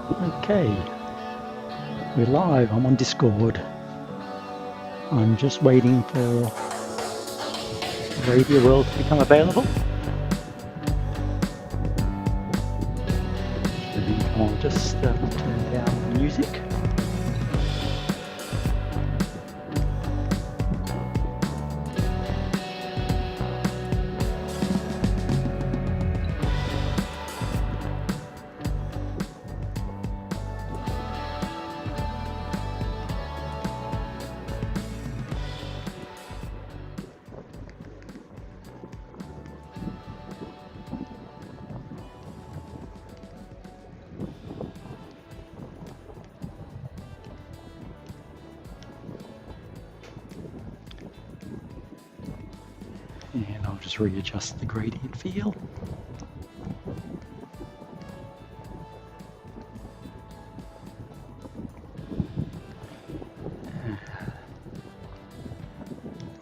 Okay, we're live. I'm on Discord. I'm just waiting for Radio World to become available. I'll just turn down the music. And I'll just readjust the gradient field.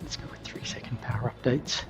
Let's go with 3-second power updates.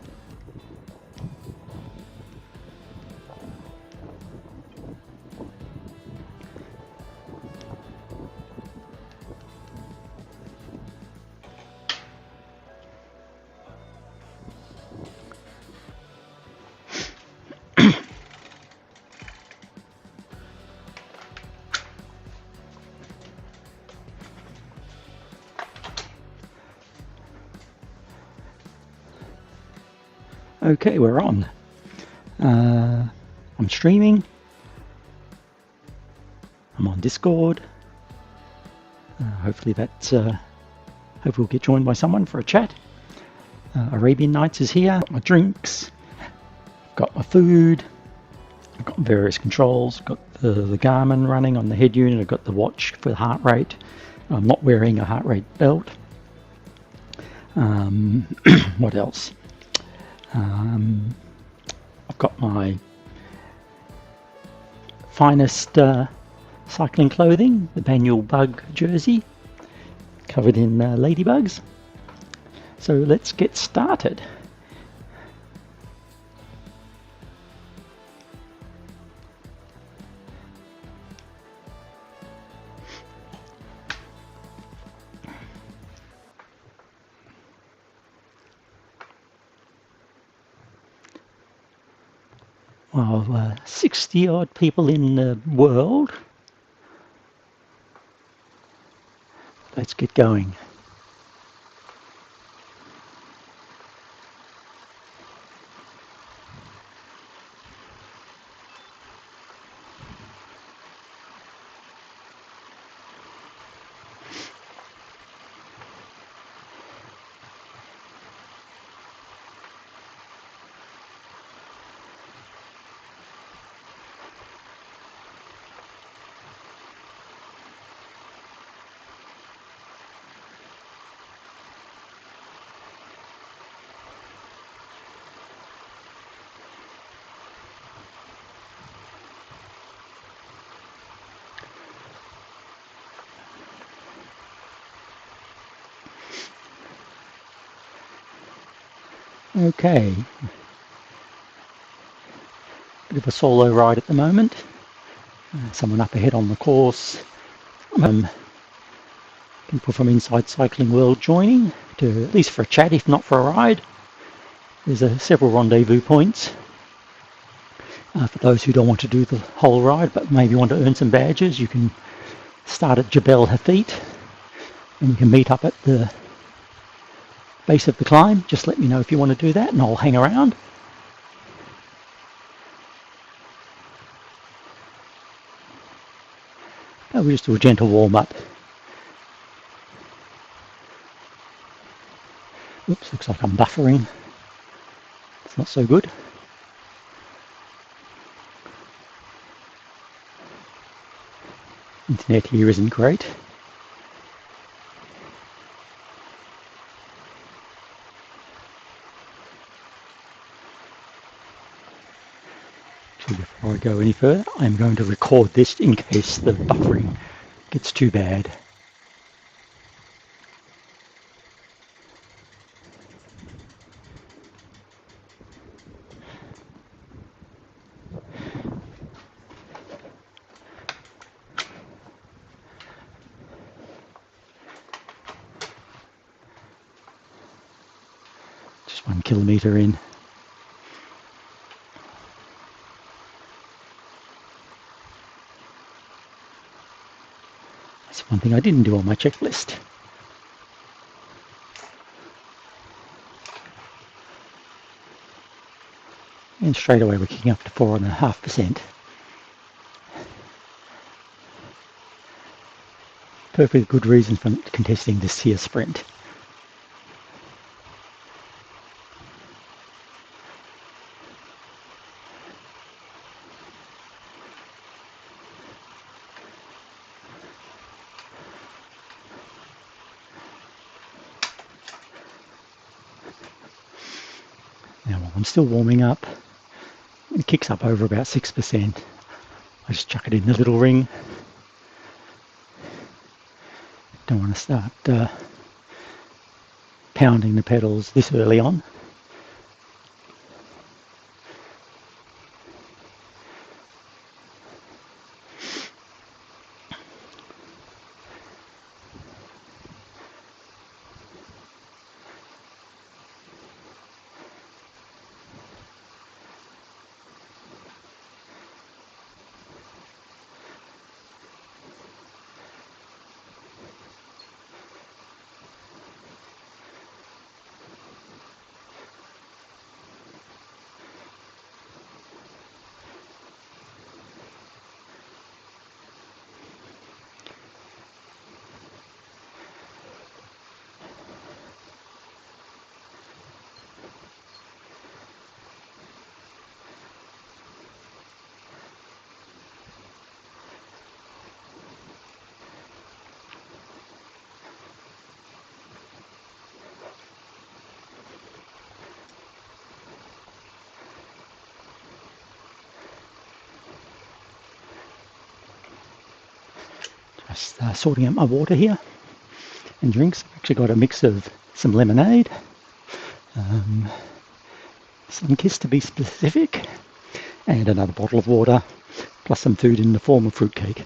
Okay, we're on. I'm streaming. I'm on Discord. Hopefully we'll get joined by someone for a chat. Arabian Nights is here. Got my drinks. Got my food. I've got various controls. I've got the Garmin running on the head unit. I've got the watch for the heart rate. I'm not wearing a heart rate belt. What else? I've got my finest cycling clothing, the Manual Bug jersey, covered in ladybugs. So let's get started. Well, 60 odd people in the world. Let's get going. Okay, bit of a solo ride at the moment. Someone up ahead on the course. People from inside Cycling World joining, to at least for a chat, if not for a ride. There's several rendezvous points for those who don't want to do the whole ride, but maybe want to earn some badges. You can start at Jabel Hafeet, and you can meet up at the base of the climb. Just let me know if you want to do that, and I'll hang around. We'll just do a gentle warm-up. Oops, looks like I'm buffering. It's not so good. Internet here isn't great. So before I go any further, I'm going to record this in case the buffering gets too bad. Just 1 kilometre in. That's one thing I didn't do on my checklist. And straight away we're kicking up to 4.5%. Perfectly good reason for contesting this here sprint. Now while I'm still warming up, it kicks up over about 6%. I just chuck it in the little ring. Don't want to start pounding the pedals this early on. Just sorting out my water here and drinks. I've actually got a mix of some lemonade, some Kiss to be specific, and another bottle of water, plus some food in the form of fruitcake.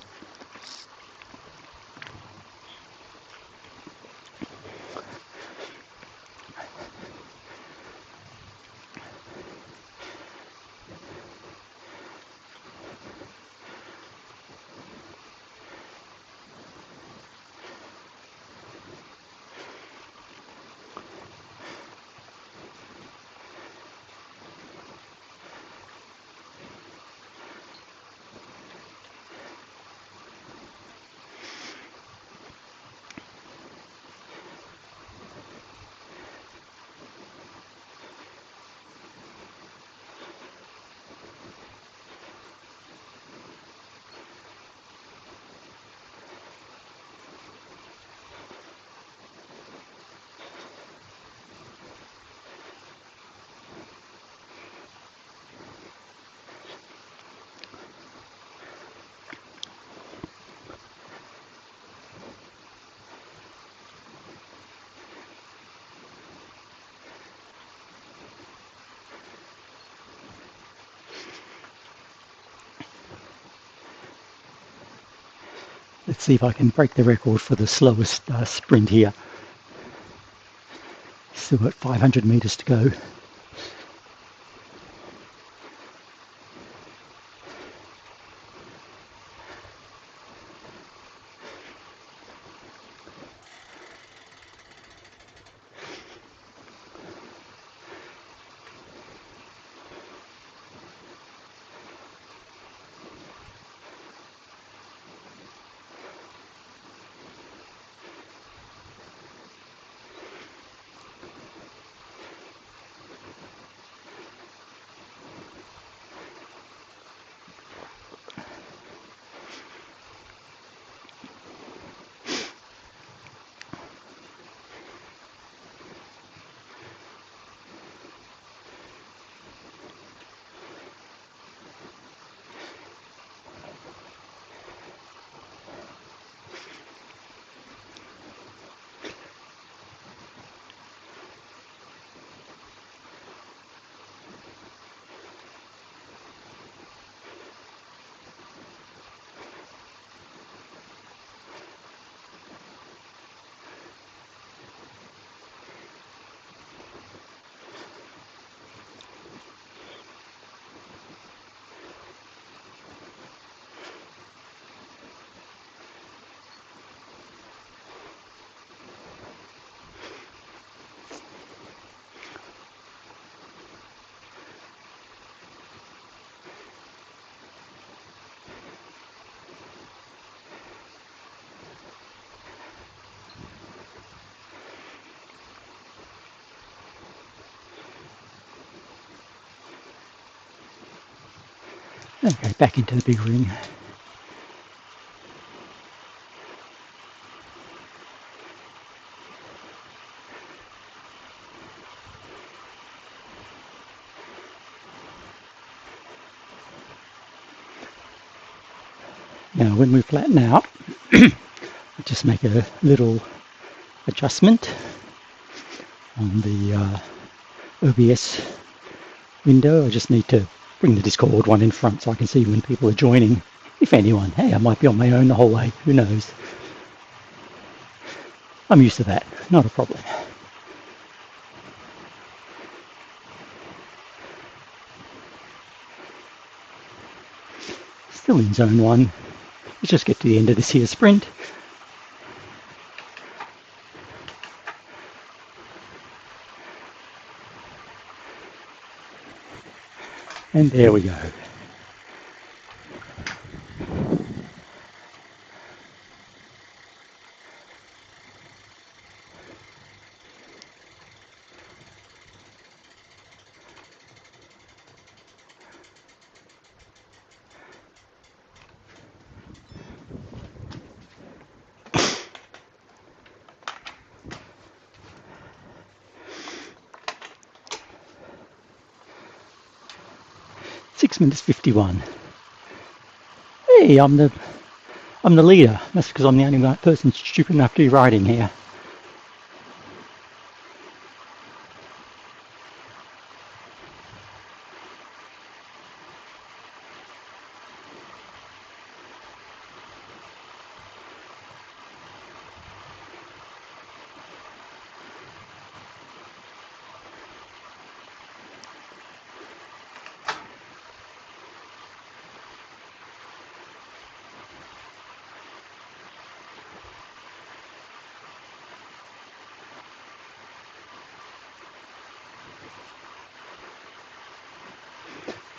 Let's see if I can break the record for the slowest sprint here. Still got 500 meters to go. Okay, back into the big ring. Now when we flatten out, just make a little adjustment on the OBS window. I just need to bring the Discord one in front so I can see when people are joining. If anyone, hey, I might be on my own the whole way, who knows. I'm used to that, not a problem. Still in zone 1. Let's just get to the end of this here sprint. And there we go. Minutes 51. Hey, I'm the leader. That's because I'm the only person stupid enough to be riding here.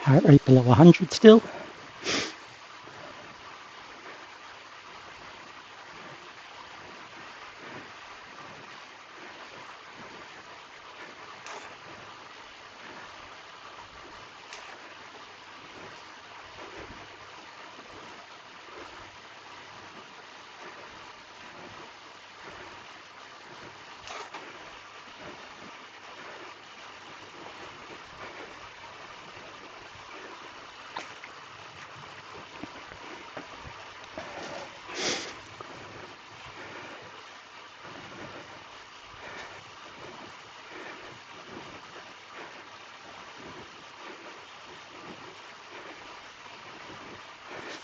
Heart rate below 100 still.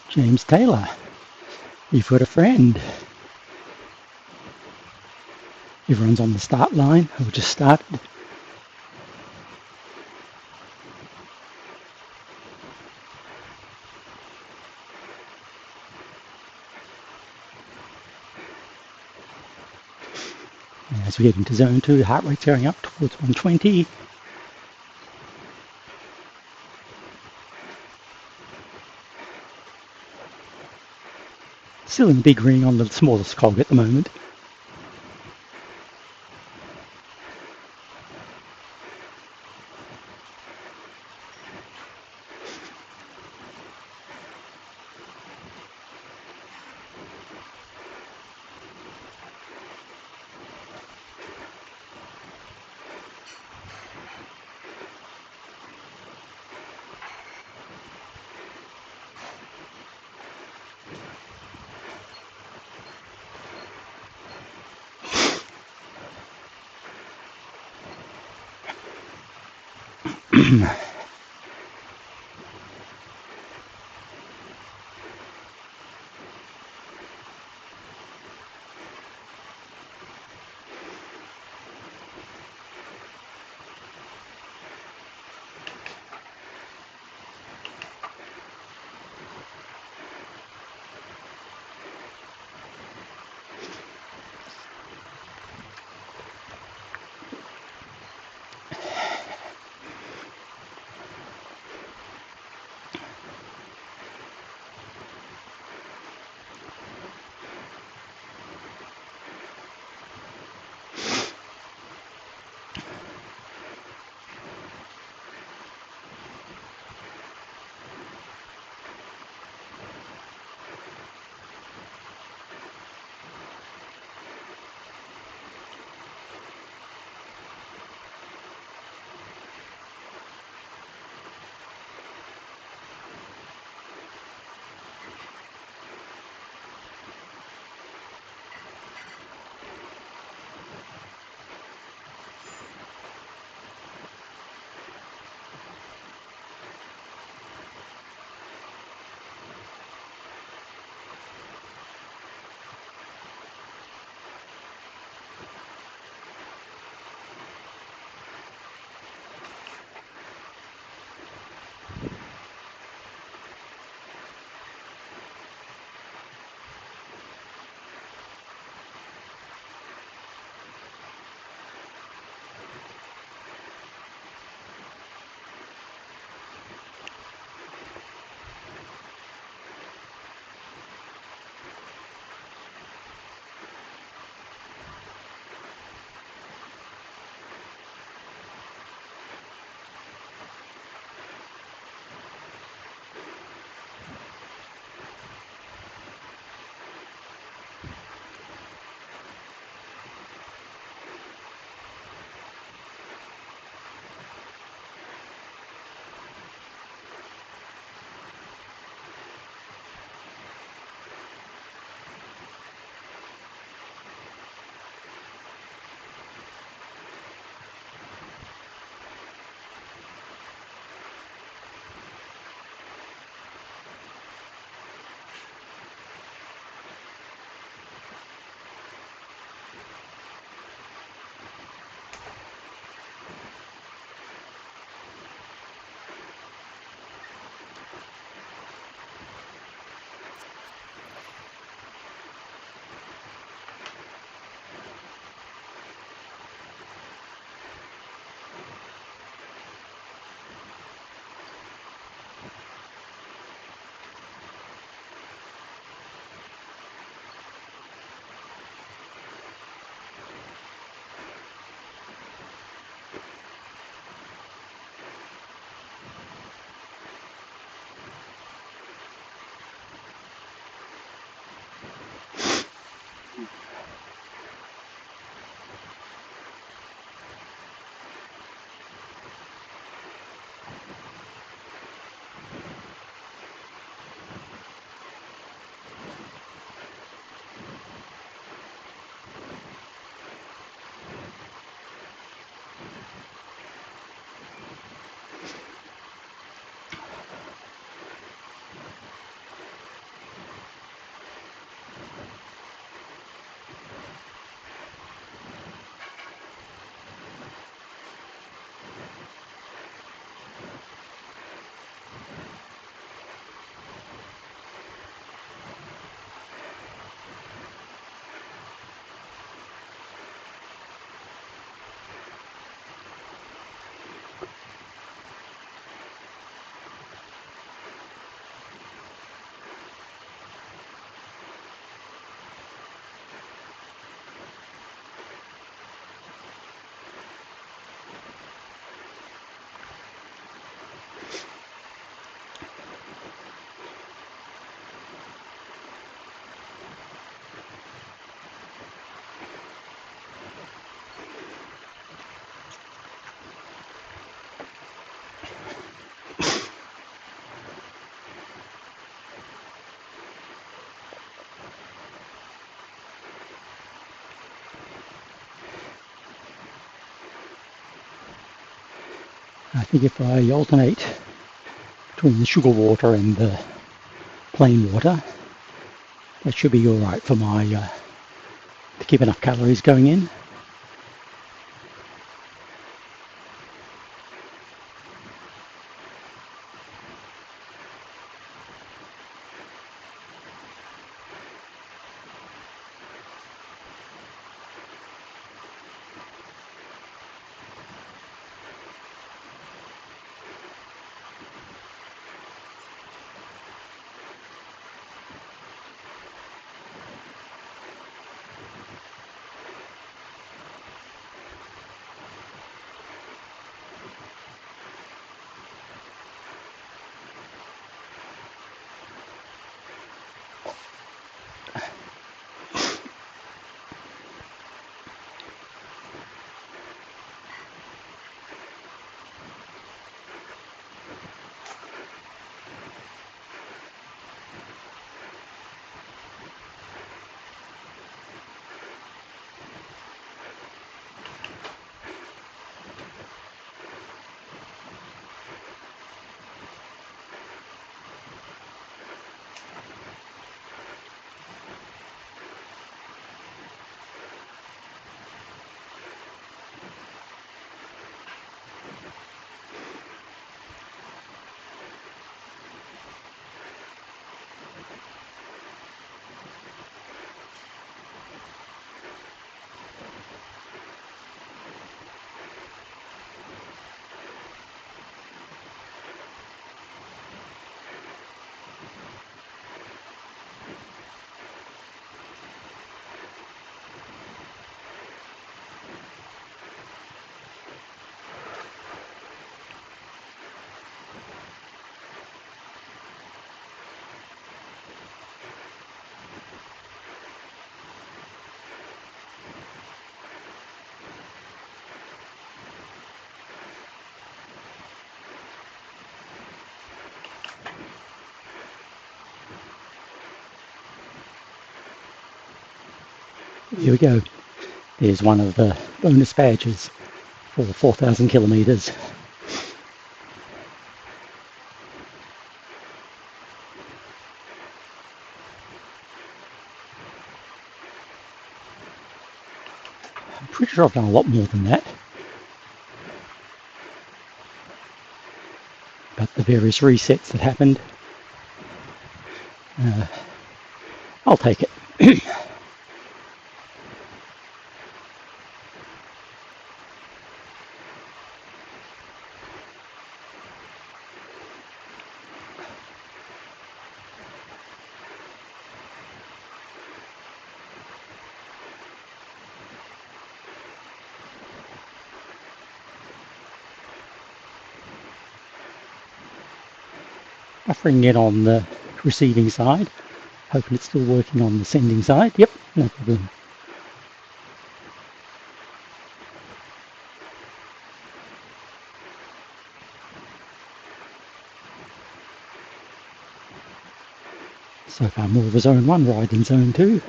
James Taylor, you've got a friend. Everyone's on the start line, or just started. As we get into zone 2, the heart rate's going up towards 120. Still in the big ring on the smallest cog at the moment. I think if I alternate between the sugar water and the plain water, that should be alright for my to keep enough calories going in. Here we go. There's one of the bonus badges for 4,000 kilometers. I'm pretty sure I've done a lot more than that. But the various resets that happened, I'll take it. Buffering it on the receiving side, hoping it's still working on the sending side. Yep, no problem. So far more of a zone 1 ride than zone 2.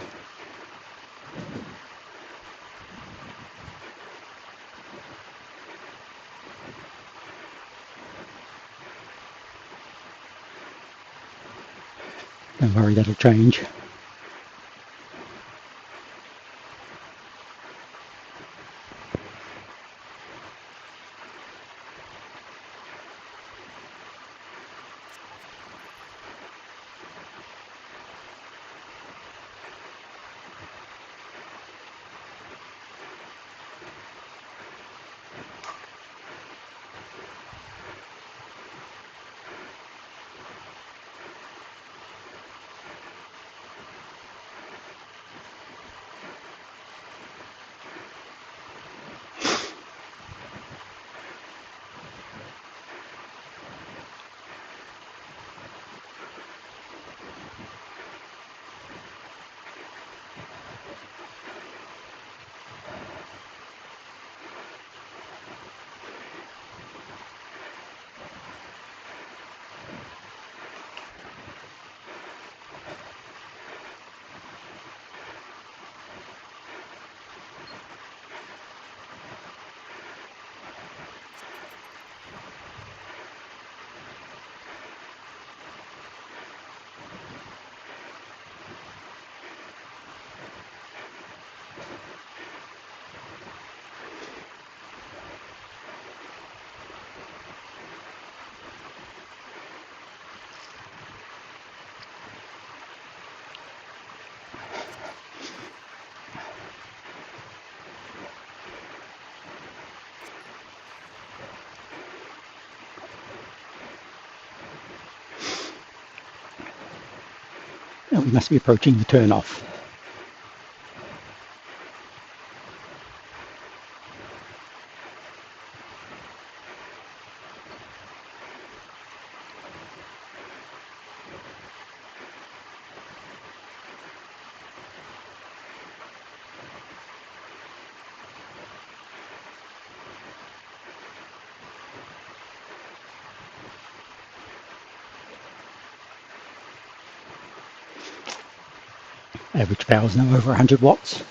Don't worry, that'll change. Now we must be approaching the turn-off. Average power is now over 100 watts.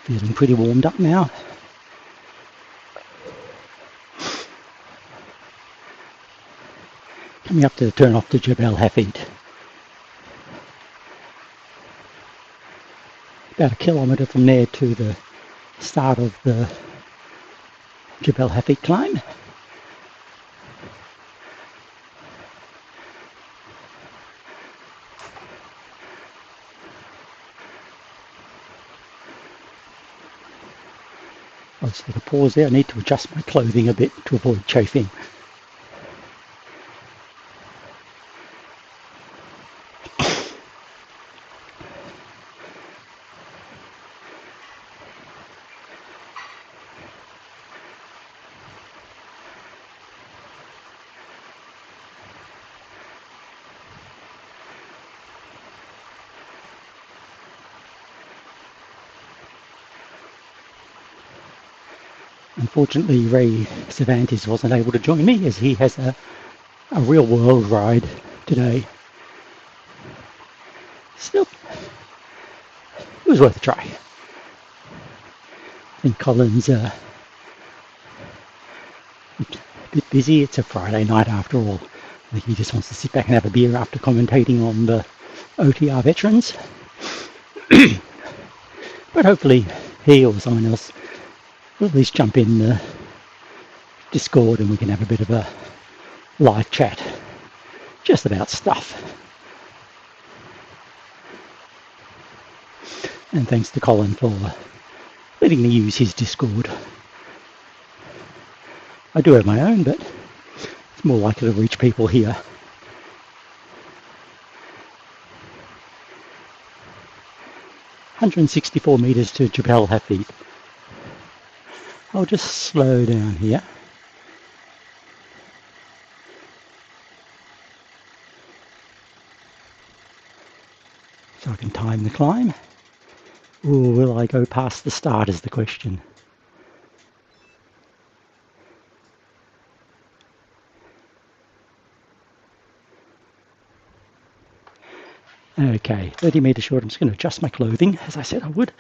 Feeling pretty warmed up now. Coming up to the turn off to Jabel Hafeet. About a kilometre from there to the start of the Jabel Hafeet climb. I'll just take a pause there. I need to adjust my clothing a bit to avoid chafing. Unfortunately, Ray Cervantes wasn't able to join me as he has a real world ride today. Still, it was worth a try. I think Colin's a bit busy. It's a Friday night after all. I think he just wants to sit back and have a beer after commentating on the OTR veterans. But hopefully he or someone else will at least jump in the Discord and we can have a bit of a live chat just about stuff. And thanks to Colin for letting me use his Discord. I do have my own, but it's more likely to reach people here. "164 metres to Jabel Hafeet." I'll just slow down here. So I can time the climb. Or will I go past the start is the question. Okay, 30 metres short. I'm just going to adjust my clothing as I said I would.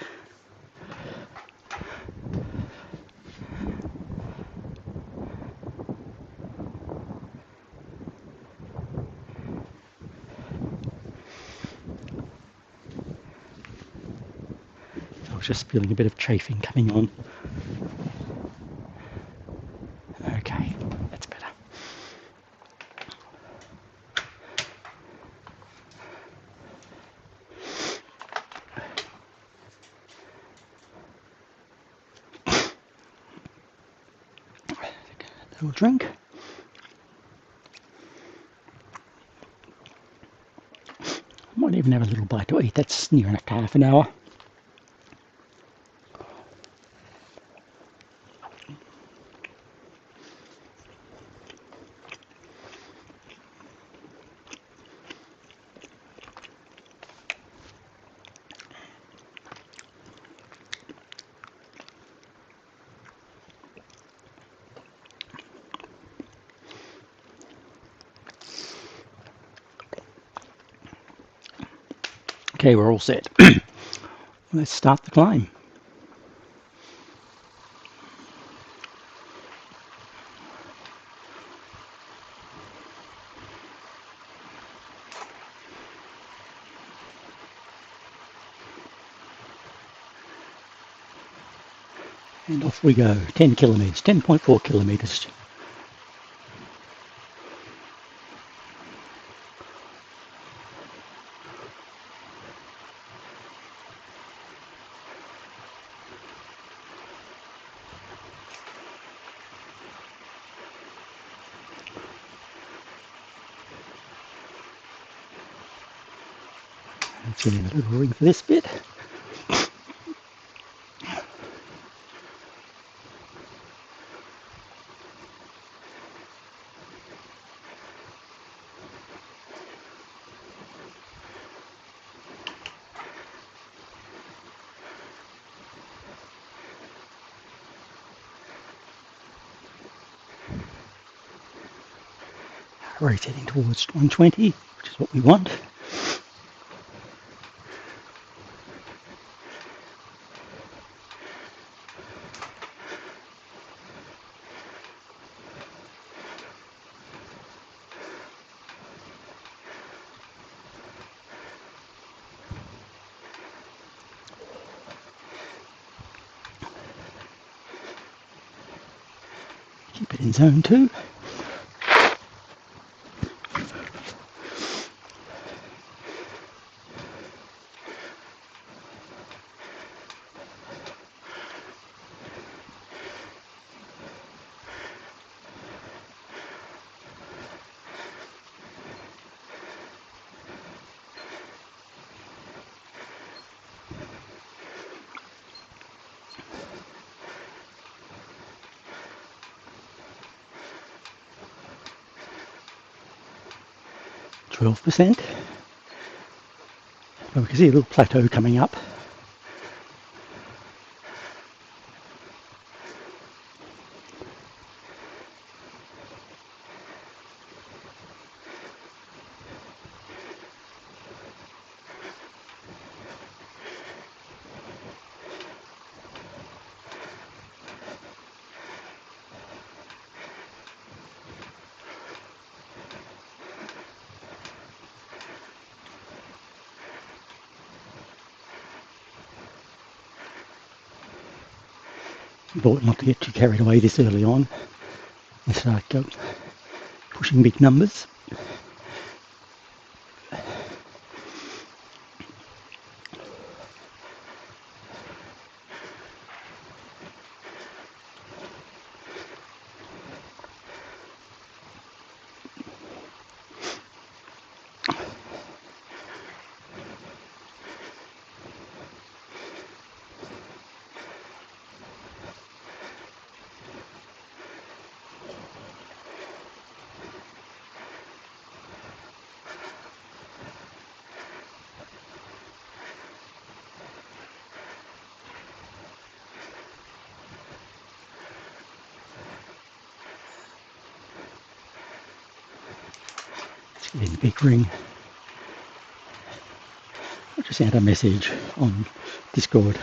I was just feeling a bit of chafing coming on. Okay, that's better. A little drink. Might even have a little bite to eat. That's near enough half an hour. Okay, we're all set. Let's start the climb. And off we go. 10 kilometres, 10.4 kilometres. Let's get in a little ring for this bit. Rotating towards 120, which is what we want. Keep it in zone 2. %. Well, we can see a little plateau coming up. Important not to get too carried away this early on and start pushing big numbers. In the big ring. I'll just send a message on Discord.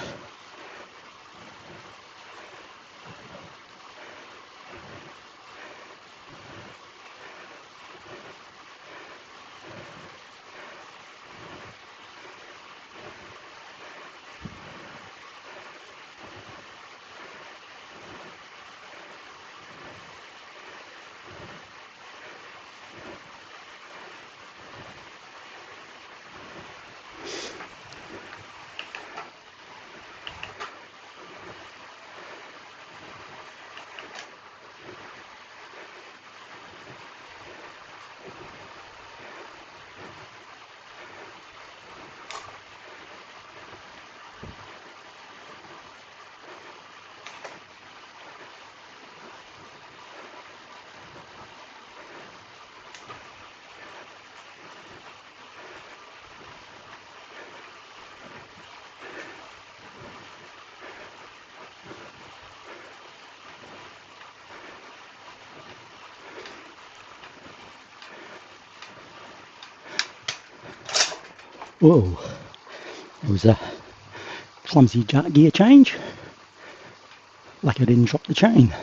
Whoa, it was a clumsy gear change. Like I didn't drop the chain.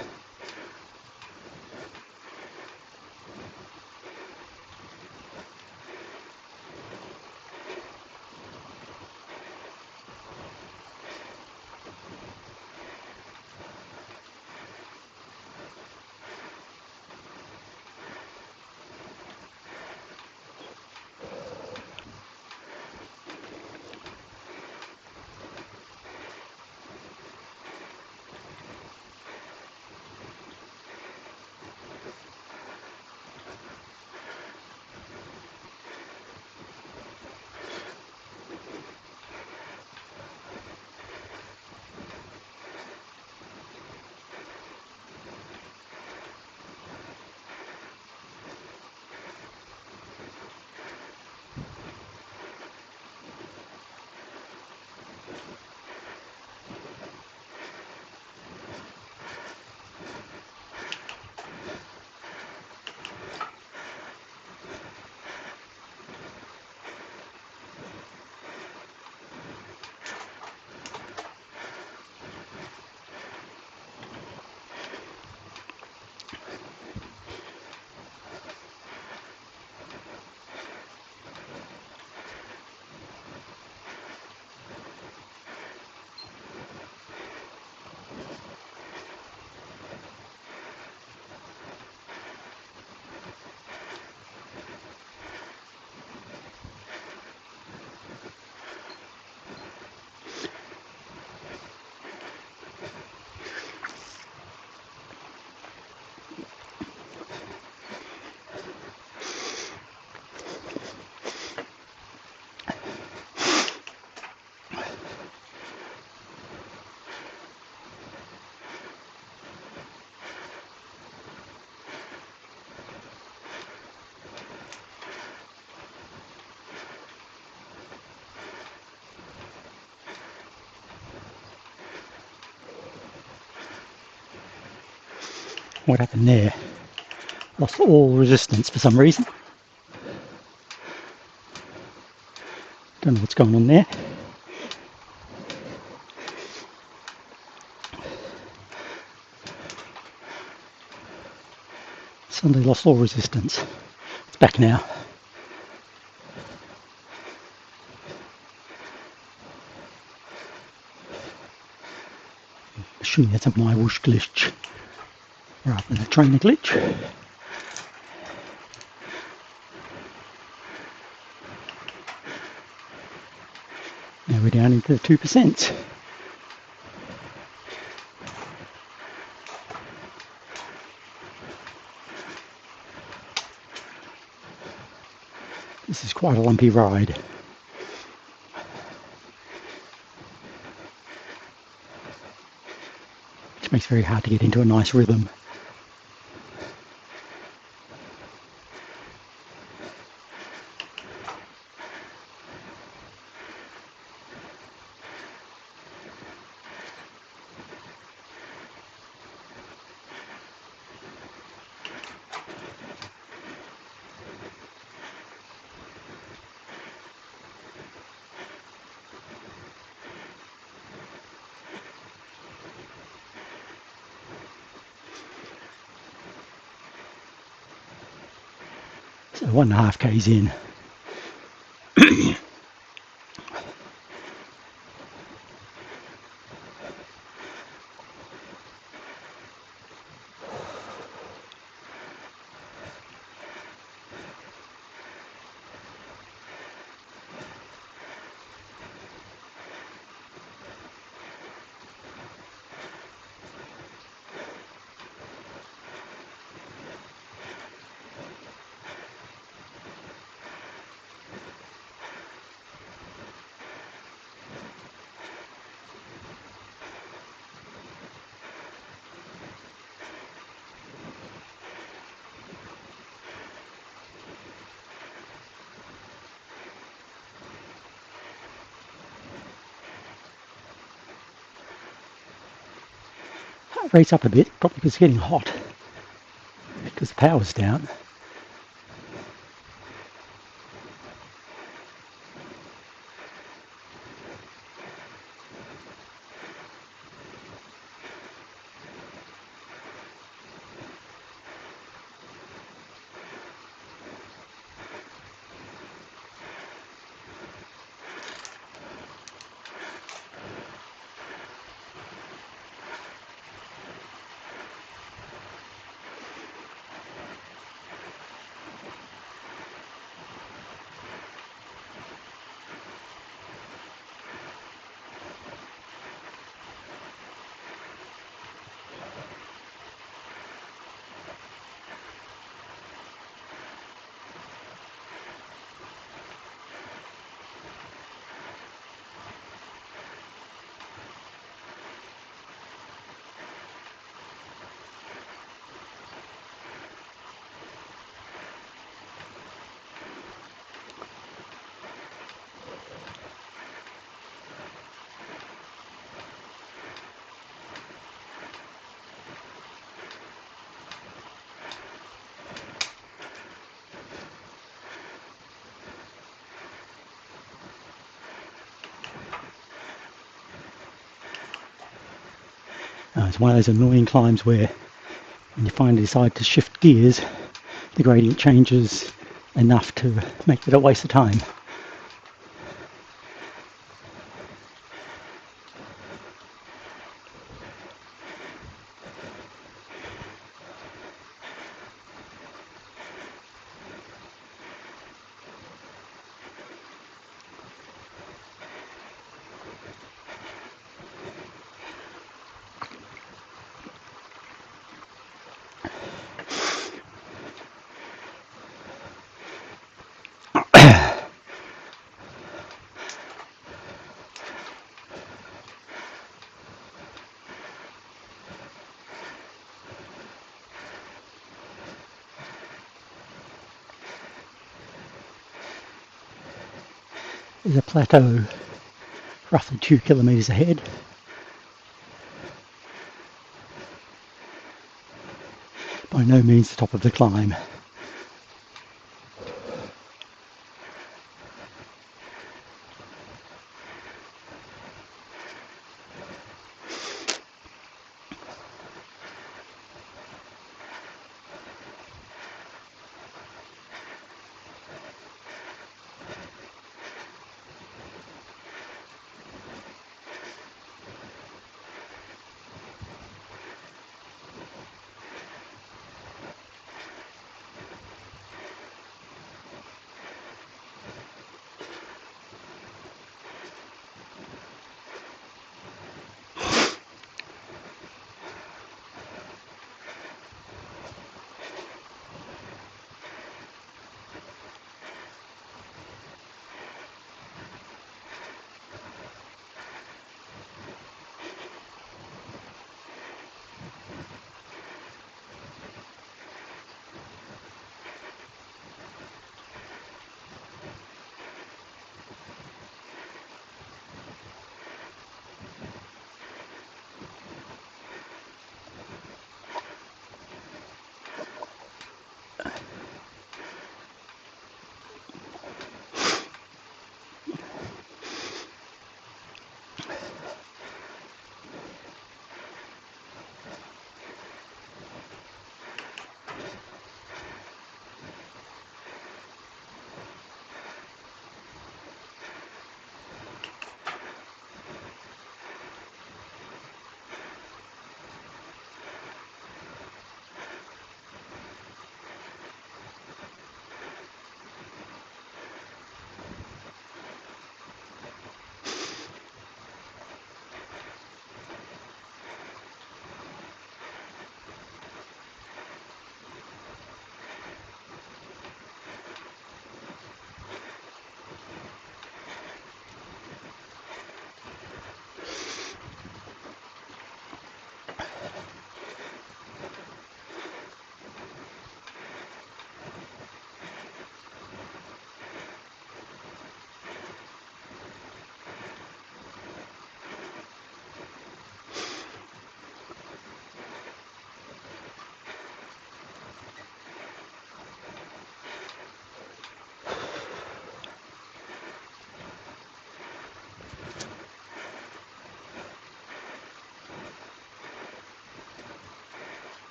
What happened there? Lost all resistance for some reason. Don't know what's going on there. Suddenly lost all resistance. It's back now. I'm assuming that's a MyWhoosh glitch rather than a trainer glitch. Now we're down into the 2%. This is quite a lumpy ride. Which makes it very hard to get into a nice rhythm. So 1.5 k's in. Heart rate's up a bit, probably because it's getting hot, because the power's down. It's one of those annoying climbs where when you finally decide to shift gears, the gradient changes enough to make it a waste of time. There's a plateau roughly 2 kilometres ahead. by no means the top of the climb.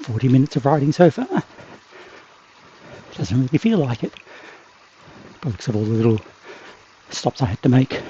"40 minutes of riding so far. Doesn't really feel like it, because of all the little stops I had to make."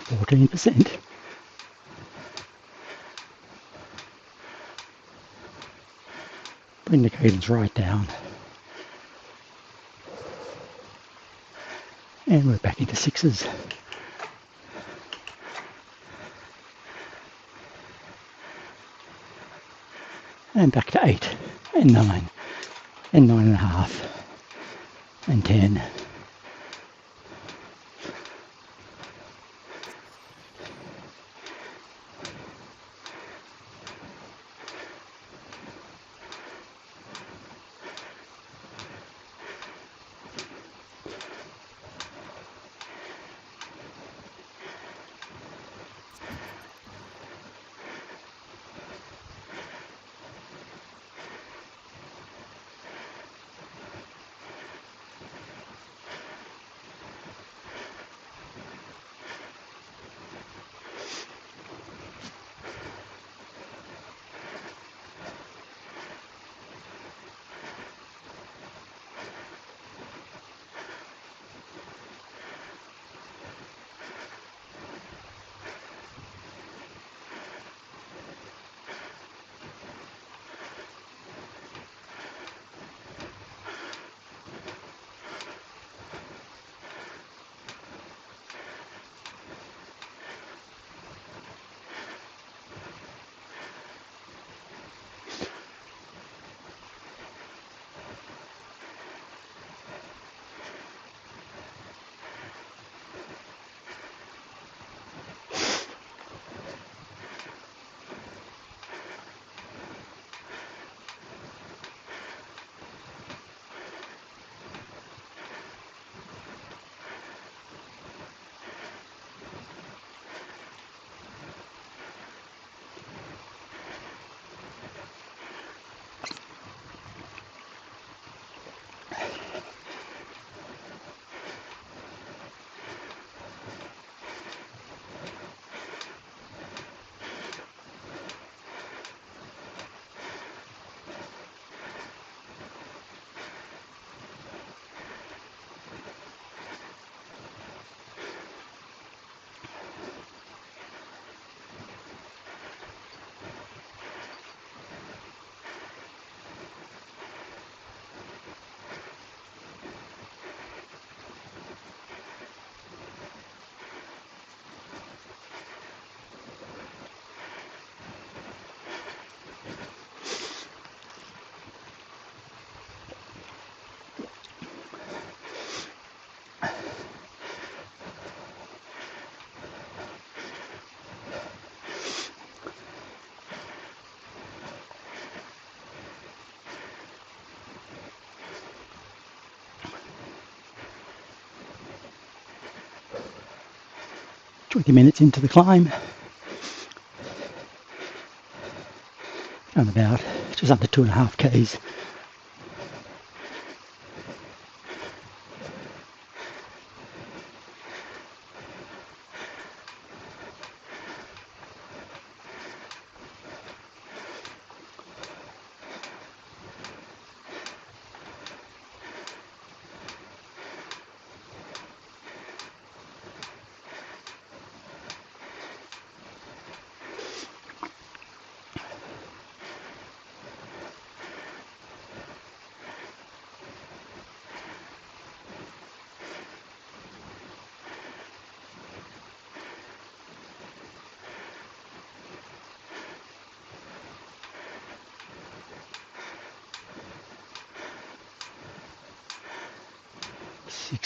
"14%. Bring the cadence right down. And we're back into sixes. And back to 8 and 9 and 9.5 and 10. Twenty minutes into the climb, and about just under 2.5 k's.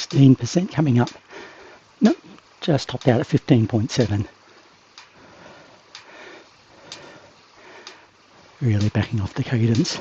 %, coming up. Nope, just topped out at 15.7. Really backing off the cadence.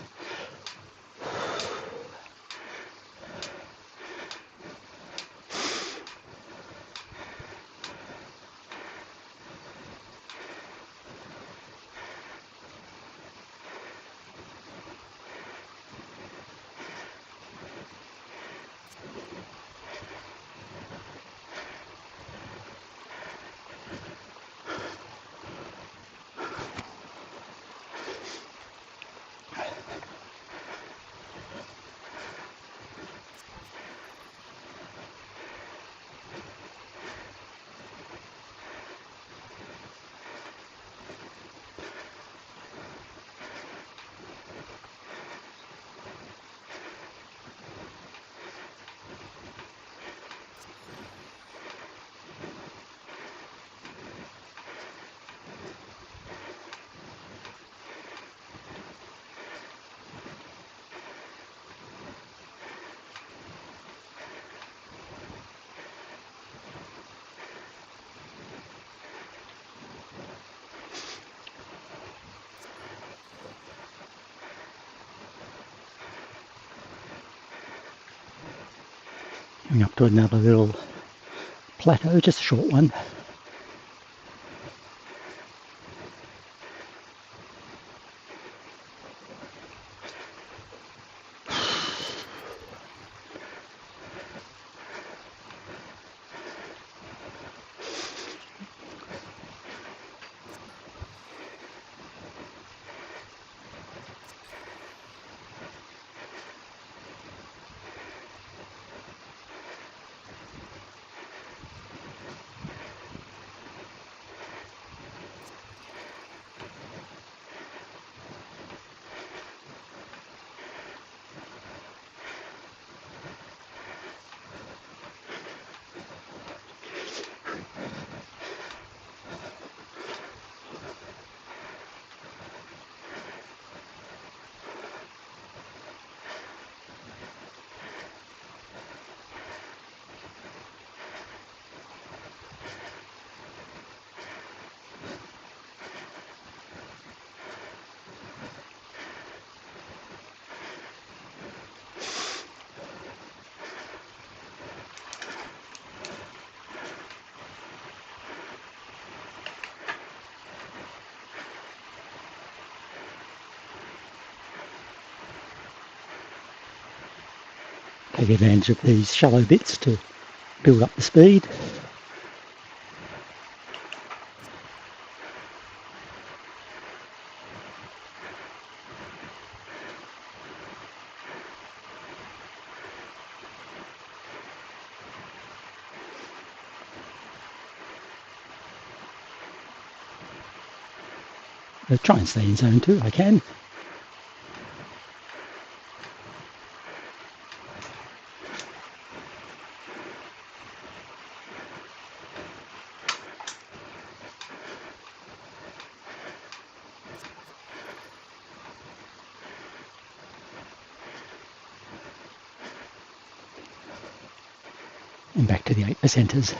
Going up to another little plateau, just a short one. Take advantage of these shallow bits to build up the speed. Try and stay in zone 2 if I can. And back to the 8%ers.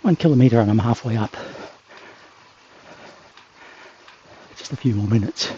One kilometre and I'm halfway up. Just a few more minutes.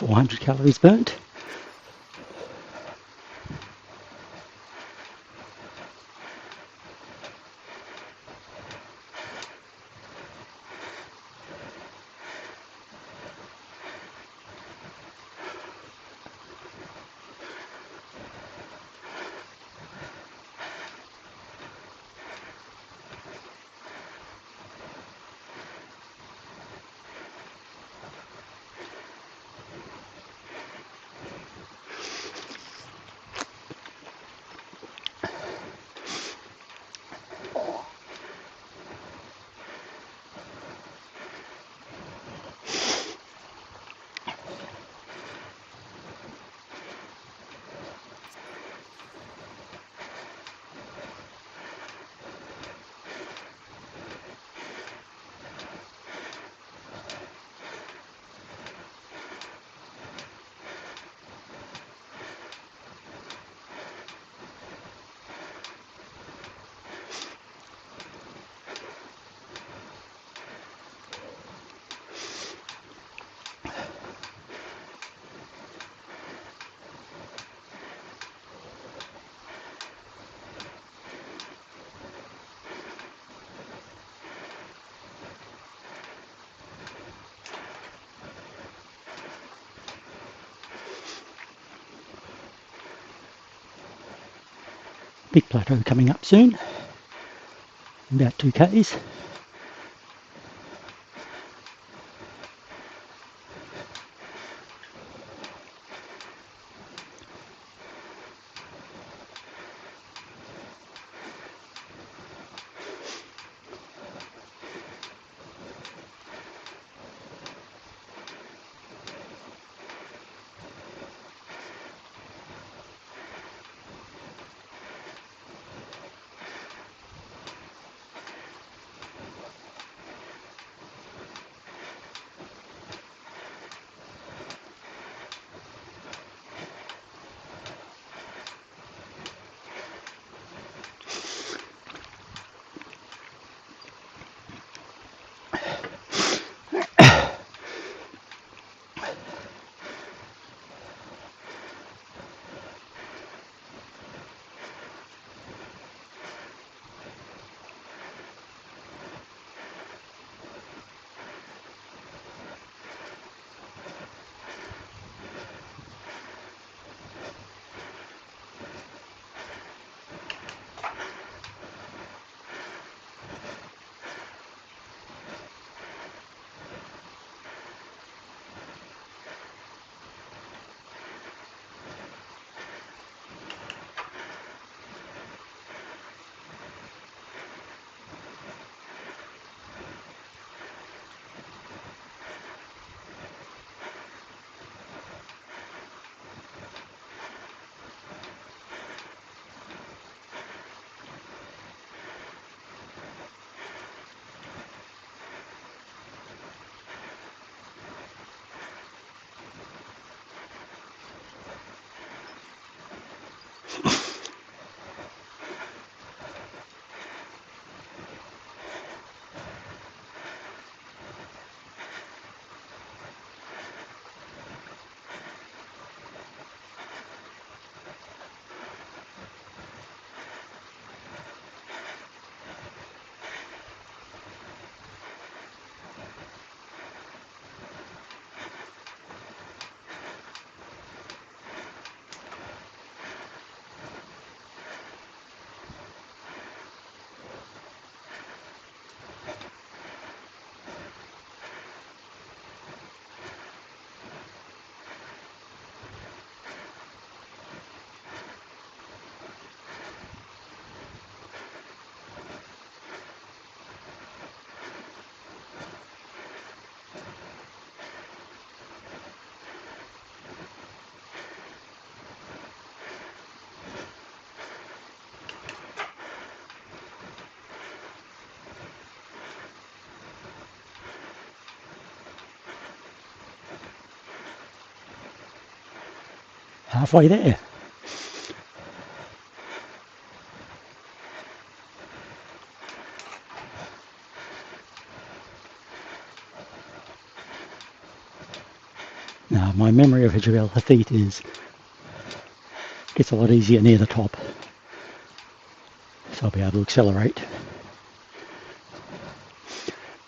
.400 calories burnt. Big plateau coming up soon, about 2 k's. Halfway there. Now, my memory of Jabel Hafeet gets a lot easier near the top, so I'll be able to accelerate.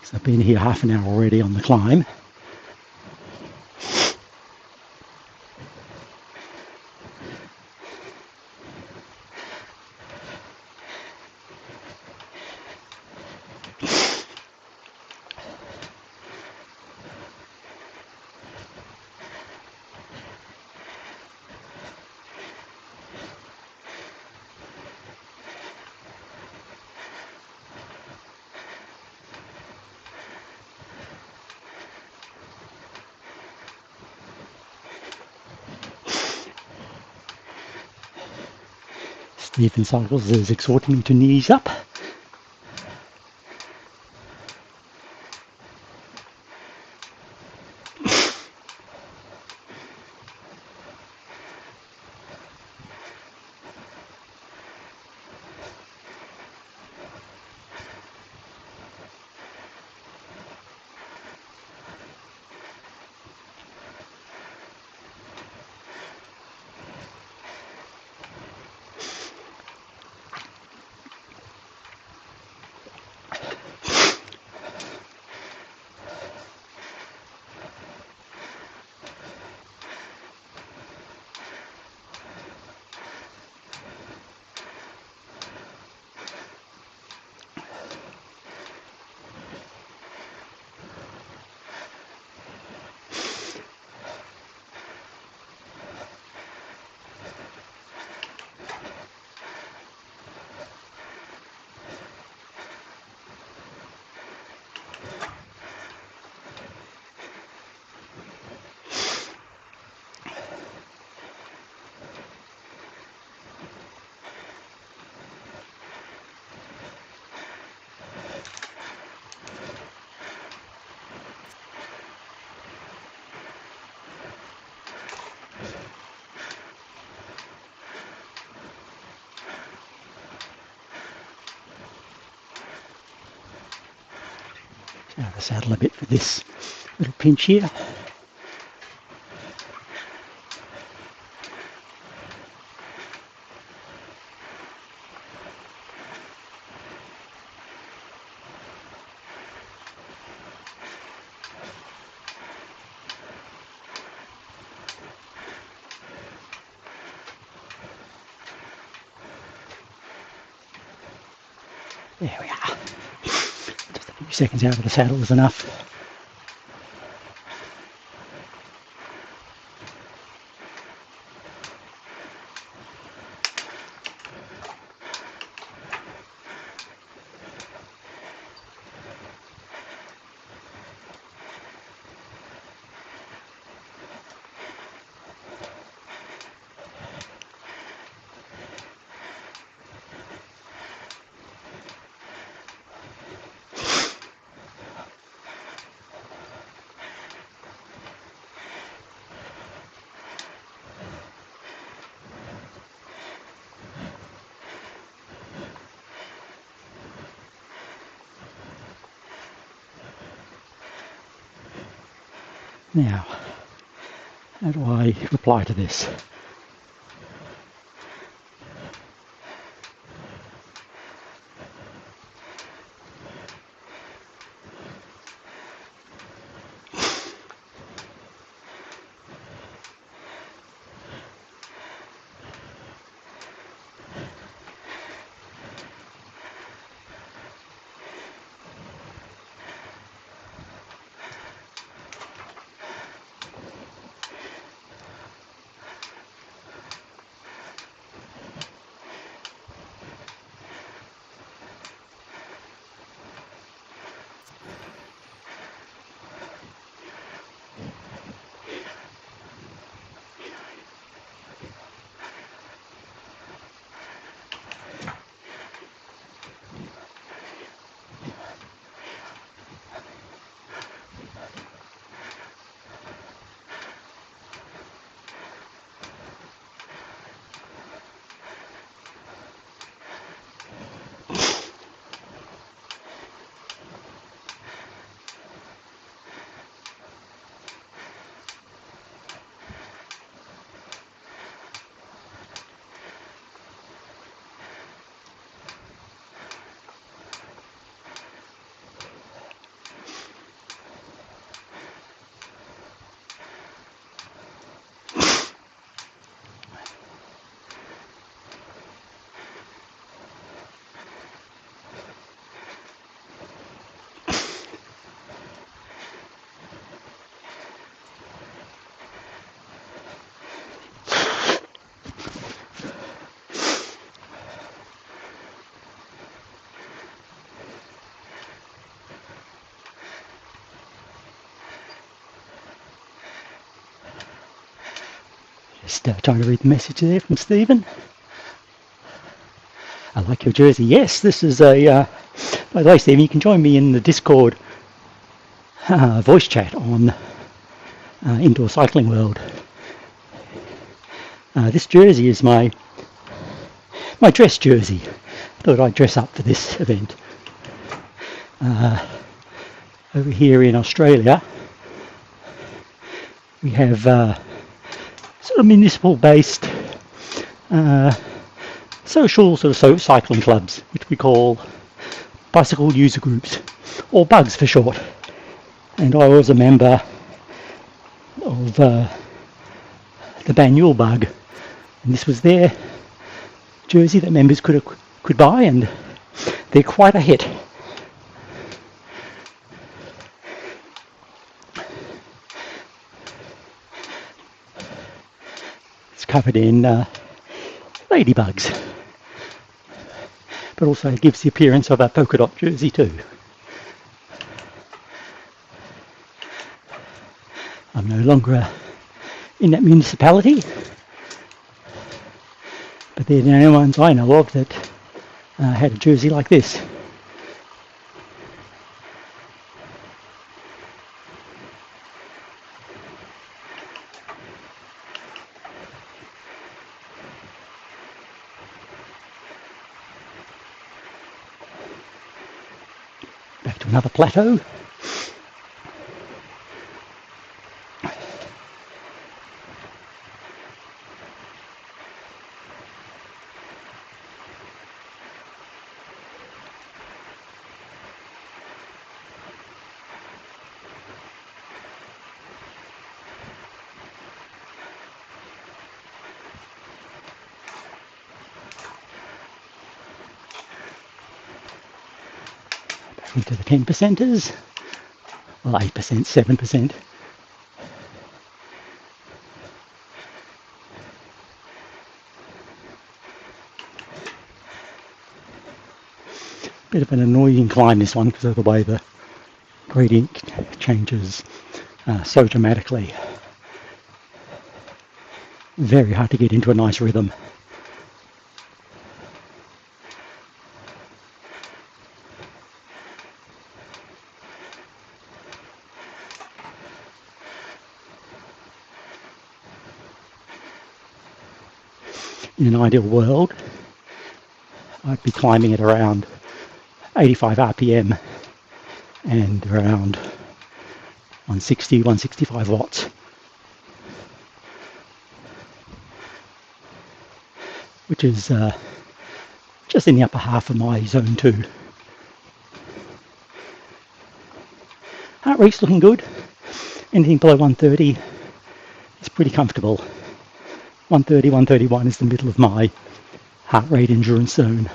So I've been here half an hour already on the climb. Stephen Cycles is exhorting me to knees up. saddle a bit for this little pinch here. There we are. Just a few seconds out of the saddle is enough. Now, how do I reply to this? Just trying to read the message there from Stephen. I like your jersey. Yes, this is a... by the way, Stephen, you can join me in the Discord voice chat on Indoor Cycling World. This jersey is my dress jersey. I thought I'd dress up for this event. Over here in Australia, we have sort of municipal-based social sort of cycling clubs, which we call bicycle user groups, or bugs for short. And I was a member of the Banyule Bug, and this was their jersey that members could buy, and they're quite a hit. It's covered in ladybugs, but also gives the appearance of a polka dot jersey too. I'm no longer in that municipality, but they're the only ones I know of that had a jersey like this. Back to another plateau. into the 10 percenters, well 8%, 7%. Bit of an annoying climb this one because of the way the gradient changes so dramatically. Very hard to get into a nice rhythm. In an ideal world, I'd be climbing at around 85 RPM and around 160, 165 watts. Which is just in the upper half of my zone 2. Heart rate's looking good. Anything below 130 is pretty comfortable. 130, 131 is the middle of my heart rate endurance zone.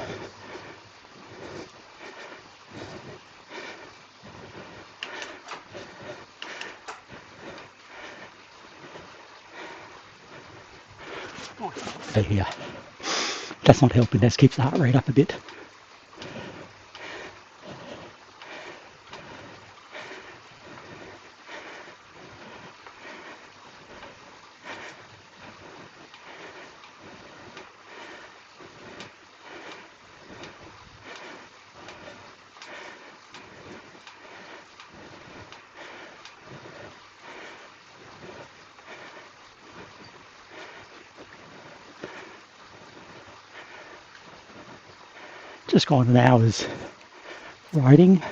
Here. That's not helping, that keeps the heart rate up a bit. Just gone an hour's riding.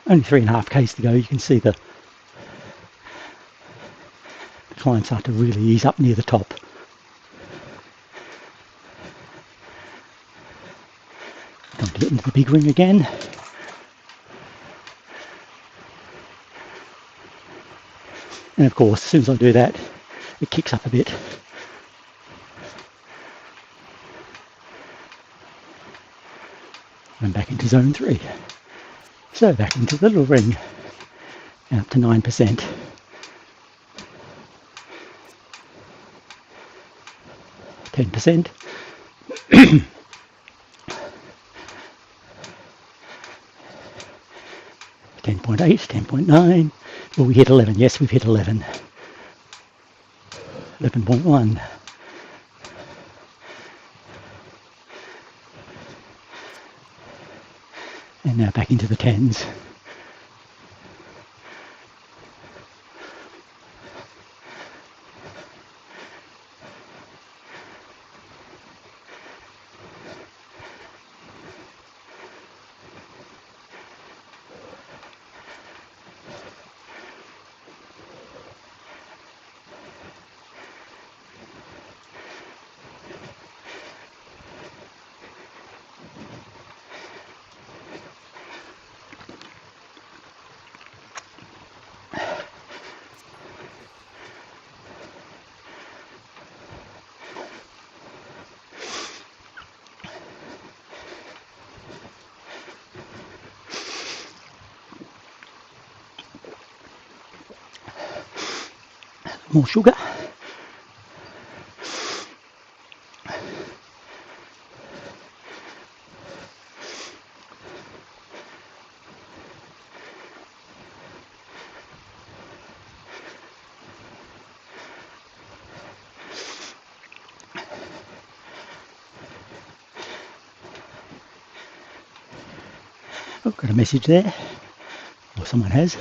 Only 3.5 k's to go. You can see the climb start to really ease up near the top. Time to get into the big ring again. And of course, as soon as I do that, it kicks up a bit. And back into zone 3. So back into the little ring, and up to 9%. %. 10.8, 10.9. Well, we hit 11. Yes, we've hit 11. 11.1. And now back into the 10s. More sugar. Oh, got a message there. Or someone has.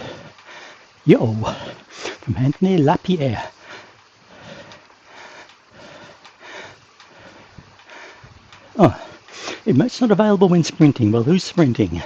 Yo, from Anthony Lapierre. Oh, it's not available when sprinting. Well, who's sprinting?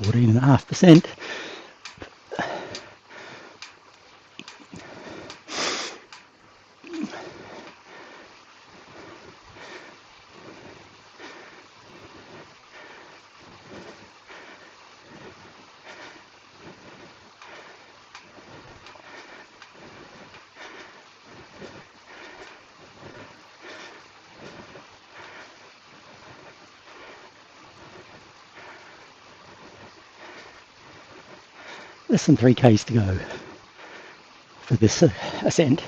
14.5%. Less than 3Ks to go for this ascent.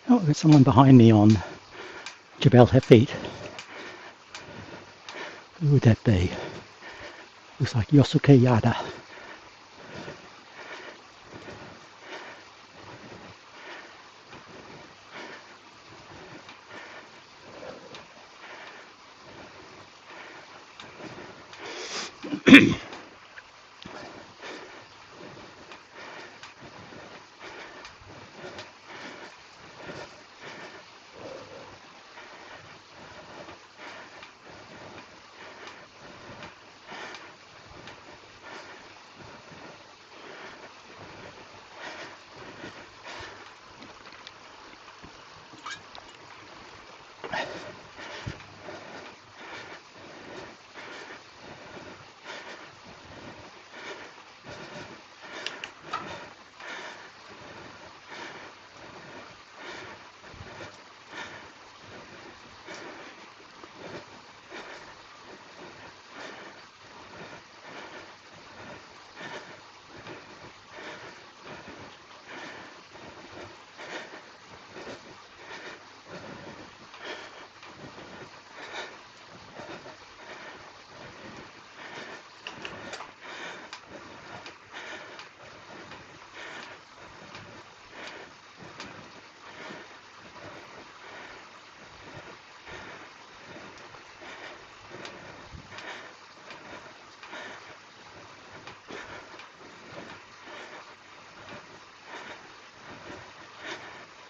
Oh, there's someone behind me on Jabel Hafeet. Who would that be? Looks like Yosuke Yada.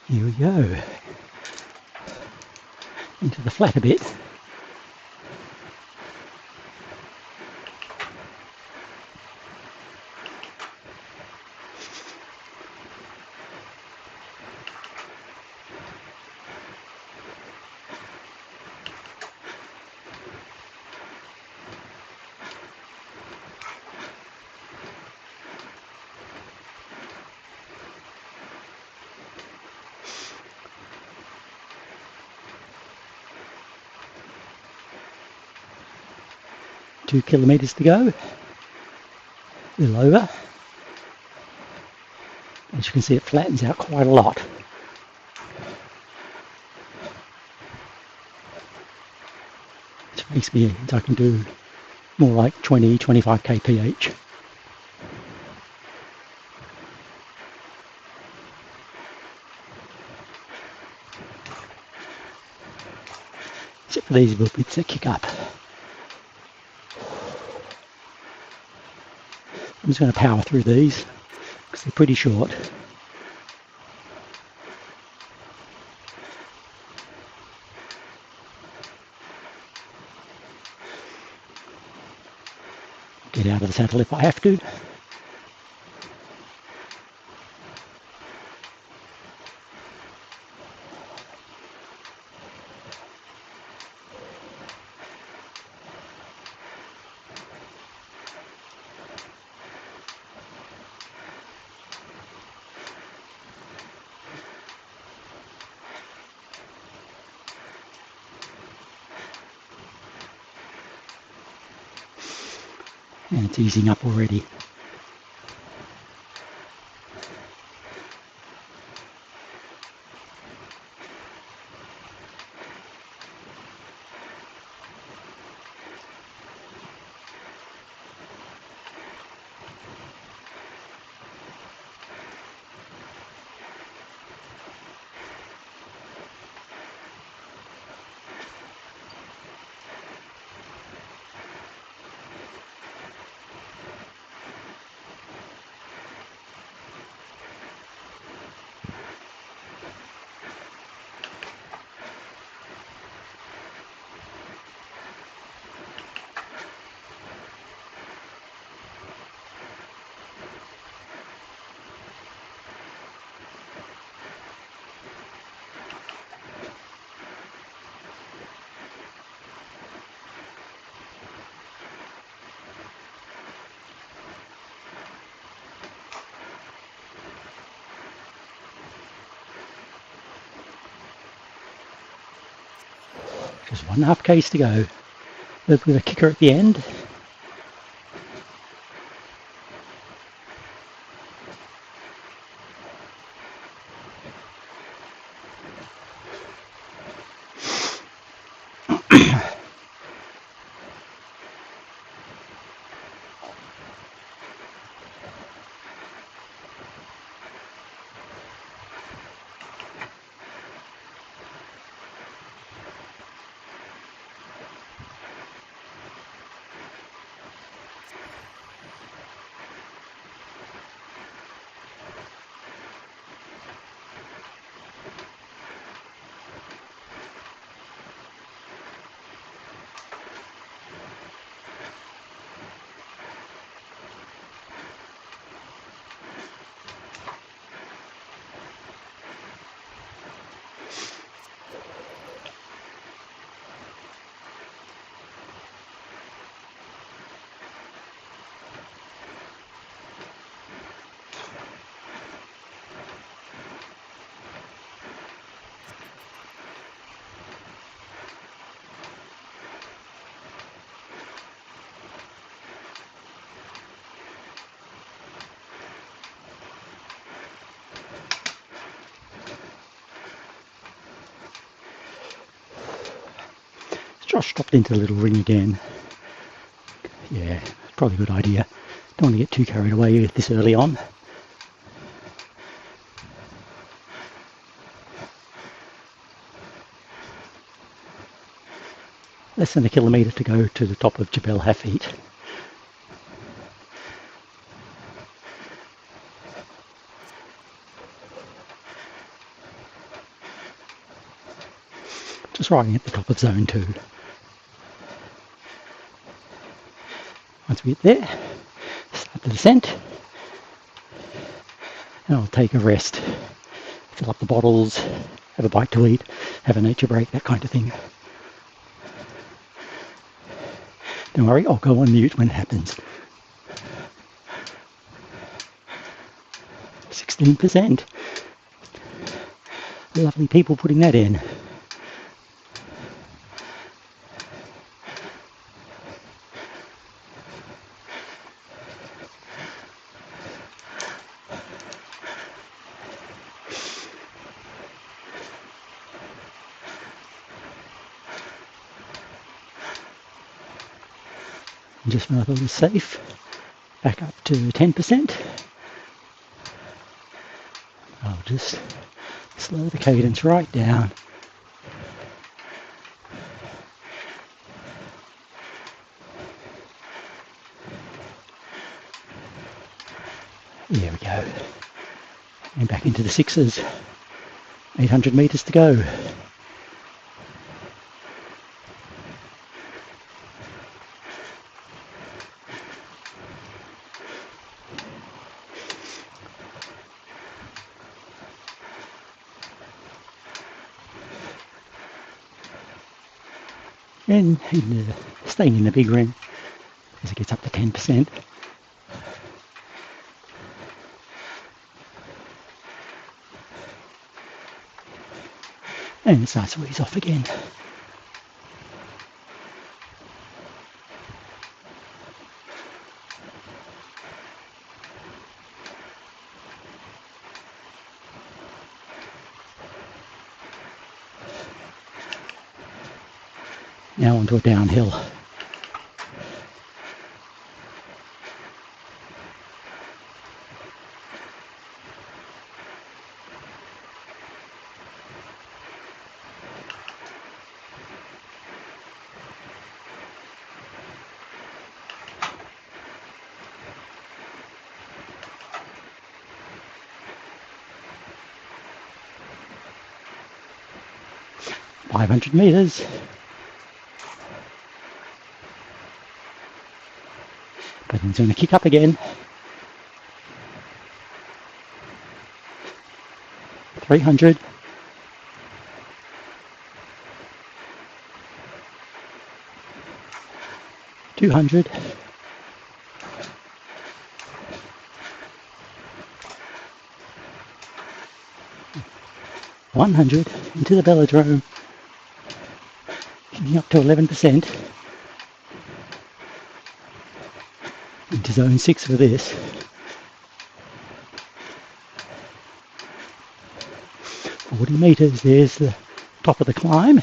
Here we go. Into the flat a bit. 2 kilometres to go. A little over. As you can see, it flattens out quite a lot. Which makes me, I can do more like 20-25 kph. Except for these little bits that kick up. I'm just going to power through these because they're pretty short. Get out of the saddle if I have to. And it's easing up already. Just 1.5 k's to go. With a kicker at the end. Josh dropped into the little ring again. Yeah, probably a good idea. Don't want to get too carried away this early on. Less than a kilometre to go to the top of Jabel Hafeet. Just riding at the top of zone 2. Once we get there, start the descent, and I'll take a rest, fill up the bottles, have a bite to eat, have a nature break, that kind of thing. Don't worry, I'll go on mute when it happens. 16%. Lovely people putting that in. And just when I thought it was safe, back up to 10%. I'll just slow the cadence right down. There we go. And back into the sixes. 800 metres to go. And staying in the big ring as it gets up to 10%. And it starts to ease off again. Now onto a downhill. .500 metres. But he's going to kick up again. 300. 200. 100 into the velodrome. Kicking up to 11%. Into zone 6 for this. 40 metres, there's the top of the climb.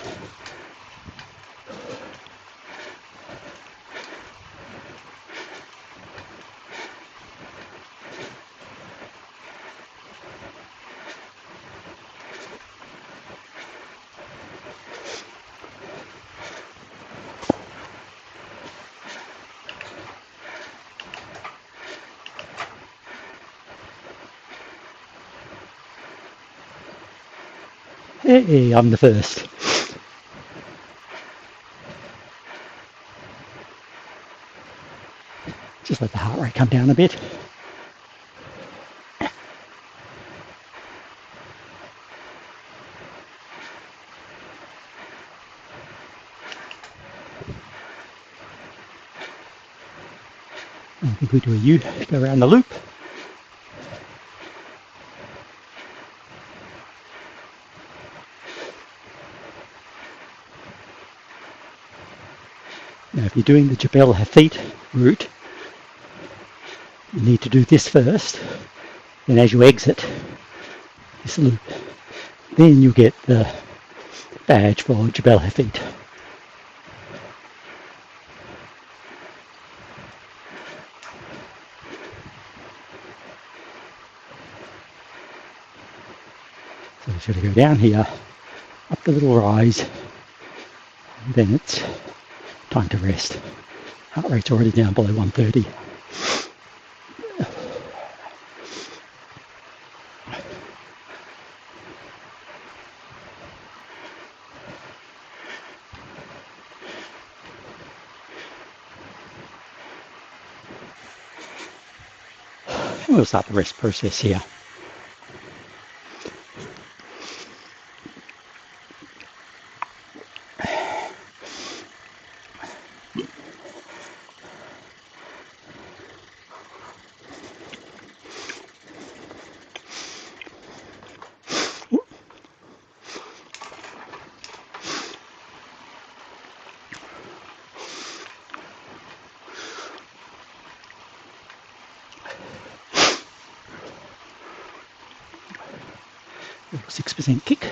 Hey, I'm the first. Just let the heart rate come down a bit. I think we do a U, go around the loop. Now if you're doing the Jabel Hafeet route, you need to do this first, then as you exit this loop, then you get the badge for Jabel Hafeet. So you sort of go down here, up the little rise, and then it's time to rest. Heart rate's already down below 130. And we'll start the rest process here. Little 6% kick.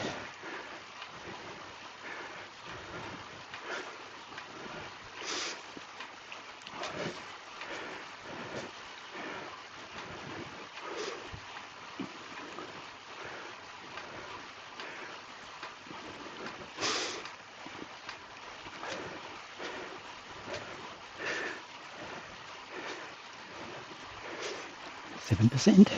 7%.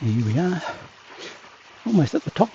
Here we are, almost at the top.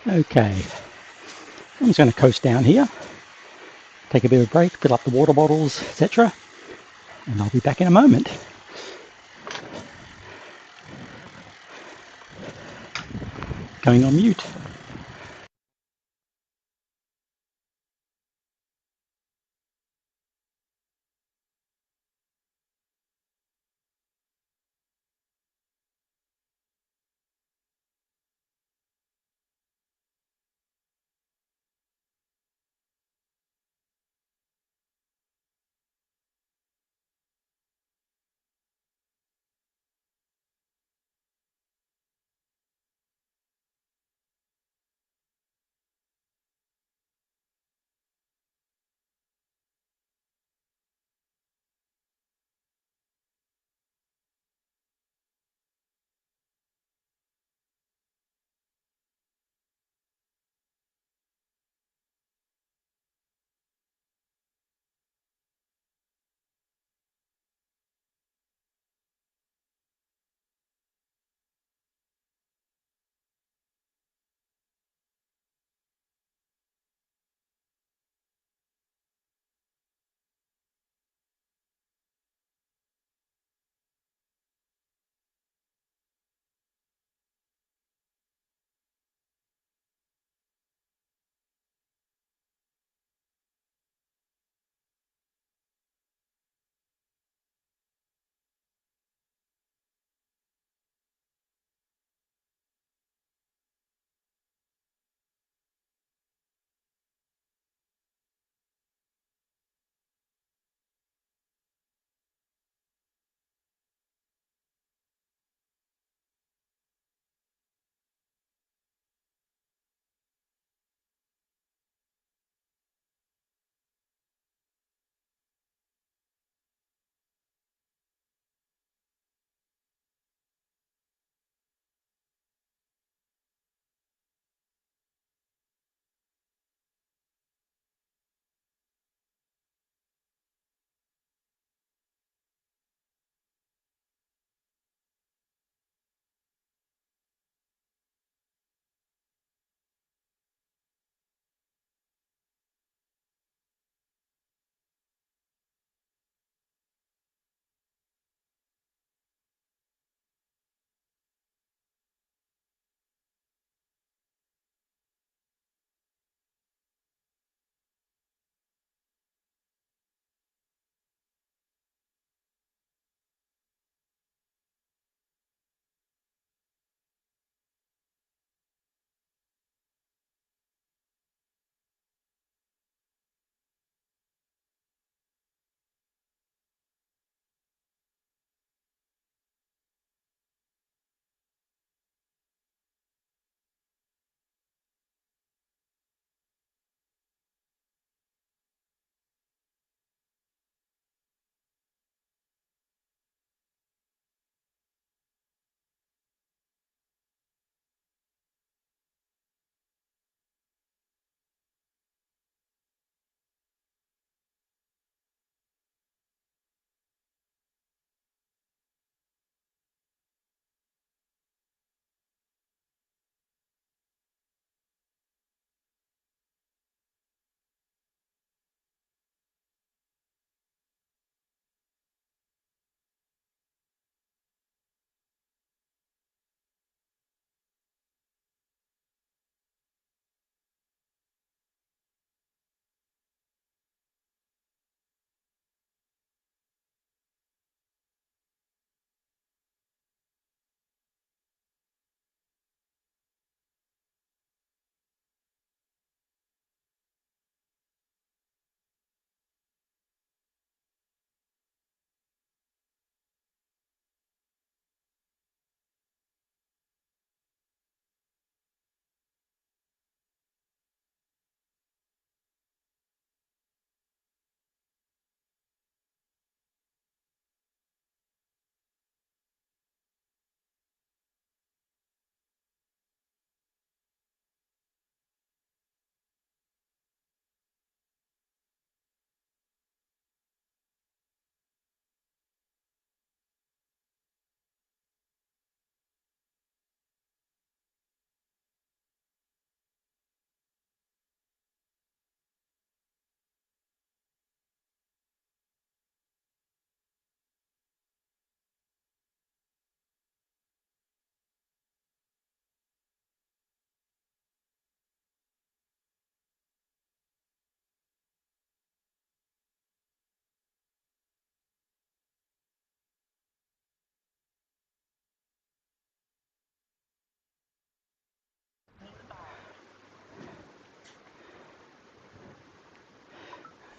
Okay, I'm just going to coast down here, take a bit of a break, fill up the water bottles, etc. And I'll be back in a moment. Going on mute.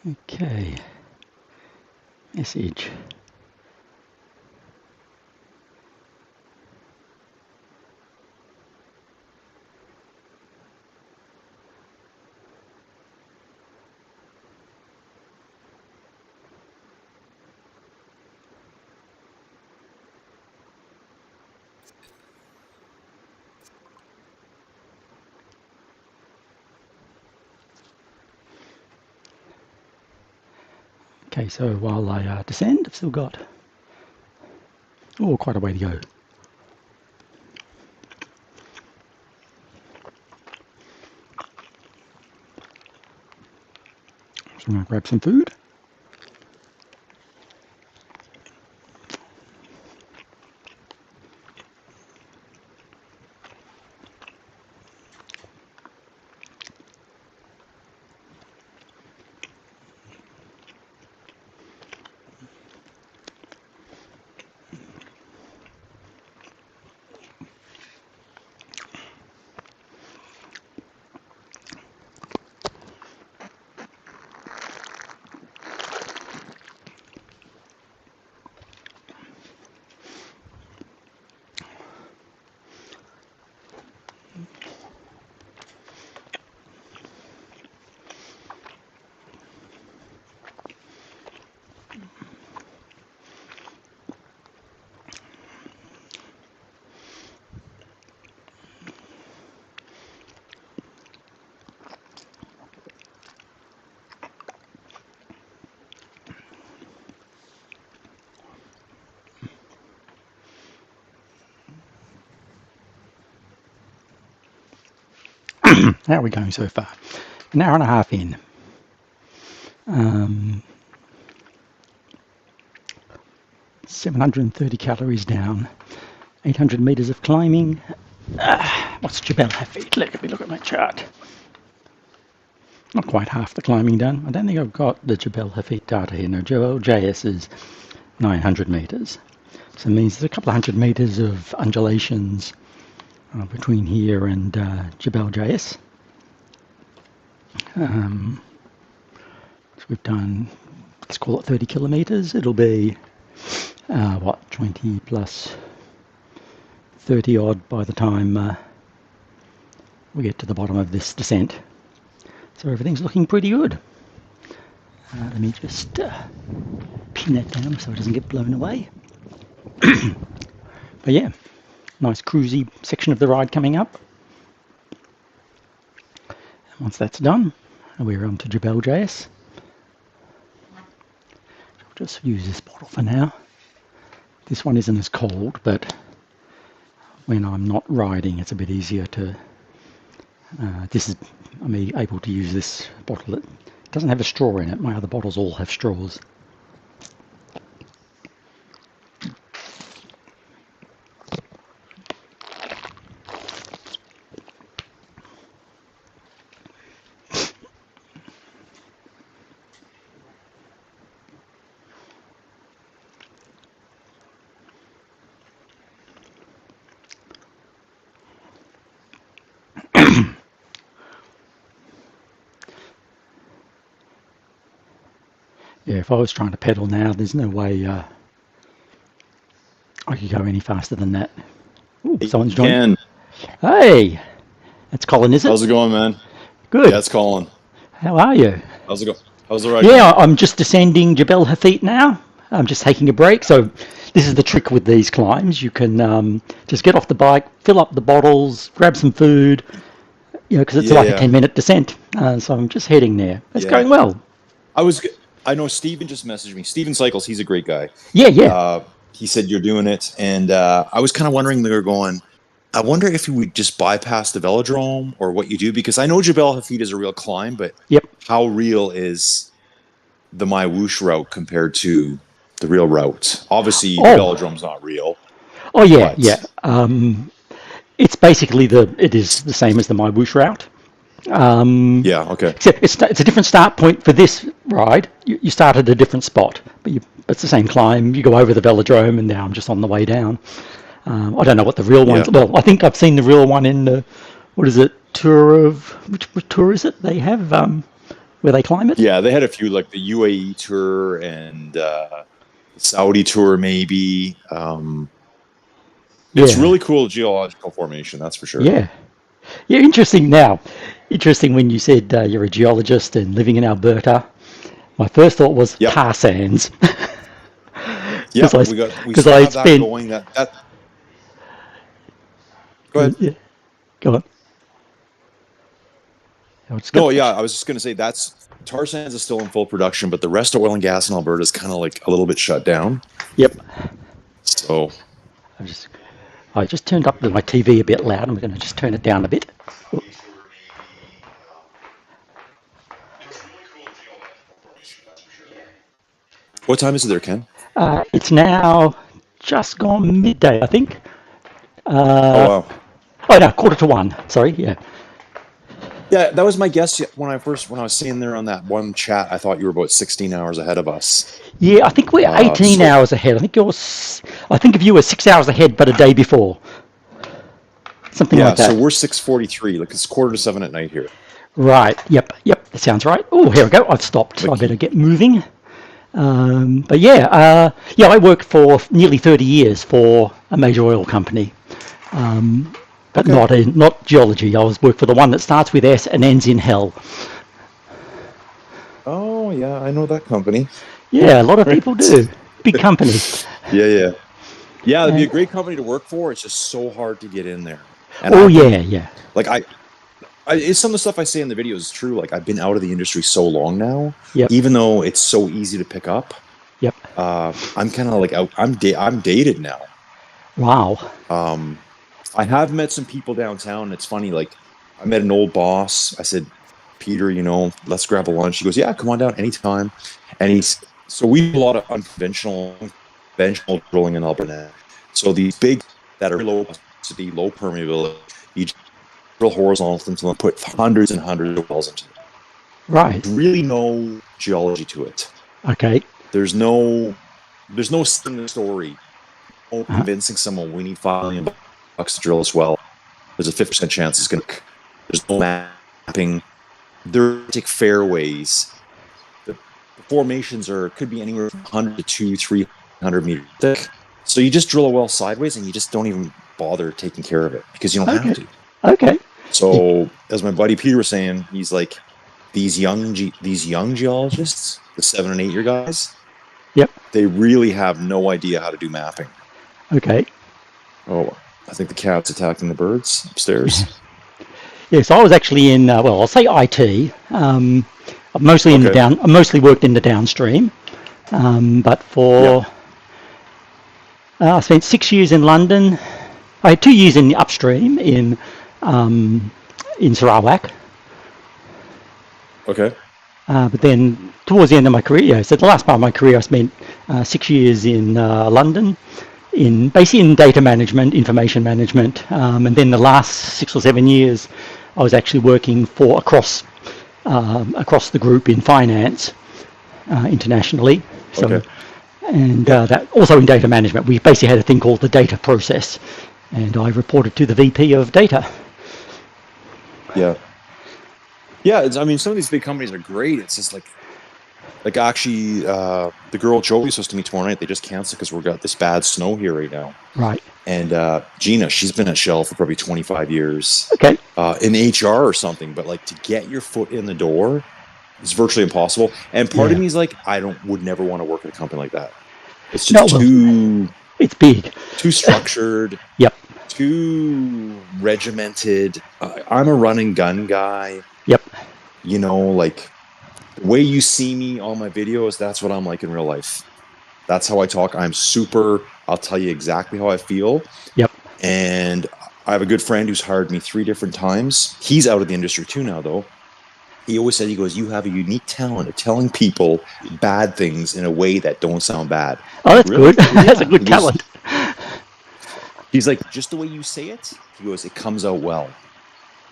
Okay. Message. Okay, so while I descend, I've still got quite a way to go. So I'm going to grab some food. How are we going so far? An hour and a half in. 730 calories down. 800 meters of climbing. What's Jabel Hafeet? Let me look at my chart. Not quite half the climbing done. I don't think I've got the Jabel Hafeet data here. No, Jabel JS is 900 meters. So it means there's a couple of hundred meters of undulations between here and Jabel JS. So we've done, let's call it 30 kilometers. It'll be, 20 plus 30 odd by the time we get to the bottom of this descent. So everything's looking pretty good. Let me just pin that down so it doesn't get blown away. But yeah, nice cruisy section of the ride coming up. And once that's done, we're on to Jabel JS. I'll just use this bottle for now. This one isn't as cold, but when I'm not riding, it's a bit easier to. I'm able to use this bottle. It doesn't have a straw in it. My other bottles all have straws. Yeah, if I was trying to pedal now, there's no way I could go any faster than that. Ooh, someone's joined. Hey, that's Colin, is it? How's it going, man? Good. Yeah, it's Colin. How are you? How's it going? How's the ride? Yeah, I'm just descending Jabel Hafeet now. I'm just taking a break. So this is the trick with these climbs. You can just get off the bike, fill up the bottles, grab some food, because it's like a 10-minute descent. So I'm just heading there. It's going well. I know Steven just messaged me. Steven Cycles, he's a great guy. Yeah. He said you're doing it, and I was kind of wondering, they were going, I wonder if you would just bypass the velodrome or what you do, because I know Jabel Hafeet is a real climb, but how real is the MyWhoosh route compared to the real route? Obviously, the velodrome's not real. Oh, yeah, yeah. It's basically it is the same as the MyWhoosh route. Okay. Except it's a different start point for this ride. You start at a different spot, but it's the same climb. You go over the velodrome, and now I'm just on the way down. I don't know what the real ones. Well, I think I've seen the real one in the, what is it? Which tour is it? They have where they climb it? Yeah, they had a few, like the UAE tour and the Saudi tour, maybe. It's really cool geological formation, that's for sure. Yeah. Yeah, interesting now. Interesting when you said you're a geologist and living in Alberta. My first thought was tar sands. Yeah, we still have that going. Go ahead. Yeah, go on. No, yeah, I was just going to say tar sands is still in full production, but the rest of oil and gas in Alberta is kind of like a little bit shut down. Yep. So I just turned up my TV a bit loud. I'm going to just turn it down a bit. What time is it there, Ken? It's now just gone midday, I think. Oh, wow. Oh, no, 1:45. Sorry, yeah. Yeah, that was my guess when I was sitting there on that one chat. I thought you were about 16 hours ahead of us. Yeah, I think we're 18 hours ahead. I think if you were 6 hours ahead, but a day before. Something like that. So we're 6:43. Like it's 6:45 at night here. Right. Yep. That sounds right. Oh, here we go. I've stopped. I better get moving. But yeah, I worked for nearly 30 years for a major oil company, but not geology. I worked for the one that starts with S and ends in hell. Oh yeah, I know that company. Yeah, a lot of people do. Big company. Yeah. It'd be a great company to work for. It's just so hard to get in there. And yeah. Like it's some of the stuff I say in the videos is true. Like I've been out of the industry so long now, even though it's so easy to pick up. Yep. I'm kind of like I'm dated now. Wow. I have met some people downtown. It's funny. Like I met an old boss. I said, Peter, let's grab a lunch. He goes, yeah, come on down anytime. And so we do a lot of unconventional drilling in Alberta. So these big that are low density, low permeability, you drill horizontal until they put hundreds and hundreds of wells into it. Right. There's really no geology to it. Okay. There's no story. No convincing someone we need $5 million to drill this well. There's a 50% chance it's going to. There's no mapping. They're fairways. The formations could be anywhere from 100 to 200, 300 meters thick. So you just drill a well sideways and you just don't even bother taking care of it because you don't have to. Okay. So as my buddy Peter was saying, he's like, these young geologists, the 7 and 8 year guys, they really have no idea how to do mapping. Okay. Oh, I think the cat's attacking the birds upstairs. Yes, I was actually in. I'll say IT. I've mostly I mostly worked in the downstream, but I spent 6 years in London. I had 2 years in the upstream in Sarawak. Okay. But then towards the end of my career, so the last part of my career, I spent 6 years in London, basically in data management, information management, and then the last 6 or 7 years, I was actually working for across the group in finance internationally. So, and that also in data management, we basically had a thing called the data process, and I reported to the VP of data. Yeah. I mean, some of these big companies are great. It's just like actually, the girl Joey's supposed to meet tomorrow night. They just canceled because we've got this bad snow here right now. Right. And Gina, she's been at Shell for probably 25 years. Okay. In HR or something, but like to get your foot in the door, it's virtually impossible. And part of me is like, would never want to work at a company like that. It's just it's big, too structured. Yep. Too regimented. I'm a run and gun guy. Yep. Like the way you see me on my videos, that's what I'm like in real life. That's how I talk. I'll tell you exactly how I feel. Yep. And I have a good friend who's hired me 3 different times. He's out of the industry too now, though. He always said, he goes, you have a unique talent of telling people bad things in a way that don't sound bad. Oh, that's good. That's a good talent. He's like, just the way you say it, he goes, it comes out well.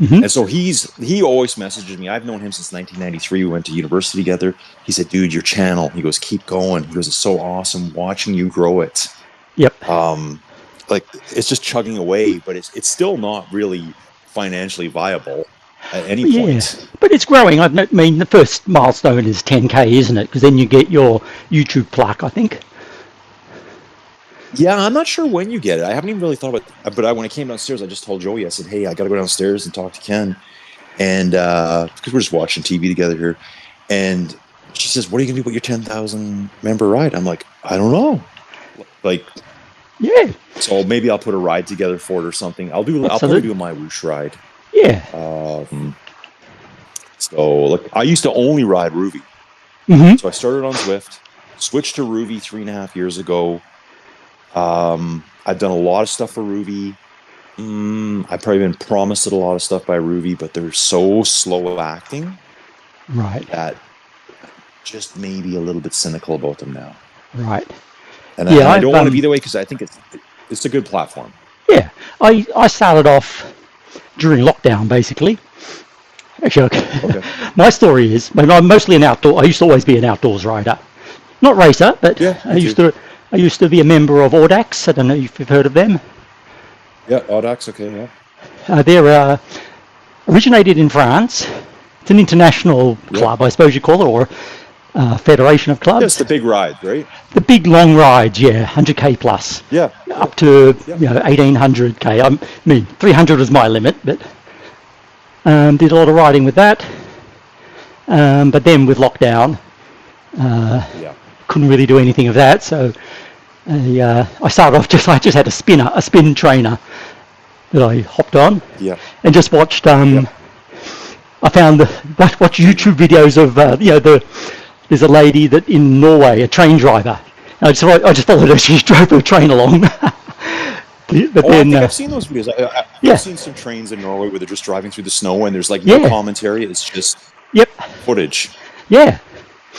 Mm-hmm. And so he always messages me. I've known him since 1993. We went to university together. He said, dude, your channel. He goes, keep going. He goes, it's so awesome watching you grow it. Yep. Like it's just chugging away, but it's still not really financially viable. at any Yeah, point. but it's growing. I mean, the first milestone is 10K, isn't it? Because then you get your YouTube plaque, I think. Yeah, I'm not sure when you get it. I haven't even really thought about it. But when I came downstairs, I just told Joey, I said, hey, I got to go downstairs and talk to Ken. And because we're just watching TV together here. And she says, what are you going to do with your 10,000 member ride? I'm like, I don't know. Like, yeah. So maybe I'll put a ride together for it or something. I'll probably do a MyWhoosh ride. Yeah. So like, I used to only ride Ruby. Mm-hmm. So I started on Zwift, switched to Ruby 3.5 years ago. I've done a lot of stuff for Ruby. I've probably been promised a lot of stuff by Ruby, but they're so slow acting. Right. That just maybe a little bit cynical about them now. Right. And I don't want to be that way because I think it's a good platform. Yeah. I started off during lockdown, basically. Actually, okay. My story is, I'm mostly I used to always be an outdoors rider. Not racer, but yeah, I used to be a member of Audax. I don't know if you've heard of them. Yeah, Audax, okay, yeah. They're originated in France. It's an international club, I suppose you call it, or federation of clubs. Yes, the big ride, right? The big long rides, yeah, 100K plus. Yeah. Up to 1,800K. I mean, 300 was my limit, but did a lot of riding with that. But then with lockdown, couldn't really do anything of that. So I started off I just had a spin trainer that I hopped on. Yeah. And just watched. I found watch YouTube videos of there's a lady that in Norway, a train driver. I just followed her. She drove her train along. But I think I've seen those videos. I've seen some trains in Norway where they're just driving through the snow and there's like no commentary. It's just footage. Yeah.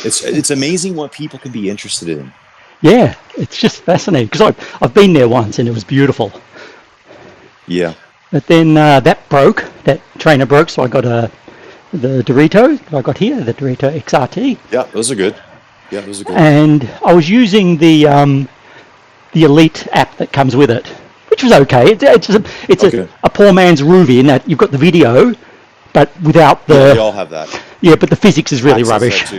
It's amazing what people can be interested in. Yeah, it's just fascinating because I've been there once and it was beautiful. Yeah. But then that trainer broke, so I got the Dorito that I got here, the Dorito XRT. Yeah, those are good. And I was using the Elite app that comes with it, which was okay. It's a poor man's Ruby in that you've got the video, but without the... Yeah, we all have that. Yeah, but the physics is really rubbish.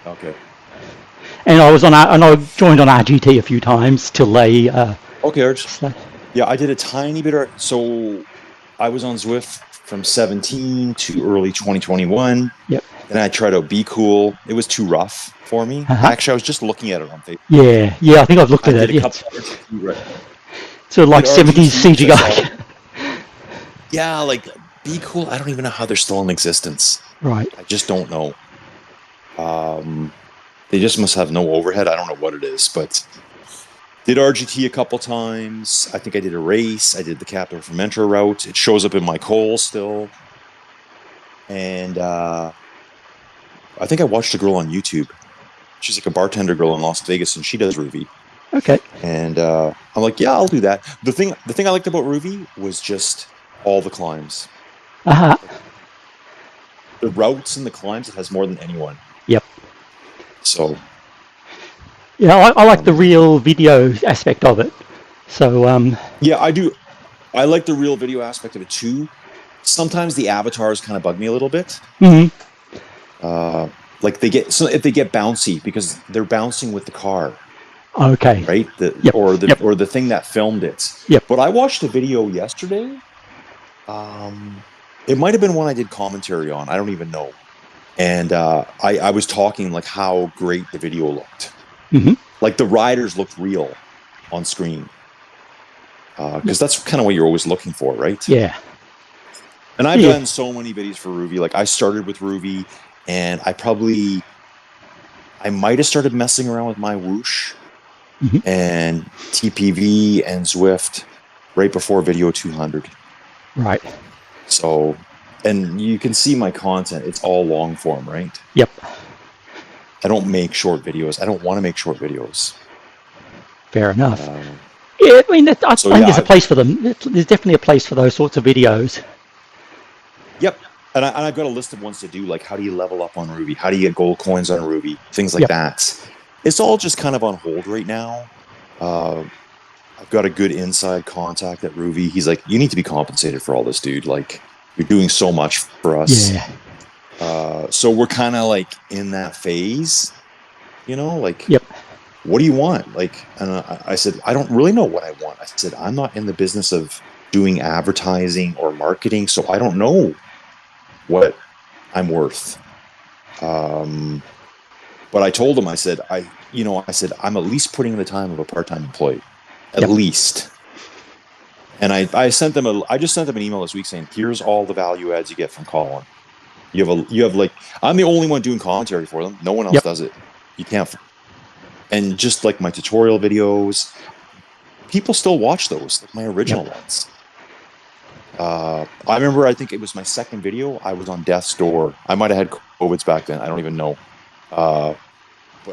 Okay. And I joined on RGT a few times till they... Yeah, I did a tiny bit so I was on Zwift from 17 to early 2021. Yep. And I tried out Be Cool. It was too rough for me. Actually, I was just looking at it on Facebook. Yeah, I think I've looked at it. So like 70s CGI. Yeah, like Be Cool, I don't even know how they're still in existence. Right. I just don't know. They just must have no overhead. I don't know what it is, but did RGT a couple times. I think I did a race. I did the Capital Fermenter route. It shows up in my Coles still. And I think I watched a girl on YouTube. She's like a bartender girl in Las Vegas, and she does Ruby. Okay. And I'm like, yeah, I'll do that. The thing I liked about Ruby was just all the climbs. Uh-huh. The routes and the climbs, it has more than anyone. Yep. So. Yeah, I like the real video aspect of it. So. Yeah, I do. I like the real video aspect of it too. Sometimes the avatars kind of bug me a little bit. Mm-hmm. Like if they get bouncy because they're bouncing with the car. Okay. Right? Or the thing that filmed it. Yep. But I watched a video yesterday. It might have been one I did commentary on. I don't even know. And I was talking like how great the video looked. Mm-hmm. Like the riders looked real on screen. Because that's kind of what you're always looking for, right? Yeah. And I've done so many videos for Ruby. Like I started with Ruby, and I might have started messing around with MyWhoosh and TPV and Zwift right before Video 200. Right. So, and you can see my content. It's all long form, right? Yep. I don't make short videos. I don't want to make short videos. Fair enough. Yeah, I mean, I think there's a place for them. There's definitely a place for those sorts of videos. Yep. And I've got a list of ones to do, like how do you level up on Ruby? How do you get gold coins on Ruby? Things like that. It's all just kind of on hold right now. I've got a good inside contact at Ruby. He's like, you need to be compensated for all this, dude. Like, You're doing so much for us. Yeah. So we're kind of like in that phase, like, Yep. what do you want? Like, and I said, I don't really know what I want. I said, I'm not in the business of doing advertising or marketing, so I don't know what I'm worth. But I told him, I said, I'm at least putting in the time of a part-time employee, at least. And I just sent them an email this week saying, here's all the value adds you get from Colin. You have like, I'm the only one doing commentary for them. No one else does it. You can't. And just like my tutorial videos, people still watch those, like my original ones. I remember, I think it was my second video. I was on death's door. I might have had COVIDs back then. I don't even know. But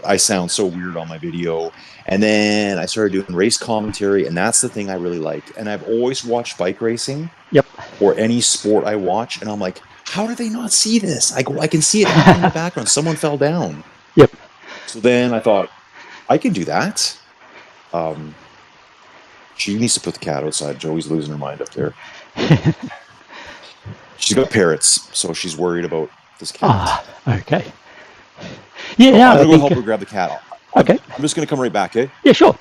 I sound so weird on my video. And then I started doing race commentary, and that's the thing I really liked. And I've always watched bike racing. Yep. Or any sport I watch, and I'm like, how do they not see this? I can see it happening in the background. Someone fell down. Yep. So then I thought, I can do that. She needs to put the cat outside. Joey's losing her mind up there. She's got parrots, so she's worried about this cat. Okay. Yeah, I'm going to go help her grab the cat. Okay. I'm just going to come right back, eh? Yeah, sure.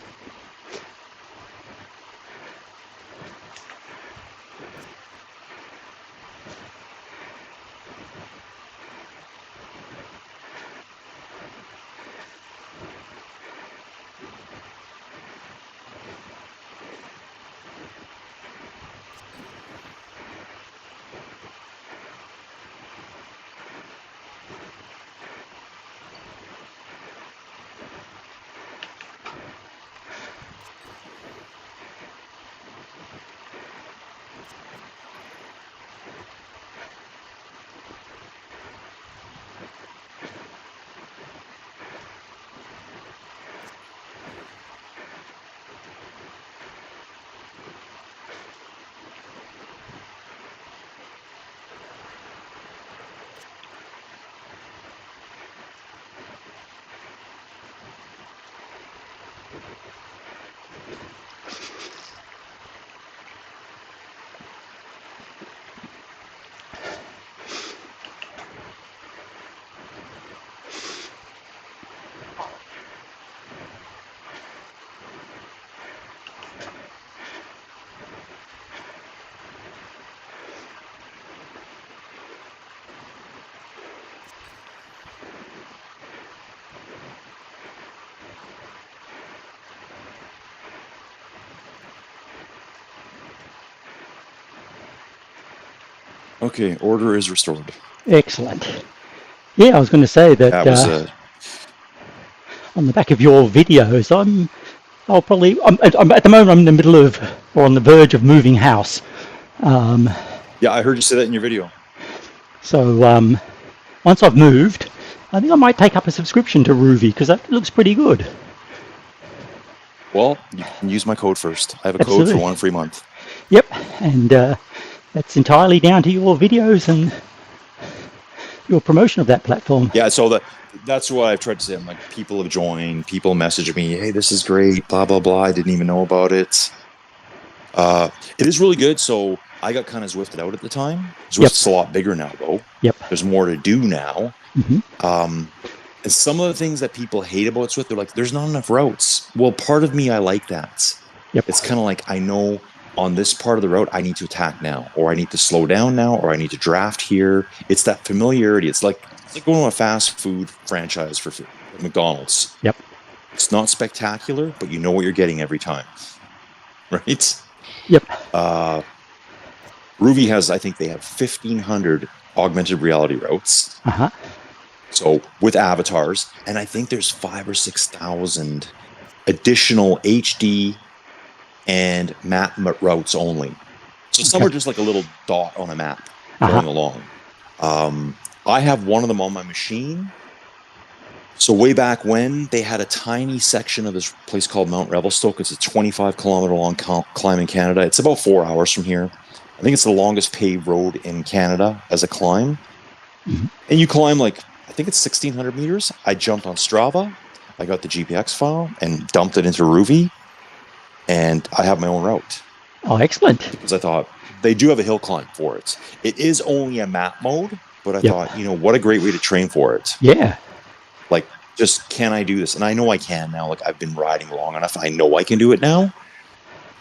Okay, order is restored. Excellent. Yeah, I was going to say that was on the back of your videos, I'm at the moment I'm in the middle of, or on the verge of, moving house. Yeah, I heard you say that in your video. So once I've moved, I think I might take up a subscription to Ruvi, because that looks pretty good. Well, you can use my code first. I have a code for 1 free month. Yep, and that's entirely down to your videos and your promotion of that platform. Yeah, so that's what I've tried to say. I'm like, people have joined, people message me, hey, this is great, blah, blah, blah. I didn't even know about it. It is really good. So I got kind of Zwifted out at the time. Zwift's a lot bigger now, though. Yep. There's more to do now. Mm-hmm. And some of the things that people hate about Zwift, they're like, there's not enough routes. Well, part of me, I like that. Yep. It's kind of like, I know on this part of the route, I need to attack now, or I need to slow down now, or I need to draft here. It's that familiarity. It's like going to a fast food franchise for McDonald's. Yep. It's not spectacular, but you know what you're getting every time. Right? Yep. Ruvi has, I think they have 1,500 augmented reality routes. Uh-huh. So with avatars, and I think there's 5,000 or 6,000 additional HD and map routes only. So some are just like a little dot on a map going along. I have one of them on my machine. So way back when, they had a tiny section of this place called Mount Revelstoke. It's a 25-kilometer long climb in Canada. It's about 4 hours from here. I think it's the longest paved road in Canada as a climb. Mm-hmm. And you climb like, I think it's 1,600 meters. I jumped on Strava. I got the GPX file and dumped it into Ruvi. And I have my own route. Oh, excellent. Because I thought, they do have a hill climb for it. It is only a map mode, but I thought, you know, what a great way to train for it. Yeah. Like, just, can I do this? And I know I can now. Like, I've been riding long enough. I know I can do it now.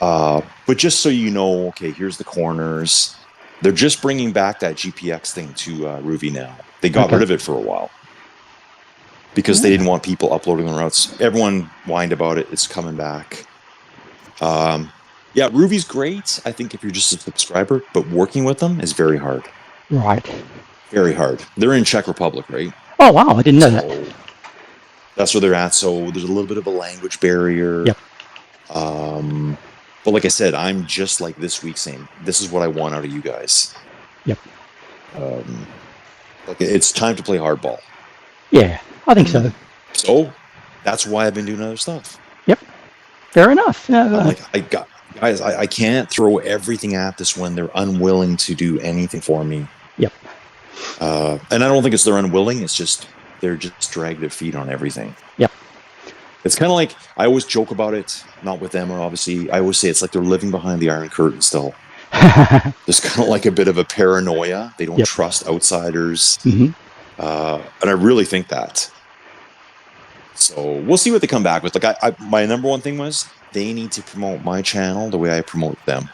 But just so you know, okay, here's the corners. They're just bringing back that GPX thing to Ruvi now. They got rid of it for a while because they didn't want people uploading the routes. Everyone whined about it. It's coming back. Yeah, Ruvi's great, I think, if you're just a subscriber, but working with them is very hard. Right. Very hard. They're in Czech Republic, right? Oh, wow, I didn't know that. That's where they're at, so there's a little bit of a language barrier. Yep. But like I said, I'm just like this week saying, this is what I want out of you guys. Yep. Like, it's time to play hardball. Yeah, I think so. So, that's why I've been doing other stuff. Yep. Fair enough. I can't throw everything at this when they're unwilling to do anything for me. Yep. And I don't think it's they're unwilling. It's just they're just dragging their feet on everything. Yep. It's kind of like, I always joke about it, not with them, obviously. I always say it's like they're living behind the Iron Curtain still. There's kind of like a bit of a paranoia. They don't trust outsiders. And I really think that. So we'll see what they come back with. Like, my number one thing was, they need to promote my channel the way I promote them.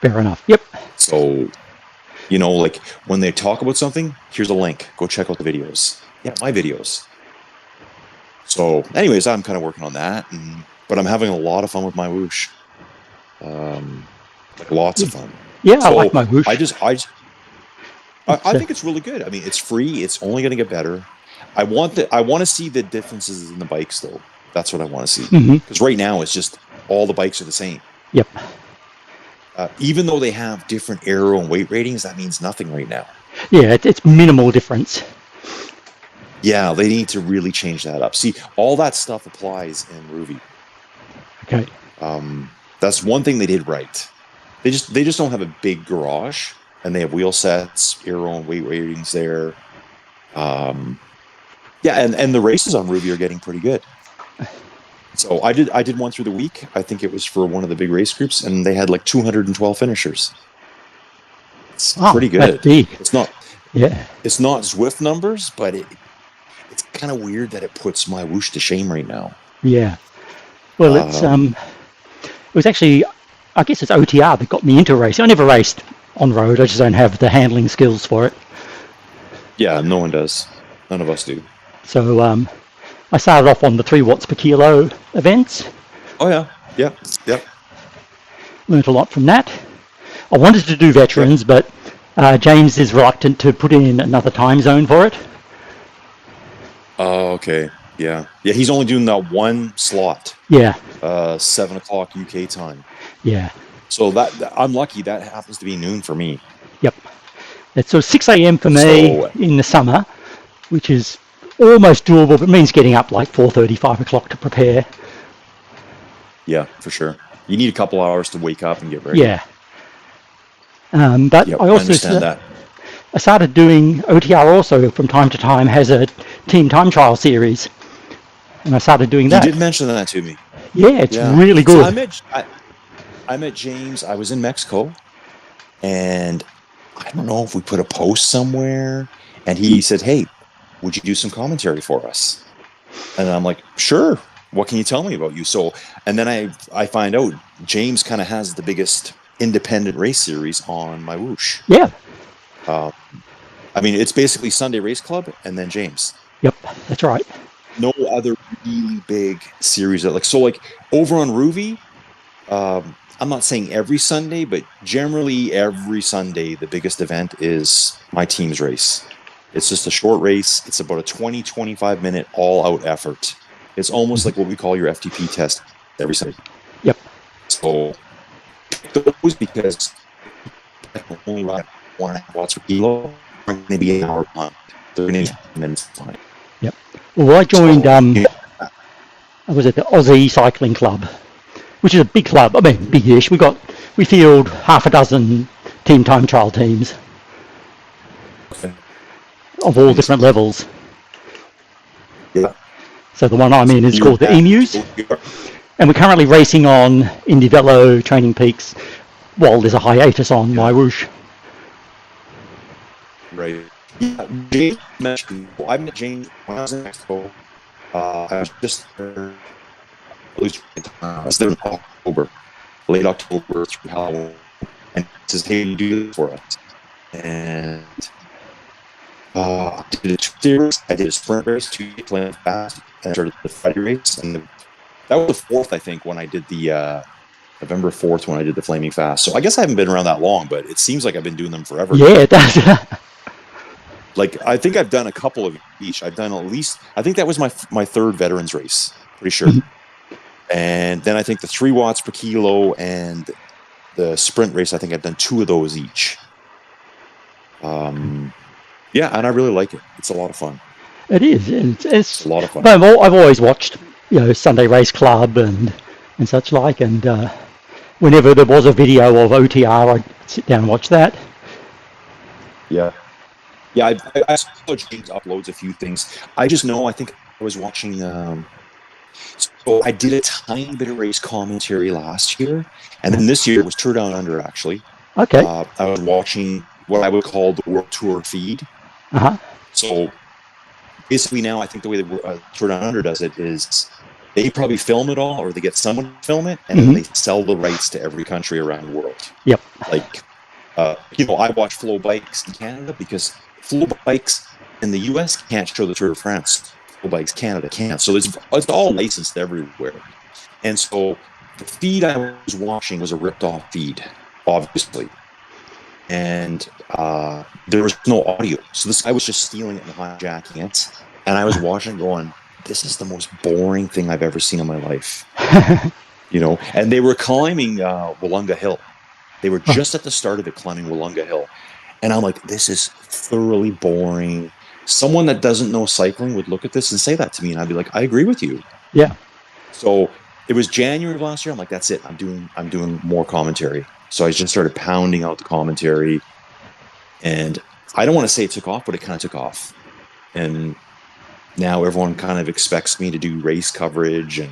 Fair enough. Yep. So, you know, like, when they talk about something, here's a link. Go check out the videos. Yeah, my videos. So, anyways, I'm kind of working on that, but I'm having a lot of fun with MyWhoosh. Like, lots of fun. Yeah, so I like MyWhoosh. I think it's really good. I mean, it's free. It's only going to get better. I want to see the differences in the bikes, though. That's what I want to see. Because right now, it's just all the bikes are the same. Yep. Even though they have different aero and weight ratings, that means nothing right now. Yeah, it's minimal difference. Yeah, they need to really change that up. See, all that stuff applies in Ruvi. Okay. That's one thing they did right. They just don't have a big garage, and they have wheel sets, aero and weight ratings there. Yeah, and the races on Ruvi are getting pretty good. So I did one through the week. I think it was for one of the big race groups, and they had like 212 finishers. It's pretty good. That's big. It's not. Yeah. It's not Zwift numbers, but it's kind of weird that it puts MyWhoosh to shame right now. Yeah. Well, it was actually, I guess it's OTR that got me into racing. I never raced on road. I just don't have the handling skills for it. Yeah, no one does. None of us do. So I started off on the 3 watts per kilo events. Oh, yeah. Yep. Yep. Learned a lot from that. I wanted to do veterans, but James is reluctant to put in another time zone for it. Oh, okay. Yeah. Yeah, he's only doing that one slot. Yeah. 7 o'clock UK time. Yeah. So that I'm lucky that happens to be noon for me. Yep. It's so 6 a.m. for me in the summer, which is almost doable, but it means getting up like 4:30, 5 o'clock to prepare. Yeah, for sure. You need a couple hours to wake up and get ready. Yeah. But I also understand that. I started doing OTR also from time to time, has a team time trial series. And I started doing that. You did mention that to me. Yeah, it's really good. So I met James. I was in Mexico, and I don't know if we put a post somewhere, and he said, "Hey, would you do some commentary for us?" And I'm like, "Sure. What can you tell me about you?" So, and then I find out James kind of has the biggest independent race series on MyWhoosh. Yeah. I mean, it's basically Sunday Race Club and then James. Yep, that's right. No other really big series like over on Ruvi. I'm not saying every Sunday, but generally every Sunday, the biggest event is my team's race. It's just a short race. It's about a 20-25 minute all-out effort. It's almost like what we call your FTP test every Sunday. Yep. So those, because I can only run 1.5 watts per kilo, maybe an hour punt. 30 minutes fine. Yep. Well, I joined was it the Aussie Cycling Club, which is a big club. I mean, big-ish. We field half a dozen team time trial teams of all different levels. Yeah. So the one I'm in is called the Emus, and we're currently racing on Indy Velo, Training Peaks, while there's a hiatus on MyWhoosh. Right. Yeah, James mentioned, I met James when I was in Mexico. I was just there, I was there in October, late October through Halloween, and he says, "Hey, you do this for us." And I did a Tuesday race, I did a sprint race, Tuesday playing fast, and I started the Friday race, and that was the 4th, I think, when I did the November 4th when I did the Flaming Fast. So I guess I haven't been around that long, but it seems like I've been doing them forever. Yeah, it does. Like, I think I've done a couple of each. I've done at least, I think that was my 3rd veterans race, pretty sure. And then I think the 3 watts per kilo and the sprint race, I think I've done 2 of those each. Yeah, and I really like it. It's a lot of fun. It is. It's a lot of fun. But I've always watched, Sunday Race Club and such like, and whenever there was a video of OTR, I'd sit down and watch that. Yeah. Yeah, I saw James uploads a few things. I just know, I think I was watching, so I did a tiny bit of race commentary last year, and then this year it was Tour Down Under, actually. Okay. I was watching what I would call the World Tour feed. Uh-huh. So basically now I think the way that Tour Down Under does it is they probably film it all, or they get someone to film it, and then they sell the rights to every country around the world. Yep. Like, I watch Flow Bikes in Canada because Flow Bikes in the US can't show the Tour de France. Flow Bikes Canada can't. So it's all licensed everywhere. And so the feed I was watching was a ripped off feed, obviously. And there was no audio. So this guy was just stealing it and hijacking it. And I was watching going, this is the most boring thing I've ever seen in my life. And they were climbing Wollonga Hill. They were just at the start of it climbing Wollonga Hill. And I'm like, this is thoroughly boring. Someone that doesn't know cycling would look at this and say that to me, and I'd be like, I agree with you. Yeah. So it was January of last year. I'm like, that's it. I'm doing more commentary. So I just started pounding out the commentary, and I don't want to say it took off, but it kind of took off. And now everyone kind of expects me to do race coverage, and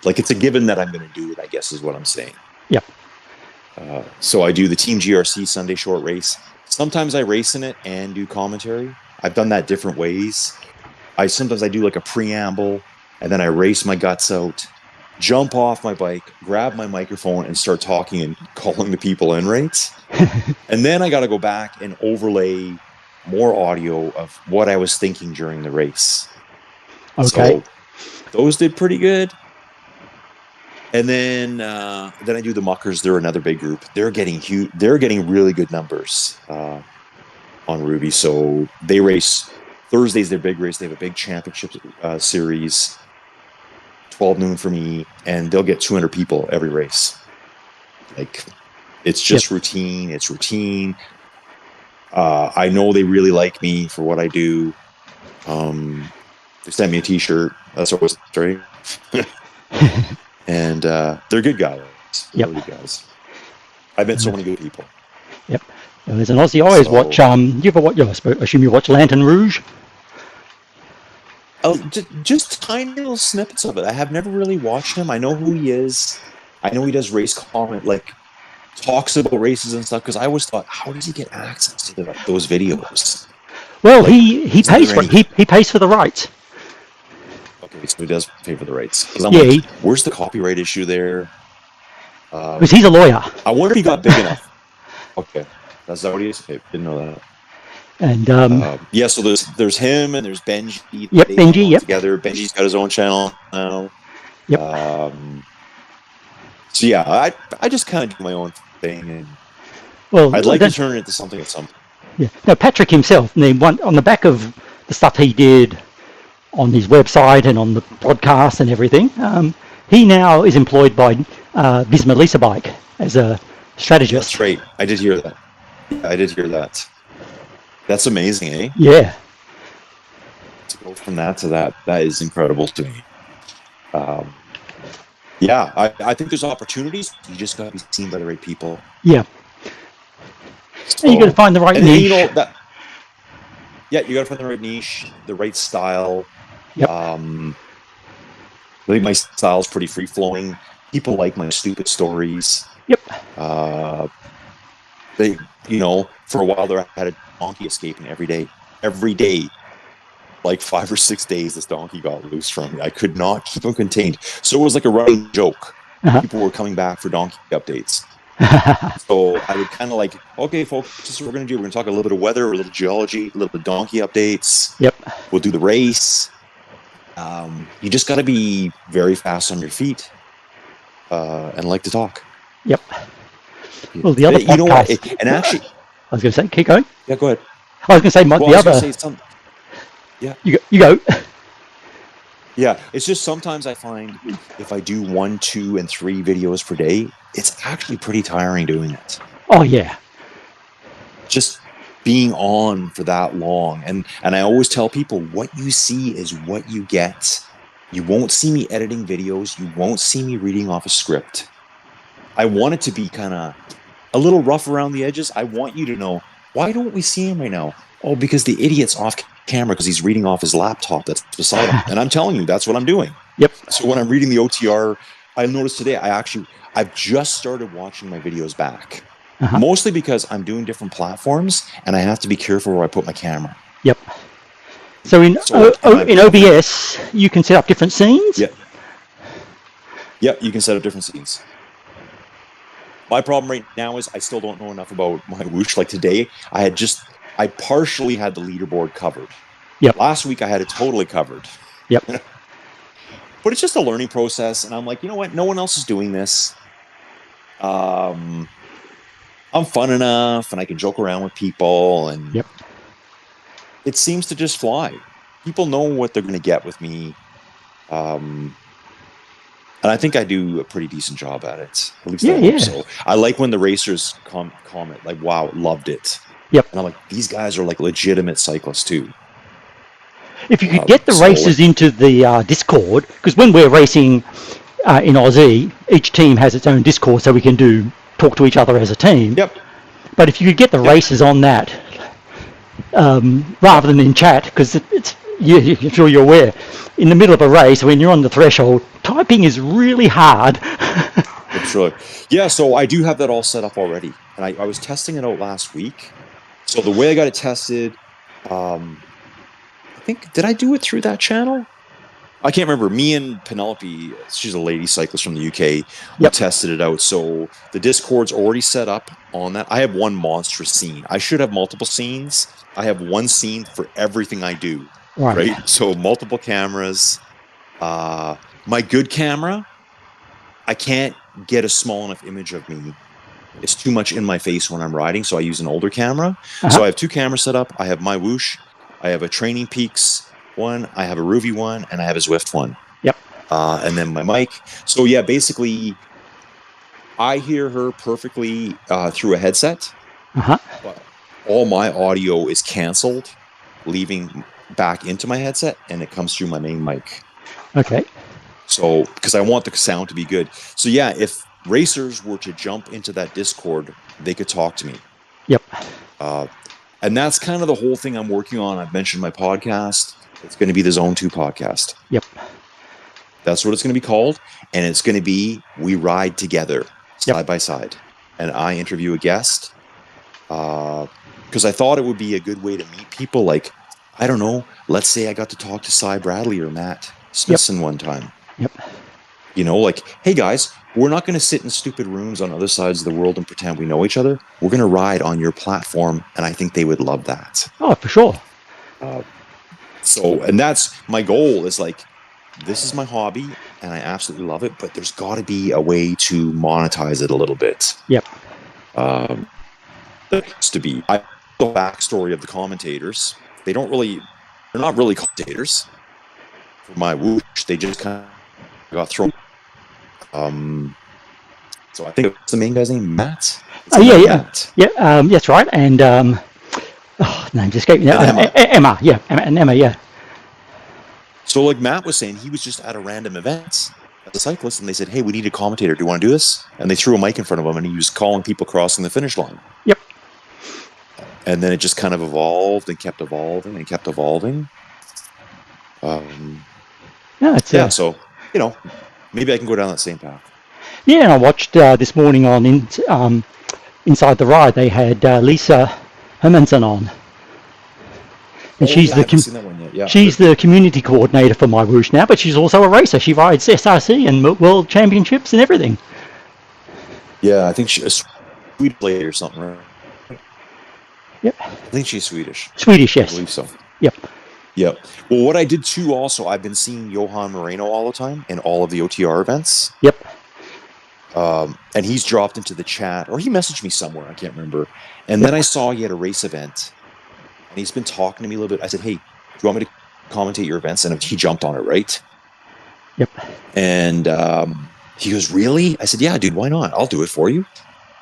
it's a given that I'm going to do it, I guess is what I'm saying. Yeah. So I do the Team GRC Sunday short race. Sometimes I race in it and do commentary. I've done that different ways. Sometimes I do like a preamble, and then I race my guts out, jump off my bike, grab my microphone, and start talking and calling the people in rates. And then I got to go back and overlay more audio of what I was thinking during the race. Okay. So those did pretty good. And then I do the Muckers. They're another big group. They're getting huge. They're getting really good numbers on Ruby. So they race Thursday's their big race. They have a big championship series, 12 noon for me, and they'll get 200 people every race. Like, it's just routine. It's routine. I know they really like me for what I do. They sent me a T-shirt. That's always great. And they're good guys. Yep. Really good guys. I've met so many good people. Yep. As an Aussie, I always watch. You ever watch? I assume you watch Lantern Rouge. Oh, just tiny little snippets of it. I have never really watched him. I know who he is. I know he does race comment, like talks about races and stuff. Because I always thought, how does he get access to those videos? Well, like, he pays for it. He pays for the rights. Okay, so he does pay for the rights. Yeah. Where's the copyright issue there? Because he's a lawyer. I wonder if he got big enough. Okay, that's that what he is. Okay, didn't know that. And so there's him and there's Benji. Yep, Benji. Yep. Together, Benji's got his own channel now. Yep. So yeah, I just kind of do my own thing, and I'd like to turn it into something at some point. Yeah. No, Patrick himself. On the back of the stuff he did on his website and on the podcast and everything, he now is employed by Visma Lisa Bike as a strategist. That's right. I did hear that. Yeah, I did hear that. That's amazing, eh? Yeah. To go from that to that is incredible to me. Yeah, I think there's opportunities. You just got to be seen by the right people. Yeah. So, and you got to find the right niche. You got to find the right niche, the right style. Yep. I think my style's pretty free flowing. People like my stupid stories. Yep. They, for a while there, I had a donkey escaping every day, like 5 or 6 days. This donkey got loose from me. I could not keep him contained. So it was like a running joke. People were coming back for donkey updates. So I would kind of like, okay, folks, this is what we're going to do. We're going to talk a little bit of weather, a little geology, a little bit of donkey updates. Yep. We'll do the race. You just got to be very fast on your feet and like to talk. Yep. Well, the other podcast, you know what? And actually, I was going to say, keep going. Yeah, go ahead. I was going to say, the other. Yeah. You go. Yeah, it's just sometimes I find if I do 1, 2, and 3 videos per day, it's actually pretty tiring doing it. Oh yeah. Just being on for that long, and I always tell people, what you see is what you get. You won't see me editing videos. You won't see me reading off a script. I want it to be kind of a little rough around the edges. I want you to know, why don't we see him right now? Oh, because the idiot's off camera because he's reading off his laptop that's beside him. And I'm telling you, that's what I'm doing. Yep. So when I'm reading the OTR, I noticed today, I've just started watching my videos back. Mostly because I'm doing different platforms and I have to be careful where I put my camera. Yep. So in OBS, you can set up different scenes? Yep. Yep, you can set up different scenes. My problem right now is I still don't know enough about MyWhoosh. Like today, I partially had the leaderboard covered. Yep. Last week I had it totally covered. Yep. But it's just a learning process, and I'm like, you know what? No one else is doing this. I'm fun enough, and I can joke around with people, and yep. It seems to just fly. People know what they're going to get with me, and I think I do a pretty decent job at it. At least I hope so. I like when the racers comment like, "Wow, loved it." Yep. And I'm like, these guys are like legitimate cyclists too. If you could get the races into the Discord, because when we're racing in Aussie, each team has its own Discord, so we can talk to each other as a team. Yep. But if you could get the races on that, rather than in chat, because I'm sure you're aware, in the middle of a race, when you're on the threshold, typing is really hard. It's really, yeah, so I do have that all set up already. And I was testing it out last week. So the way I got it tested, I think, did I do it through that channel? I can't remember. Me and Penelope, she's a lady cyclist from the UK, we tested it out. So the Discord's already set up on that. I have one monstrous scene. I should have multiple scenes. I have one scene for everything I do. Right? So multiple cameras. My good camera, I can't get a small enough image of me. It's too much in my face when I'm riding, so I use an older camera. So I have 2 cameras set up. I have MyWhoosh. I have a Training Peaks one. I have a Ruby one, and I have a Zwift one. Yep. And then my mic. So yeah, basically, I hear her perfectly through a headset. But all my audio is canceled, leaving back into my headset, and it comes through my main mic. Okay. So, because I want the sound to be good. So yeah, if racers were to jump into that Discord, they could talk to me. Yep. And that's kind of the whole thing I'm working on. I've mentioned my podcast. It's going to be the Zone 2 podcast. Yep. That's what it's going to be called. And it's going to be, we ride together, side by side. And I interview a guest. Because I thought it would be a good way to meet people. Like, I don't know, let's say I got to talk to Cy Bradley or Matt Smithson one time. Yep. You know, like, hey guys, we're not going to sit in stupid rooms on other sides of the world and pretend we know each other. We're going to ride on your platform, and I think they would love that. Oh, for sure. So, and that's my goal, is like, this is my hobby, and I absolutely love it, but there's got to be a way to monetize it a little bit. Yep. There has to be. I know the backstory of the commentators. They're not really commentators for MyWhoosh. They just kind of got thrown. So I think it's the main guy's name, Matt. Matt. Yeah, that's right. And name just escaped me now. Emma. Yeah, Emma. Yeah. So like Matt was saying, he was just at a random event as a cyclist, and they said, "Hey, we need a commentator. Do you want to do this?" And they threw a mic in front of him, and he was calling people crossing the finish line. Yep. And then it just kind of evolved and kept evolving and kept evolving. So you know, maybe I can go down that same path. Yeah, and I watched this morning on Inside the Ride. They had Lisa Hermanson on, and she's I haven't seen that one yet. Yeah, she's the community coordinator for MyWhoosh now, but she's also a racer. She rides SRC and World Championships and everything. Yeah, I think she's a Swedish lady or something, right? Yep. I think she's Swedish. Swedish, yes. I believe so. Yep. Yep. Well, what I did too also, I've been seeing Johan Moreno all the time in all of the OTR events. Yep. And he's dropped into the chat, or he messaged me somewhere, I can't remember. And then I saw he had a race event, and he's been talking to me a little bit. I said, hey, do you want me to commentate your events? And he jumped on it, right? Yep. And he goes, really? I said, yeah, dude, why not? I'll do it for you.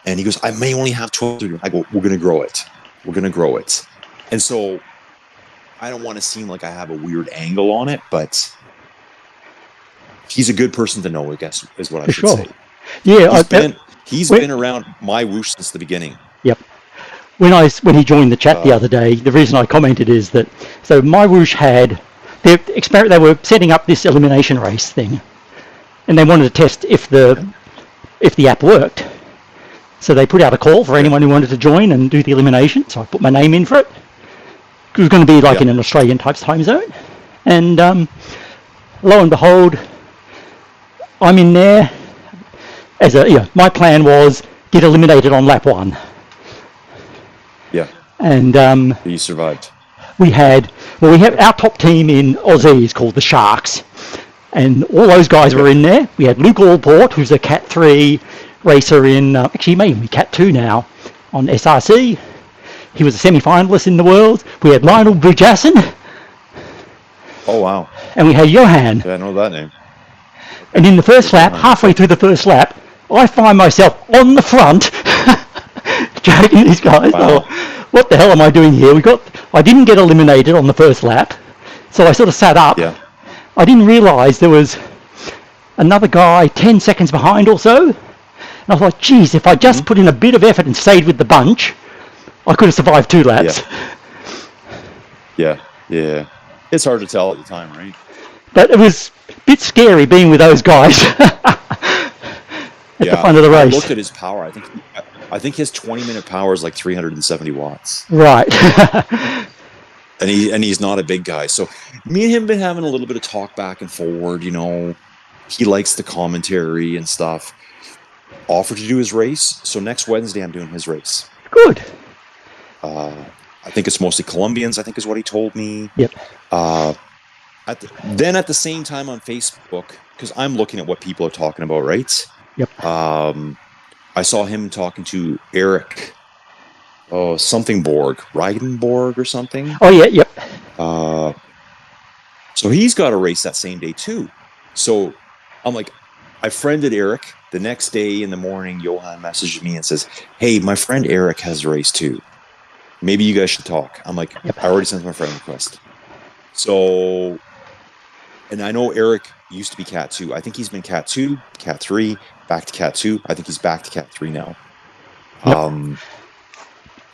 And he goes, I may only have 12. I go, we're going to grow it. We're going to grow it. And so I don't want to seem like I have a weird angle on it, but he's a good person to know, I guess, is what I should say. Yeah, he's been around MyWhoosh since the beginning. Yep. When he joined the chat the other day, the reason I commented is that MyWhoosh had they were setting up this elimination race thing, and they wanted to test if the app worked. So they put out a call for anyone who wanted to join and do the elimination. So I put my name in for it. It was going to be like in an Australian type time zone, and lo and behold, I'm in there. My plan was get eliminated on lap 1. Yeah. And you survived. We have our top team in Aussie is called the Sharks, and all those guys were in there. We had Luke Allport, who's a Cat 3 racer in actually maybe Cat 2 now on SRC. He was a semi-finalist in the World. We had Lionel Bujassin. Oh wow! And we had Johan. Yeah, I know that name. And in the first lap, halfway through the first lap, I find myself on the front, dragging these guys. Wow. What the hell am I doing here? I didn't get eliminated on the first lap, so I sort of sat up. Yeah. I didn't realise there was another guy 10 seconds behind or so. And I was like, geez, if I just put in a bit of effort and stayed with the bunch, I could have survived 2 laps. Yeah. It's hard to tell at the time, right? But it was a bit scary being with those guys at the front of the race. I looked at his power. I think his 20-minute power is like 370 watts. Right. and he's not a big guy. So me and him have been having a little bit of talk back and forward. You know, he likes the commentary and stuff. Offered to do his race. So next Wednesday, I'm doing his race. Good. I think it's mostly Colombians, I think is what he told me. Yep. Then at the same time on Facebook, because I'm looking at what people are talking about, right? Yep. I saw him talking to Eric, something Borg, Reidenborg or something. Oh, yeah, yep. So he's got a race that same day too. So I'm like, I friended Eric. The next day in the morning, Johan messaged me and says, hey, my friend Eric has a race too. Maybe you guys should talk. I'm like, I already sent my friend request. So, and I know Eric used to be Cat 2. I think he's been Cat 2, Cat 3, back to Cat 2. I think he's back to Cat 3 now. Yep.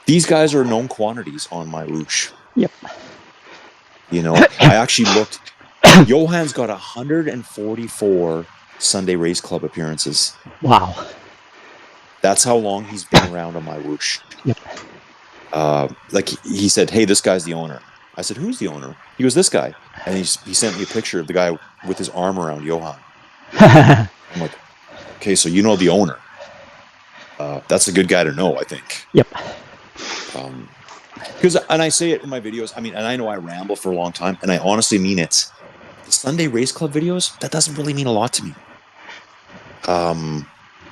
These guys are known quantities on MyWhoosh. Yep. You know, I actually looked. Johan's got 144 Sunday Race Club appearances. Wow. That's how long he's been around on MyWhoosh. Yep. Like he said, hey, this guy's the owner. I said, who's the owner? He goes, this guy. And he sent me a picture of the guy with his arm around Johan. I'm like, okay, so you know the owner. That's a good guy to know, I think. Yep. Because, and I say it in my videos, I mean, and I know I ramble for a long time, and I honestly mean it. The Sunday Race Club videos, that doesn't really mean a lot to me.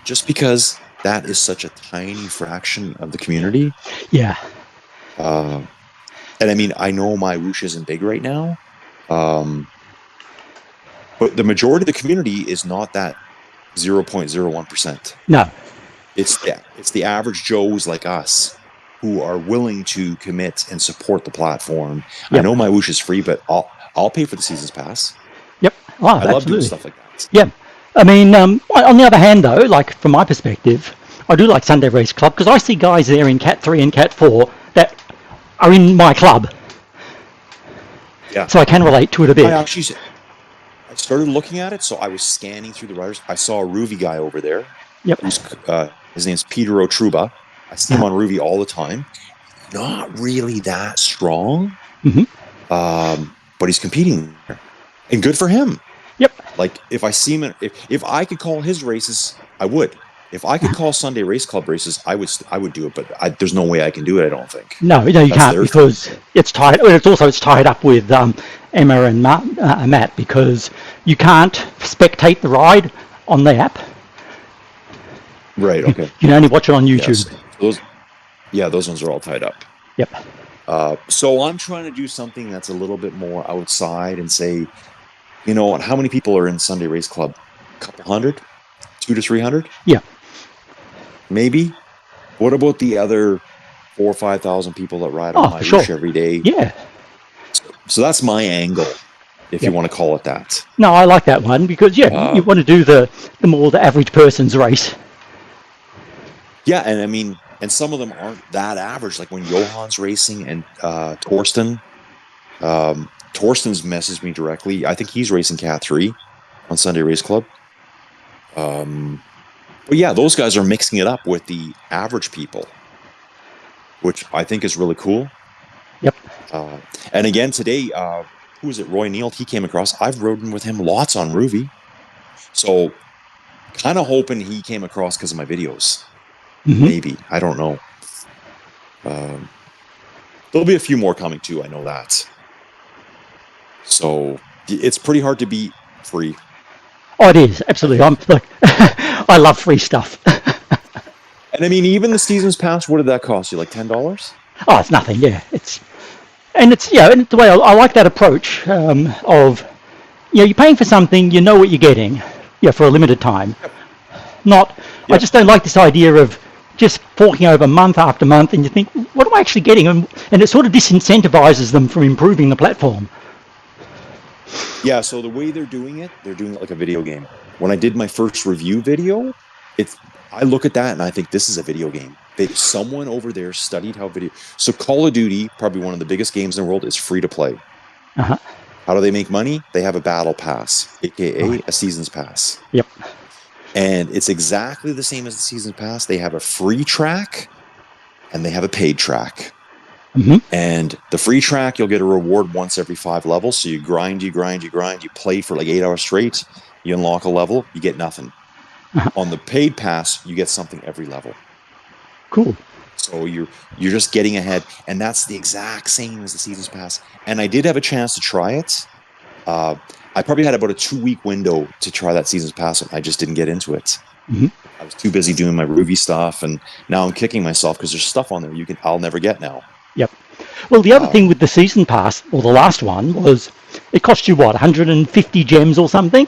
Just because that is such a tiny fraction of the community. Yeah. And I mean, I know MyWhoosh isn't big right now, but the majority of the community is not that 0.01%. No. It's the average Joes like us who are willing to commit and support the platform. Yep. I know MyWhoosh is free, but I'll pay for the season's pass. Yep. Oh, I love doing stuff like that. Yeah. I mean, on the other hand, though, like from my perspective, I do like Sunday Race Club because I see guys there in Cat 3 and Cat 4 that are in my club. Yeah. So I can relate to it a bit. I started looking at it, so I was scanning through the riders. I saw a Ruvi guy over there. Yep. His name's Peter Otruba. I see him on Ruvi all the time. Not really that strong, but he's competing there. And good for him. Yep. Like, if I see him, if I could call his races, I would. If I could call Sunday Race Club races, I would do it. But there's no way I can do it, I don't think. No, you can't, because it's tied. It's tied up with Emma and Matt, because you can't spectate the ride on the app. Right. Okay. You can only watch it on YouTube. Yes. Those ones are all tied up. Yep. So I'm trying to do something that's a little bit more outside and say, how many people are in Sunday Race Club? A couple hundred, 200 to 300. Yeah. Maybe. What about the other 4,000 or 5,000 people that ride on MyWhoosh every day? Yeah. So that's my angle, if you want to call it that. No, I like that one, because you want to do the average person's race. Yeah, and I mean, and some of them aren't that average. Like when Johan's racing and Torsten. Torsten's messaged me directly. I think he's racing Cat 3 on Sunday Race Club. But yeah, those guys are mixing it up with the average people, which I think is really cool. Yep. And again, today, who was it? Roy Neal. He came across. I've ridden with him lots on Ruvi. So kind of hoping he came across because of my videos. Maybe. I don't know. There'll be a few more coming too. I know that. So it's pretty hard to beat free. Oh, it is. Absolutely. I love free stuff. And I mean, even the season's pass, what did that cost you? Like $10? Oh, it's nothing. Yeah. And the way I like that approach of, you're paying for something, you know what you're getting, for a limited time. I just don't like this idea of just forking over month after month, and you think, what am I actually getting? And it sort of disincentivizes them from improving the platform. Yeah, so the way they're doing it like a video game. When I did my first review video, I look at that and I think this is a video game. Someone over there studied how video. So Call of Duty, probably one of the biggest games in the world, is free to play. How do they make money? They have a battle pass, aka a season's pass. Yep. And it's exactly the same as the season pass. They have a free track and they have a paid track. And the free track, you'll get a reward once every 5 levels. So you grind, you play for like 8 hours straight, you unlock a level, you get nothing. On the paid pass, you get something every level. Cool. So you're just getting ahead, and that's the exact same as the season's pass. And I did have a chance to try it. I probably had about a 2-week window to try that season's pass, and I just didn't get into it. I was too busy doing my Ruvi stuff, and now I'm kicking myself because there's stuff on there I'll never get now. Yep. Well, the other thing with the season pass, or the last one, was it cost you 150 gems or something?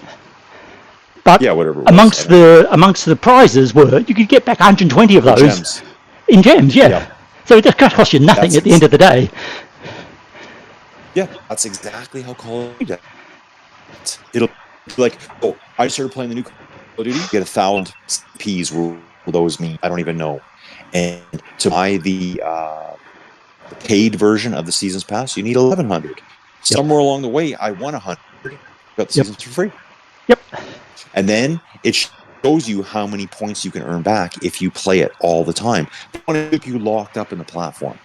But whatever. Amongst the prizes were you could get back 120 of those gems. In gems. Yeah. So it just cost you nothing at the end of the day. Yeah, that's exactly how Call of Duty does. It'll be like, I started playing the new Call of Duty. Get 1,000 Ps. Will those mean? I don't even know. And to buy the paid version of the season's pass, you need 1,100. Somewhere along the way, I won 100. Got the seasons for free. Yep. And then it shows you how many points you can earn back if you play it all the time. They want to keep you locked up in the platform.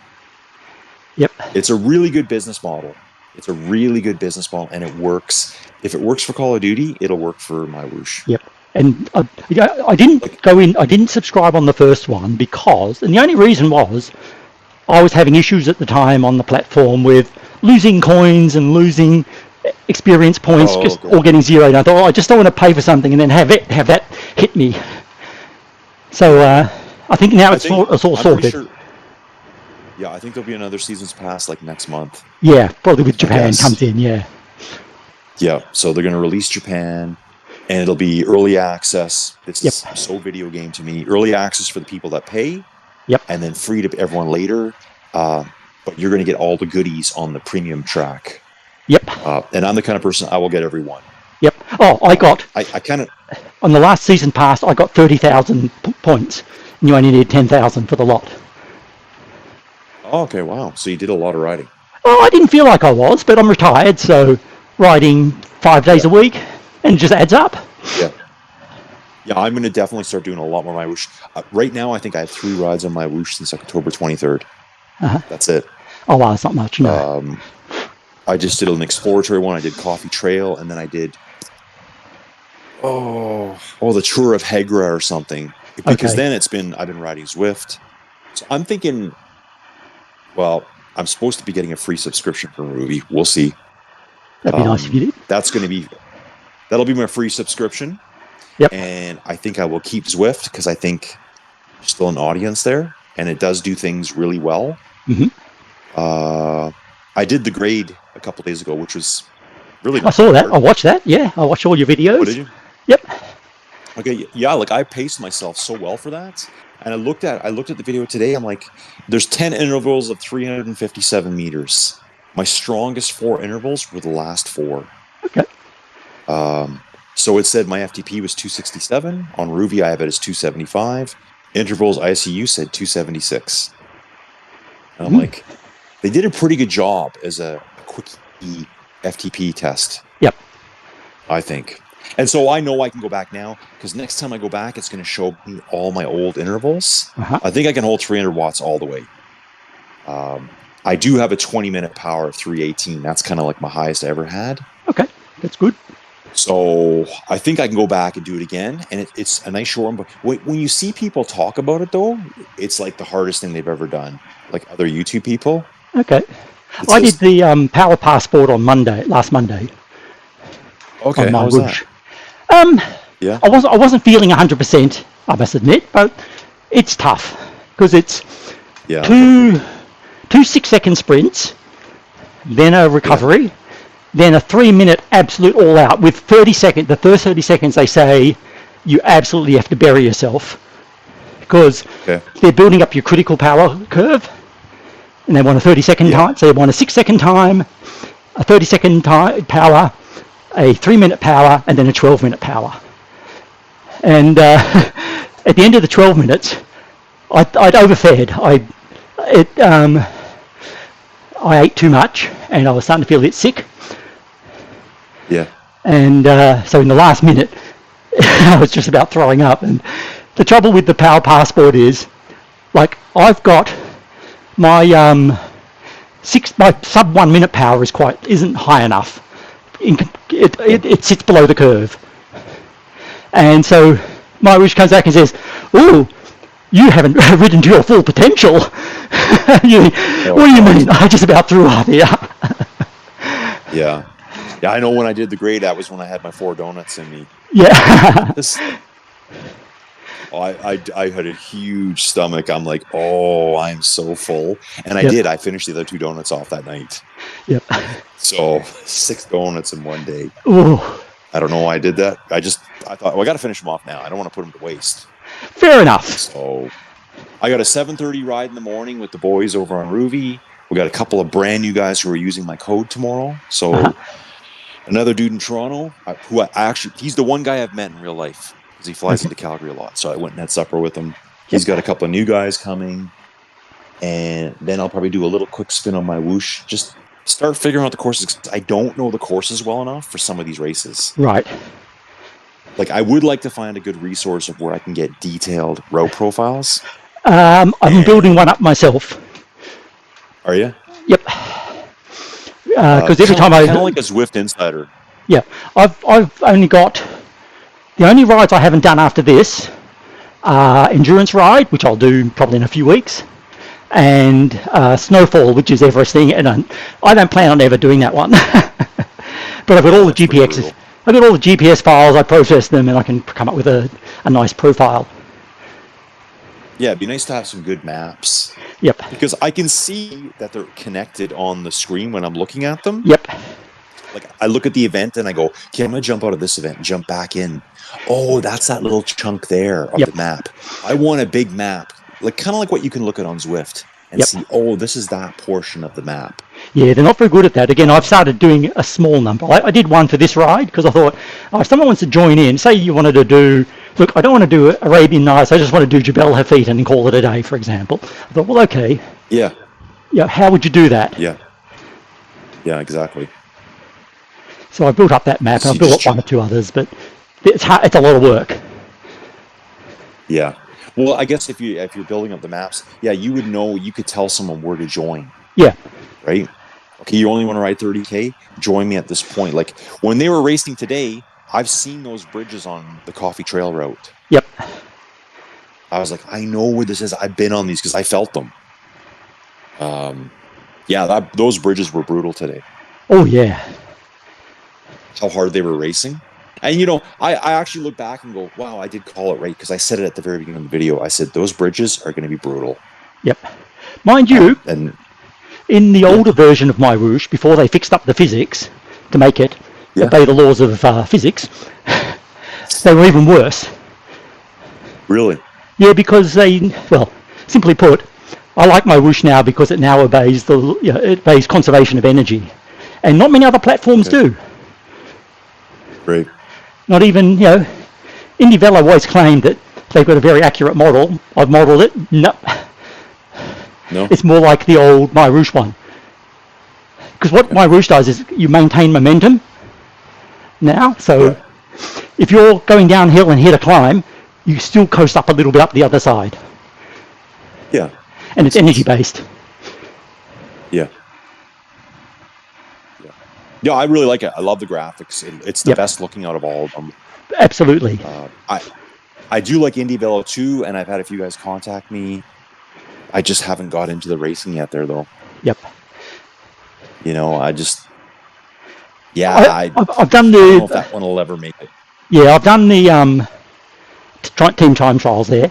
Yep. It's a really good business model. And it works. If it works for Call of Duty, it'll work for MyWhoosh. Yep. And I didn't go in. I didn't subscribe on the first one because, and the only reason was, I was having issues at the time on the platform with losing coins and losing experience points, all getting zeroed. And I thought, I just don't want to pay for something and then have that hit me. So I think now it's all sorted. Sure, I think there'll be another season's pass like next month. Yeah, probably with Japan comes in. Yeah. Yeah, so they're going to release Japan, and it'll be early access. This is so video game to me. Early access for the people that pay. Yep. And then free to everyone later. But you're going to get all the goodies on the premium track. Yep. And I'm the kind of person, I will get every one. Yep. Oh, I kind of... On the last season pass, I got 30,000 points. And you only need 10,000 for the lot. Oh, okay, wow. So you did a lot of riding. Oh, I didn't feel like I was, but I'm retired, so riding 5 days a week. and it just adds up. Yeah. Yeah, I'm going to definitely start doing a lot more MyWhoosh. Right now, I think I have 3 rides on MyWhoosh since October 23rd. That's it. Oh, wow, it's not much, no. I just did an exploratory one. I did Coffee Trail, and then I did the Tour of Hegra or something. Because then I've been riding Zwift. So I'm thinking, well, I'm supposed to be getting a free subscription from Ruby. We'll see. That'd be nice if you did. That'll be my free subscription. Yep. And I think I will keep Zwift because I think there's still an audience there, and it does do things really well. I did the grade a couple days ago, which was really nice. I saw that. I watched that. Yeah, I watched all your videos. Oh, did you? Yep. Okay. Yeah, like I paced myself so well for that, and I looked at the video today. I'm like, there's 10 intervals of 357 meters. My strongest 4 intervals were the last 4. Okay. So it said my FTP was 267. On Ruby, I have it as 275. Intervals ICU said 276. And I'm like, they did a pretty good job as a quick FTP test. Yep. I think. And so I know I can go back now, because next time I go back, it's going to show me all my old intervals. I think I can hold 300 watts all the way. I do have a 20-minute power of 318. That's kind of like my highest I ever had. Okay, that's good. So I think I can go back and do it again. And it's a nice short one. But when you see people talk about it, though, it's like the hardest thing they've ever done. Like other YouTube people. Okay. I did the Power Passport on last Monday. Okay, how was that? Yeah. I wasn't feeling 100%, I must admit, but it's tough because it's two 6-second sprints, then a recovery, then a 3-minute absolute all-out with 30 seconds. The first 30 seconds, they say you absolutely have to bury yourself because they're building up your critical power curve, and they want a 30-second time. So they want a 6-second time, a 30-second power, a 3-minute power, and then a 12-minute power. And at the end of the 12 minutes, I'd overfed. I ate too much, and I was starting to feel a bit sick. Yeah. And so in the last minute, I was just about throwing up. And the trouble with the Power Passport is, like, I've got my my sub 1 minute power isn't high enough. It sits below the curve. And so MyWhoosh comes back and says, "Ooh, you haven't ridden to your full potential." What do you mean? I just about threw up here. Yeah, I know when I did the grade, that was when I had my 4 donuts in me. Yeah. I had a huge stomach. I'm like, I'm so full. And I did. I finished the other 2 donuts off that night. Yep. So 6 donuts in one day. Ooh. I don't know why I did that. I thought, I got to finish them off now. I don't want to put them to waste. Fair enough. So I got a 7:30 ride in the morning with the boys over on Ruby. We got a couple of brand new guys who are using my code tomorrow. So another dude in Toronto, he's the one guy I've met in real life because he flies into Calgary a lot. So I went and had supper with him. He's got a couple of new guys coming. And then I'll probably do a little quick spin on MyWhoosh. Just start figuring out the courses. I don't know the courses well enough for some of these races. Right. Like, I would like to find a good resource of where I can get detailed route profiles. I'm building one up myself. Are you? Yep. Because every time kind of like a Zwift Insider. Yeah, I've only got the only rides I haven't done after this are endurance ride, which I'll do probably in a few weeks, and snowfall, which is Everesting, and I don't plan on ever doing that one. But I've got all the GPXs. I've got all the GPS files. I process them, and I can come up with a nice profile. Yeah, it'd be nice to have some good maps. Yep. Because I can see that they're connected on the screen when I'm looking at them. Yep. Like, I look at the event and I go, okay, I'm going to jump out of this event and jump back in. Oh, that's that little chunk there of the map. I want a big map, like kind of like what you can look at on Zwift and see, this is that portion of the map. Yeah, they're not very good at that. Again, I've started doing a small number. I did one for this ride because I thought, if someone wants to join in, say you wanted to do, look, I don't want to do Arabian Nights, I just want to do Jabel Hafeet and call it a day, for example. I thought, well, okay. Yeah. Yeah, how would you do that? Yeah. Yeah, exactly. So I built up that map, and I built up one or two others, but it's hard, it's a lot of work. Yeah. Well, I guess if you're building up the maps, yeah, you would know, you could tell someone where to join. Yeah. Right? Okay, you only want to ride 30K? Join me at this point. Like, when they were racing today, I've seen those bridges on the Coffee Trail route. Yep. I was like, I know where this is. I've been on these because I felt them. Yeah, those bridges were brutal today. Oh, yeah. How hard they were racing. And, I actually look back and go, wow, I did call it right, because I said it at the very beginning of the video. I said, those bridges are going to be brutal. Yep. Mind you, and in the older version of MyWhoosh, before they fixed up the physics to make it obey the laws of physics, they were even worse. Really? Yeah, because simply put, I like MyWhoosh now because it now obeys it obeys conservation of energy, and not many other platforms do. Right. Not even, IndieVelo always claimed that they've got a very accurate model. I've modeled it. No. It's more like the old MyWhoosh one. Because what MyWhoosh does is you maintain momentum now. So if you're going downhill and hit a climb, you still coast up a little bit up the other side. Yeah. And it's energy based. Yeah. Yeah, I really like it. I love the graphics. It's the best looking out of all of them. Absolutely. I do like IndieVelo too, and I've had a few guys contact me. I just haven't got into the racing yet there, though. Yep. I've done the... I don't know if that one will ever make it. Yeah, I've done the team time trials there.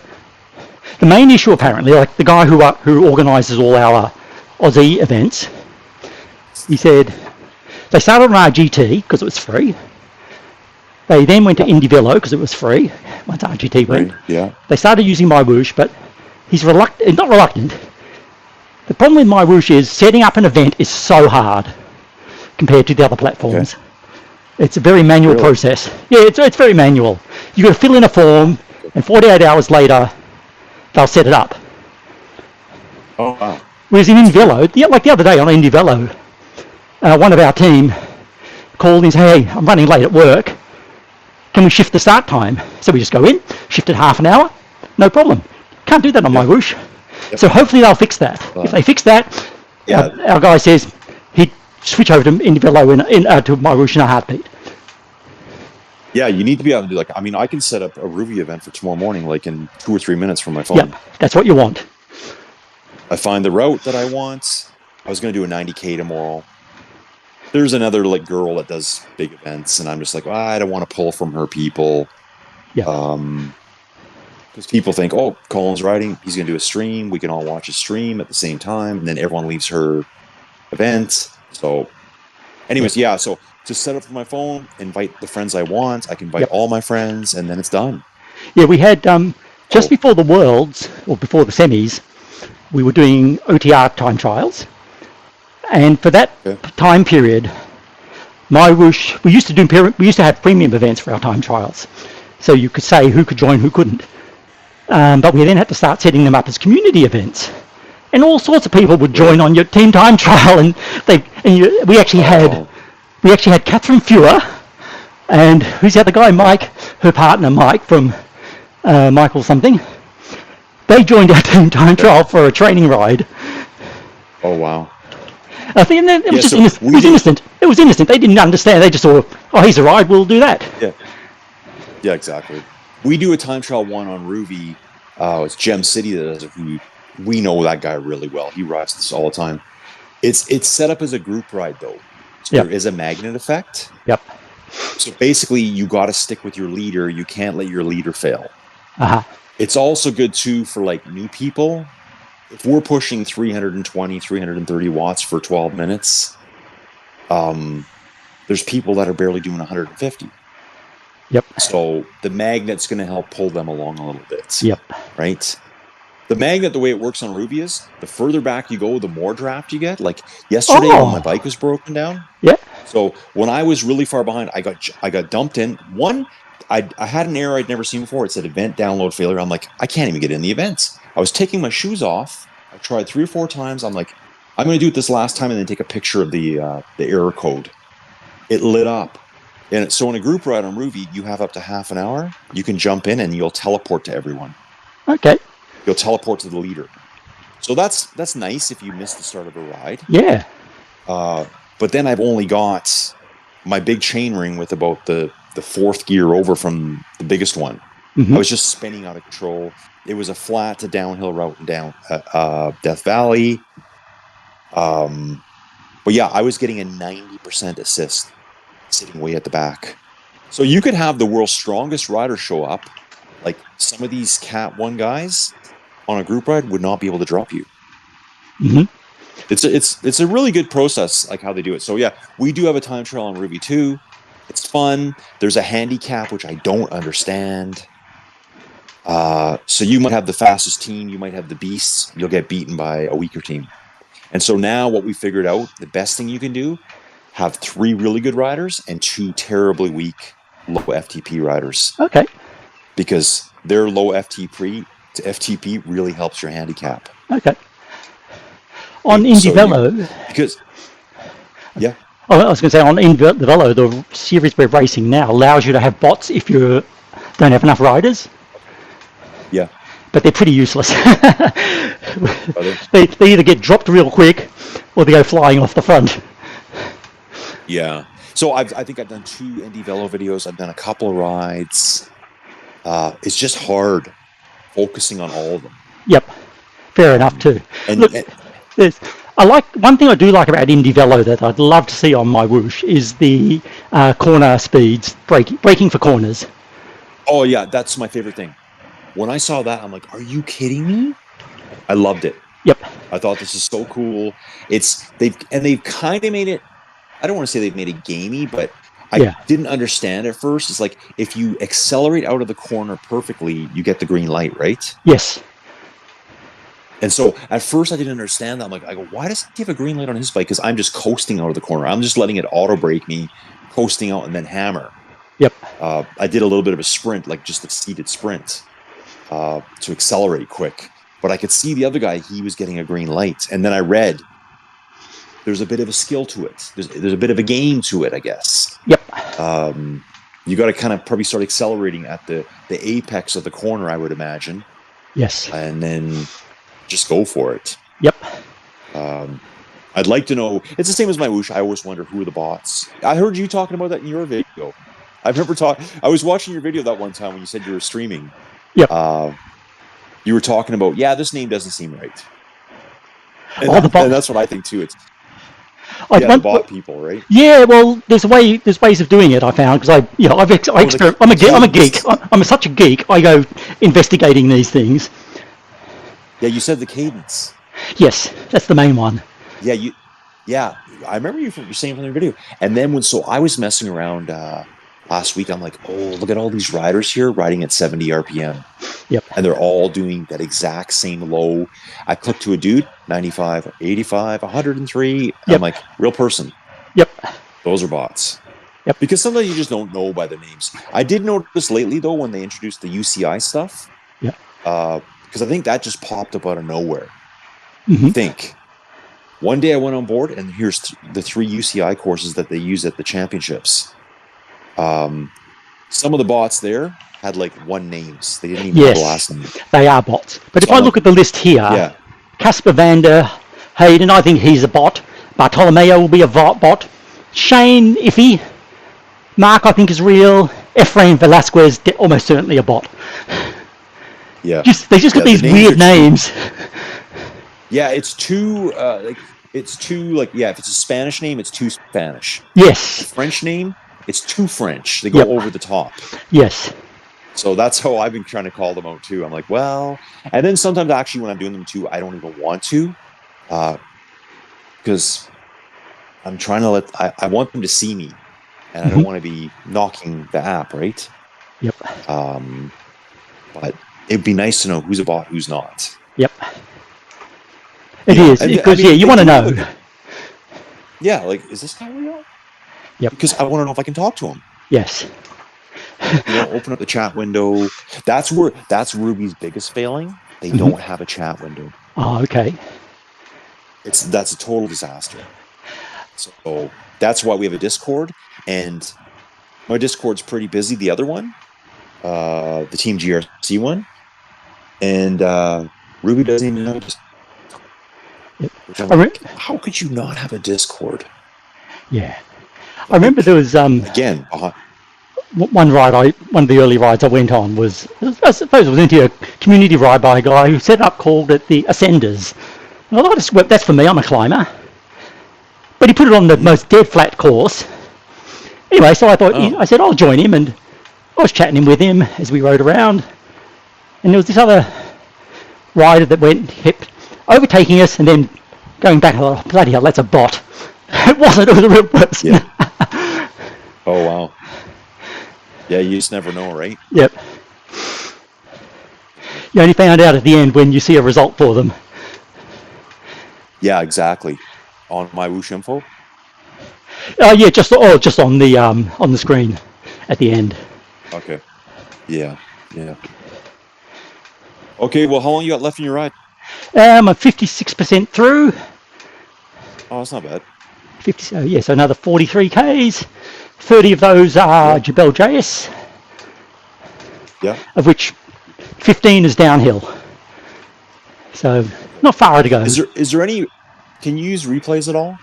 The main issue, apparently, like the guy who organises all our Aussie events, he said they started on RGT because it was free. They then went to IndieVelo because it was free once RGT went. Right, yeah. They started using MyWhoosh, but he's not reluctant. The problem with MyWhoosh is setting up an event is so hard compared to the other platforms. Okay. It's a very manual process. Yeah, it's very manual. You've got to fill in a form, and 48 hours later, they'll set it up. Oh, wow. Whereas in IndieVelo, like the other day on IndieVelo, one of our team called and said, hey, I'm running late at work. Can we shift the start time? So we just go in, shift it half an hour, no problem. Can't do that on MyWhoosh. Yep. So hopefully they'll fix that. If they fix that, our guy says he'd switch over to IndieVelo to MyWhoosh in a heartbeat. Yeah, you need to be able to do I can set up a Ruby event for tomorrow morning, like in 2 or 3 minutes from my phone. Yeah, that's what you want. I find the route that I want. I was going to do a 90K tomorrow. There's another girl that does big events, and I'm just like, I don't want to pull from her people. Yeah. Because people think, oh, Colin's riding, he's going to do a stream. We can all watch a stream at the same time, and then everyone leaves her event. So, anyways, so just set up for my phone, invite the friends I want. I can invite all my friends, and then it's done. Yeah, we had just before the Worlds or before the semis, we were doing OTR time trials. And for that time period, MyWhoosh, we used to have premium events for our time trials. So you could say who could join, who couldn't. But we then had to start setting them up as community events. And all sorts of people would join on your team time trial. And we actually had Catherine Fewer and who's the other guy, Mike, her partner, Mike from Michael something. They joined our team time trial for a training ride. Oh, wow. I think it was just innocent. It was innocent. They didn't understand. They just thought, oh, he's a ride, we'll do that. Yeah, exactly. We do a time trial one on Ruby. It's Gem City that does it. We know that guy really well. He rides this all the time. It's set up as a group ride, though. So there is a magnet effect. Yep. So basically, you got to stick with your leader. You can't let your leader fail. Uh-huh. It's also good, too, for new people. If we're pushing 320, 330 watts for 12 minutes, there's people that are barely doing 150. Yep. So the magnet's going to help pull them along a little bit. Yep. Right? The magnet, the way it works on Ruby is, the further back you go, the more draft you get. Like yesterday when my bike was broken down. Yeah. So when I was really far behind, I got dumped in. I had an error I'd never seen before. It said event download failure. I'm like, I can't even get in the events. I was taking my shoes off. I tried 3 or 4 times. I'm like, I'm going to do it this last time and then take a picture of the error code. it lit up. And so in a group ride on Ruby, you have up to half an hour. You can jump in and you'll teleport to everyone. Okay. You'll teleport to the leader. So that's nice if you miss the start of a ride. Yeah. But then I've only got my big chain ring with about the fourth gear over from the biggest one. I was just spinning out of control. It was a flat to downhill route down Death Valley. But yeah, I was getting a 90% assist sitting way at the back. So you could have the world's strongest rider show up. Like some of these Cat 1 guys on a group ride would not be able to drop you. It's a really good process, like how they do it. So yeah, we do have a time trial on Ruby 2. It's fun. There's a handicap, which I don't understand. So you might have the fastest team. You might have the beasts. You'll get beaten by a weaker team. And so now what we figured out, the best thing you can do, have 3 really good riders and 2 terribly weak low FTP riders. Okay. Because their low FTP really helps your handicap. Okay. On Indy Velo, because yeah. I was going to say on Indy Velo, the series we're racing now allows you to have bots if you don't have enough riders. Yeah. But they're pretty useless. They either get dropped real quick or they go flying off the front. Yeah. So I think I've done 2 Indy Velo videos. I've done a couple of rides. It's just hard focusing on all of them. Yep. Fair enough too. One thing I do like about Indy Velo that I'd love to see on MyWhoosh is the corner speeds, braking for corners. Oh yeah, that's my favorite thing. When I saw that, I'm like, are you kidding me? I loved it. Yep. I thought this is so cool. They've kind of made it, I don't want to say they've made it gamey, but I didn't understand at first. It's like if you accelerate out of the corner perfectly, you get the green light, right? Yes. And so at first I didn't understand that. I'm like, why does he have a green light on his bike? Because I'm just coasting out of the corner. I'm just letting it auto brake me, coasting out and then hammer. Yep. I did a little bit of a sprint, like just a seated sprint to accelerate quick. But I could see the other guy, he was getting a green light. And then I read there's a bit of a skill to it. There's a bit of a game to it, I guess. Yep. You got to kind of probably start accelerating at the apex of the corner, I would imagine. Yes. And then just go for it. Yep. I'd like to know. It's the same as MyWhoosh. I always wonder who are the bots. I heard you talking about that in your video. I was watching your video that one time when you said you were streaming. Yep. You were talking about, this name doesn't seem right. And, and that's what I think too. It's the bot people, right? Yeah, well, there's ways of doing it. I found because I'm a geek. I'm such a geek. I go investigating these things. Yeah, you said the cadence. Yes, that's the main one. Yeah, I remember you saying from the video. And then I was messing around last week. I'm like, oh, look at all these riders here riding at 70 RPM. Yep. And they're all doing that exact same low. I clicked to a dude, 95, 85, 103. Yep. I'm like, real person. Yep. Those are bots. Yep. Because sometimes you just don't know by the names. I did notice lately, though, when they introduced the UCI stuff. Yep. Because I think that just popped up out of nowhere. Mm-hmm. I think. One day I went on board, and here's the 3 UCI courses that they use at the championships. Some of the bots there had like 1 names. They didn't even have the last name. They are bots. But if I look at the list here, Casper Vander Hayden, I think he's a bot. Bartolomeo will be a bot. Shane, iffy. Mark, I think, is real. Ephraim Velasquez, almost certainly a bot. Yeah. They just got these weird names. Yeah, it's too if it's a Spanish name, it's too Spanish. Yes. A French name, it's too French. They go over the top. Yes. So that's how I've been trying to call them out too. I'm like, well, and then sometimes actually when I'm doing them too, I don't even want to, because I'm trying to I want them to see me, and I don't want to be knocking the app, right? Yep. But it'd be nice to know who's a bot, who's not. Yep. It is, because you want to know. Yeah, like, is this guy real? Yep. Because I want to know if I can talk to him. Yes. Open up the chat window. That's Ruby's biggest failing. They don't have a chat window. Oh, okay. That's a total disaster. So that's why we have a Discord, and my Discord's pretty busy. The other one, the Team GRC one, and Ruby doesn't even know. Which I'm like, how could you not have a Discord? Yeah, I remember there was again one of the early rides I went on was, I suppose it was into a community ride by a guy who set up, called it the Ascenders. And I thought, that's for me, I'm a climber. But he put it on the most dead flat course. Anyway, so I thought, I said, I'll join him, and I was chatting with him as we rode around. And there was this other rider that kept overtaking us and then going back. I thought, oh, bloody hell, that's a bot. It wasn't, it was a real person. Yeah. Oh, wow. Yeah, you just never know, right? Yep. You only found out at the end when you see a result for them. Yeah, exactly. On MyWhoosh info? Yeah, just on the screen at the end. Okay. Yeah. Okay, well, how long you got left in your ride? I'm 56% through. Oh, that's not bad. So another 43 Ks. 30 of those are Jabel JS. Yeah. Of which 15 is downhill. So not far to go. Is there any? Can you use replays at all?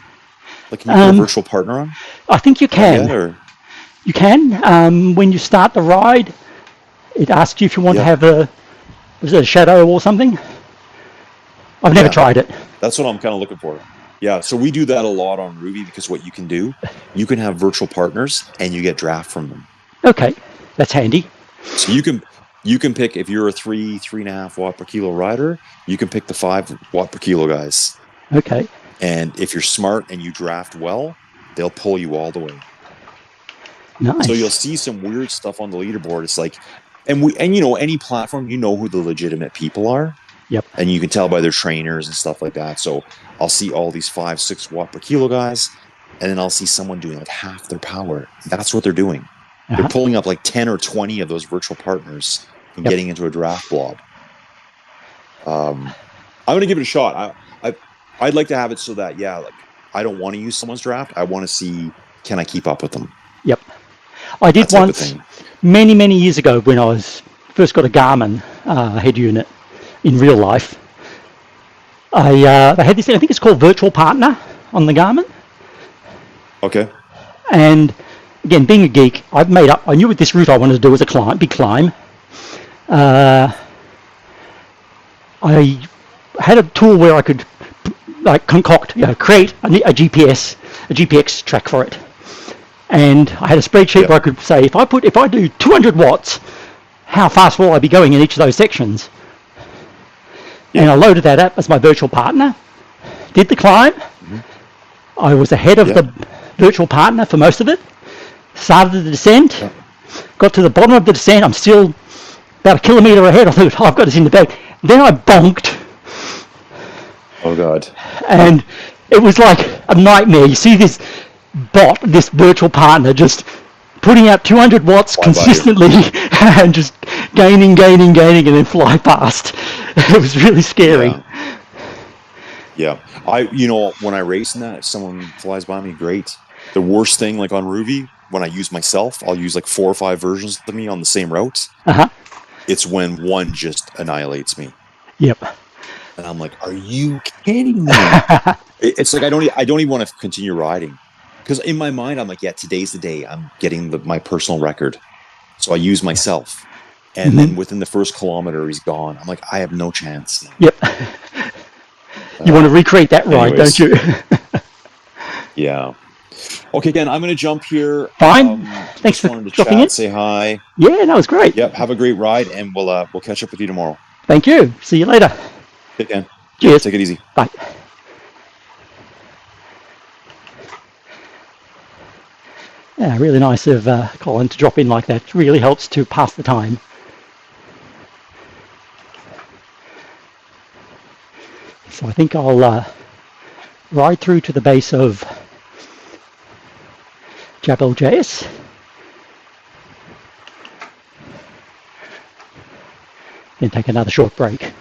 Like, can you put a virtual partner on? I think you can. You can. When you start the ride, it asks you if you want to have a shadow or something. I've never tried it. That's what I'm kind of looking for. Yeah, so we do that a lot on Ruby, because what you can do, you can have virtual partners and you get draft from them. Okay, that's handy. So you can pick, if you're a 3.5 watt per kilo rider, you can pick the 5 watt per kilo guys. Okay. And if you're smart and you draft well, they'll pull you all the way. Nice. So you'll see some weird stuff on the leaderboard. It's like, and you know, any platform, you know who the legitimate people are. Yep. And you can tell by their trainers and stuff like that. So I'll see all these 5-6 watt per kilo guys, and then I'll see someone doing like half their power. That's what they're doing. They're pulling up like 10 or 20 of those virtual partners and getting into a draft blob. I'm going to give it a shot. I'd like to have it so that, like, I don't want to use someone's draft. I want to see, can I keep up with them? Yep. I did once, many, many years ago, when I first got a Garmin head unit in real life. They had this, I think it's called Virtual Partner on the Garmin. Okay. And again, being a geek, I knew what this route I wanted to do was a big climb. I had a tool where I could create a GPX track for it. And I had a spreadsheet where I could say, if I do 200 watts, how fast will I be going in each of those sections? And I loaded that up as my virtual partner, did the climb. I was ahead of the virtual partner for most of it, started the descent, got to the bottom of the descent. I'm still about a kilometre ahead. I thought, I've got this in the bag. Then I bonked. Oh, God. And it was like a nightmare. You see this virtual partner, just putting out 200 watts consistently and just gaining, and then fly past. It was really scary. Yeah. When I race in that, if someone flies by me, great. The worst thing, like on Ruby, when I use myself, I'll use like 4 or 5 versions of me on the same route. It's when one just annihilates me. Yep. And I'm like, are you kidding me? It's like I don't even want to continue riding, because in my mind I'm like, today's the day I'm getting my personal record. So I use myself, and then within the first kilometer he's gone. I'm like, I have no chance. Yep. You want to recreate that ride, don't you? Yeah. Okay, Ken, I'm going to jump here. Fine. Thanks for dropping in. Say hi. Yeah, that was great. Yep. Have a great ride, and we'll catch up with you tomorrow. Thank you. See you later. Okay, Ken. Cheers. Take it easy. Bye. Yeah, really nice of Colin to drop in like that. It really helps to pass the time. So I think I'll ride through to the base of Jabel JS. Then take another short break.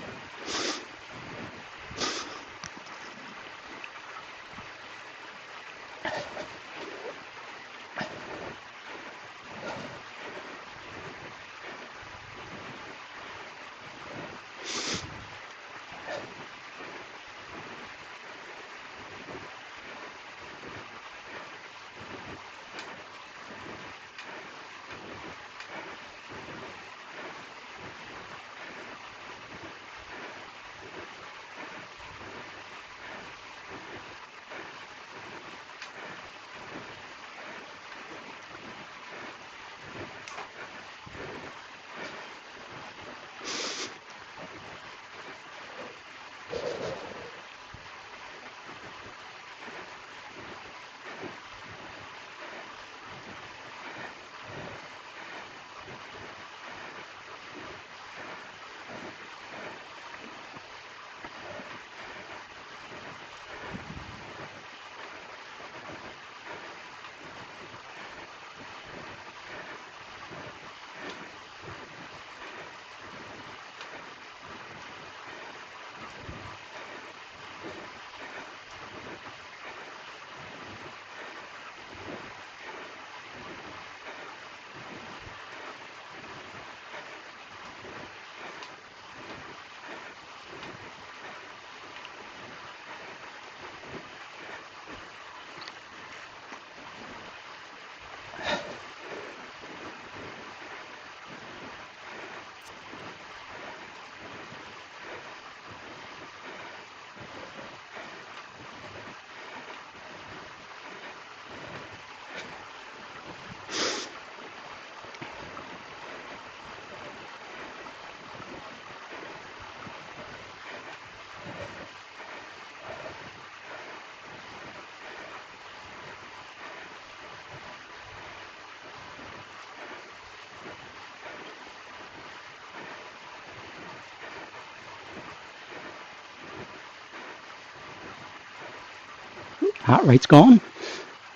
Heart rate's gone.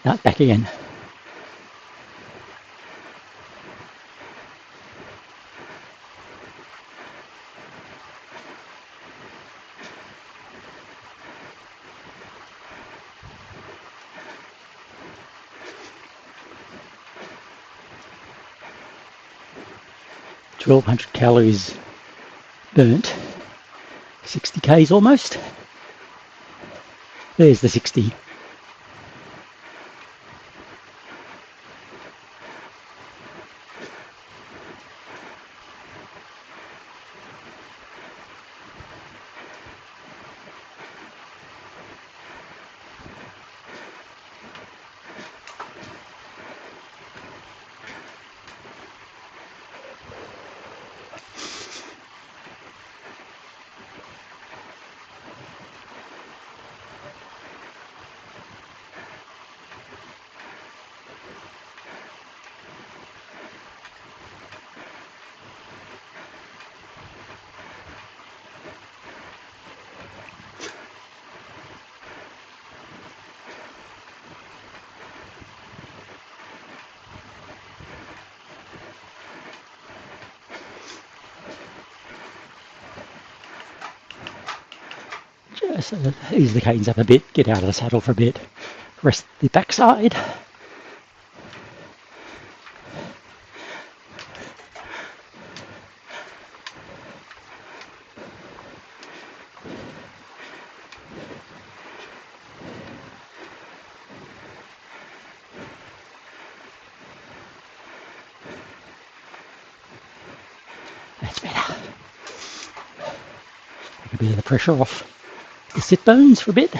Now back again. $1,200 calories burnt. 60 k's almost. There's the 60. Just ease the cadence up a bit, get out of the saddle for a bit, rest the backside. That's better. Take a bit of the pressure off the sit bones for a bit.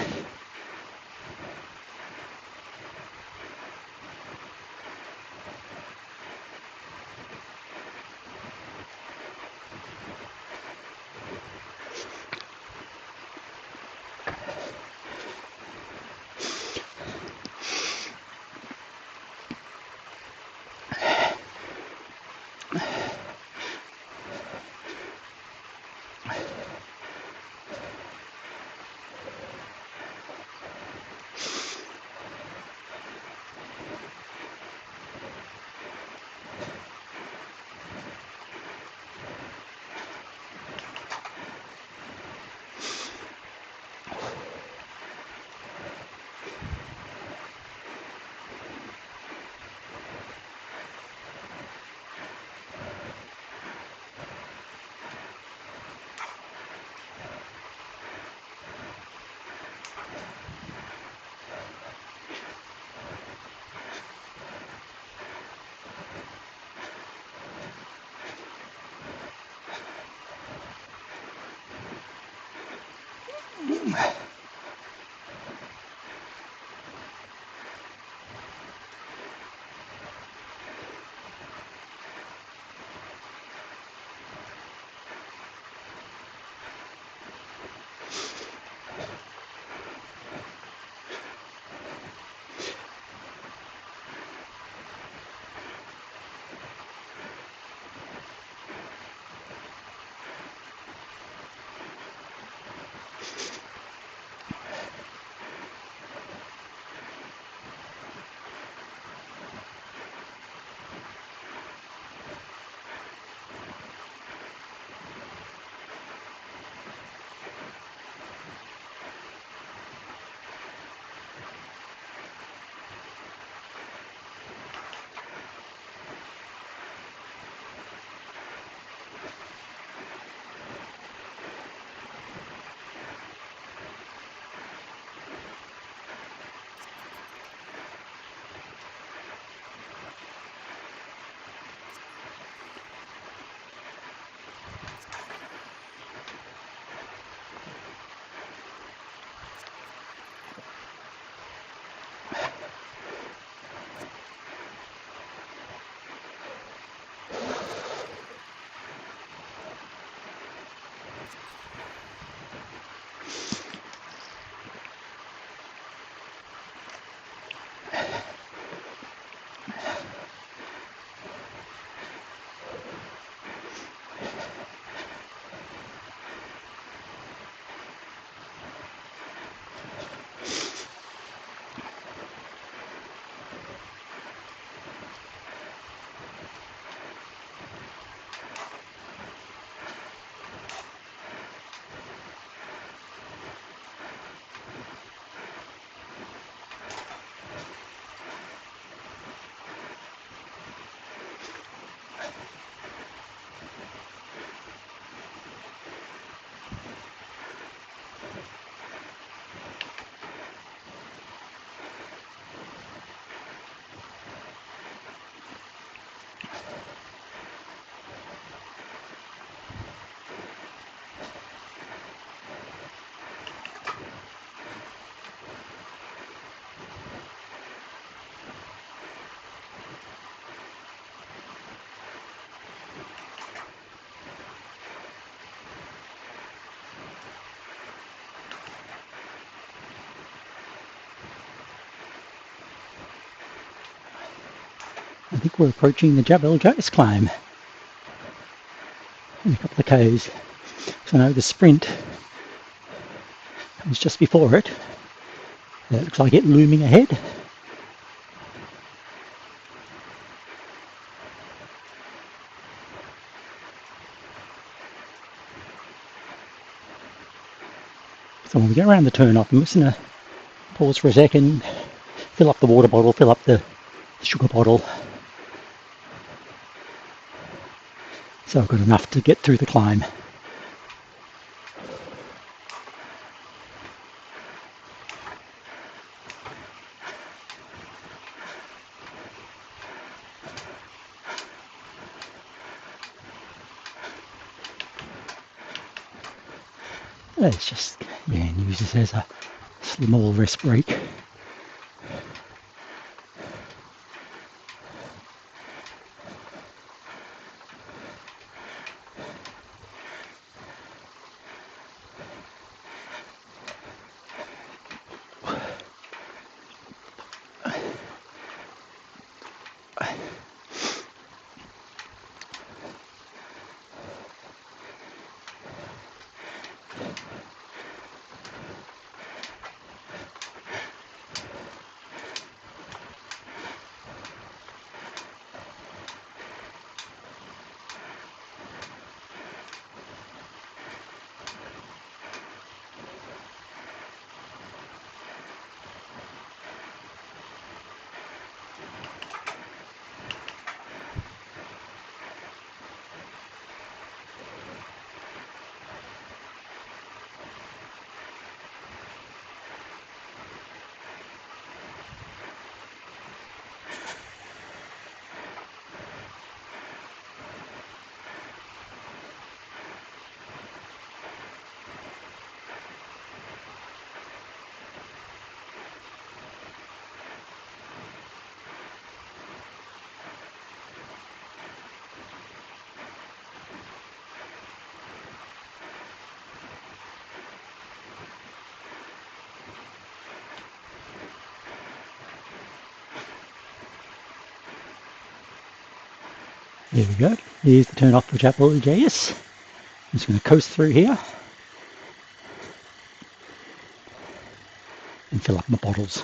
think we're approaching the Jabel climb in a couple of Ks. So I know the sprint comes just before it. It looks like it looming ahead. So when we get around the turn off, I'm just going to pause for a second, fill up the water bottle, fill up the sugar bottle. So I've got enough to get through the climb. Let's just, and use this as a small rest break. There we go. Here's the turn off for Jabel JS. I'm just going to coast through here and fill up my bottles.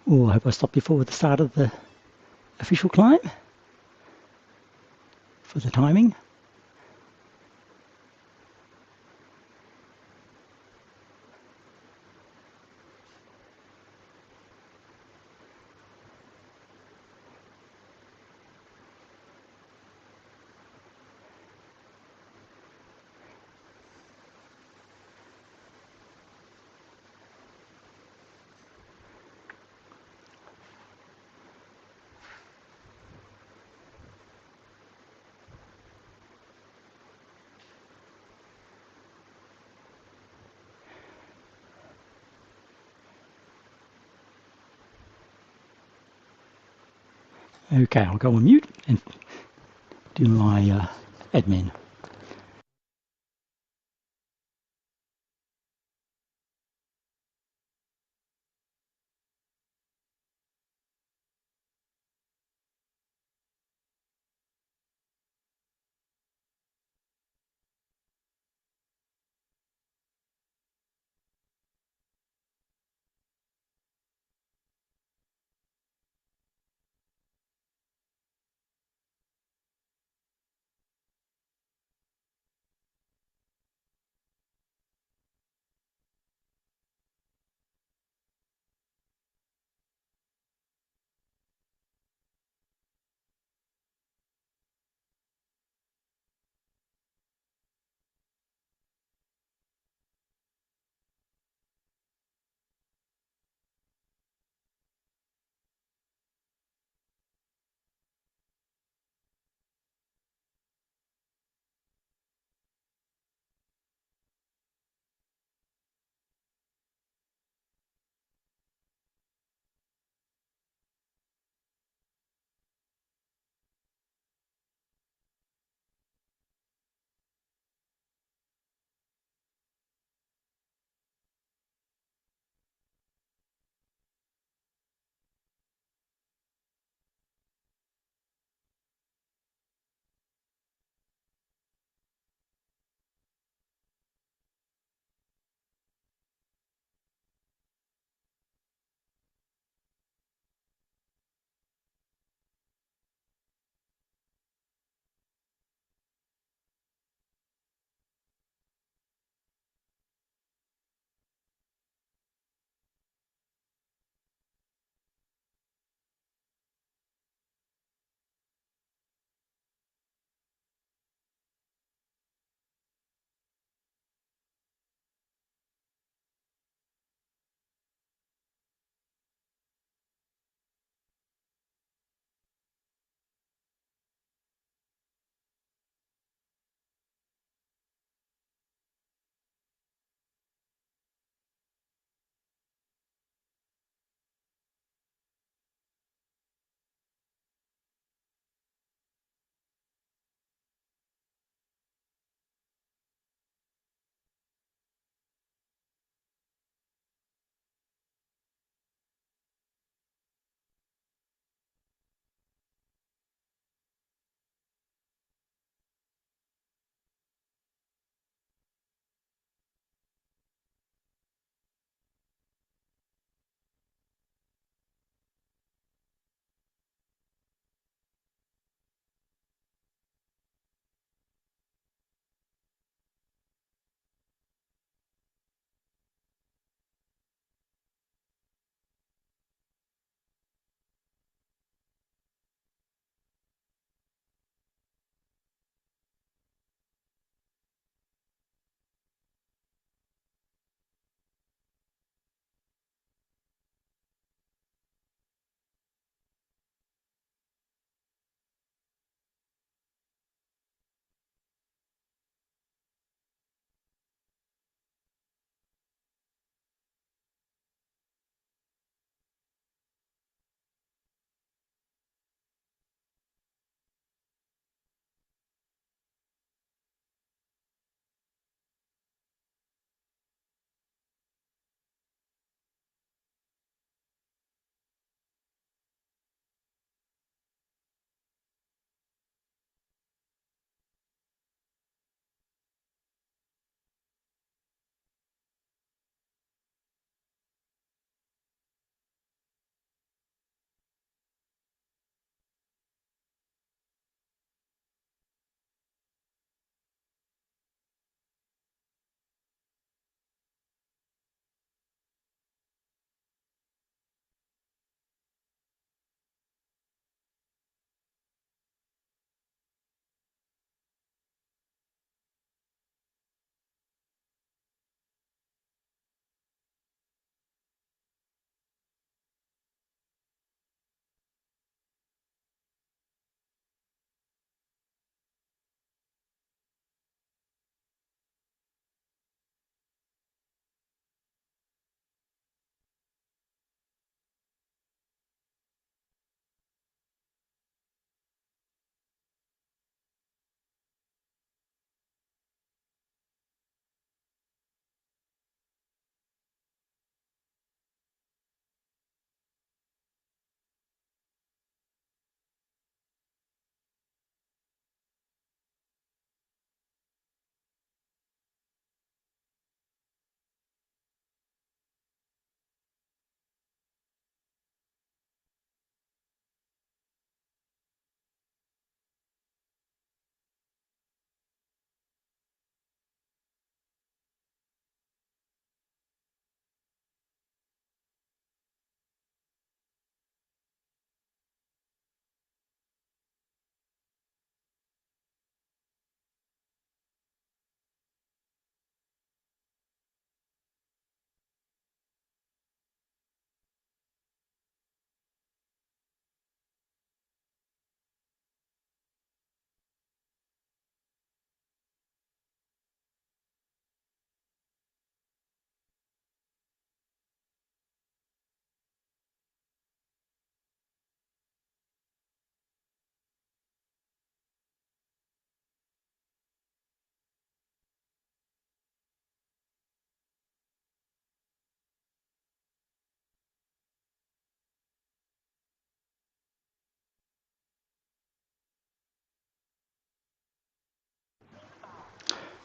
Oh, I hope I stopped before the start of the official climb for the timing. Okay, I'll go on mute and do my admin.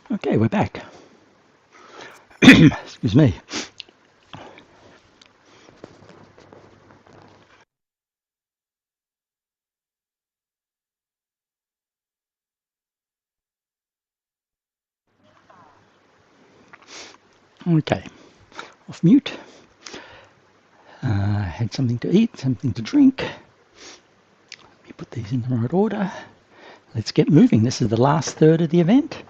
Okay, we're back. Excuse me. Okay, off mute. Had something to eat, something to drink. Let me put these in the right order. Let's get moving. This is the last third of the event.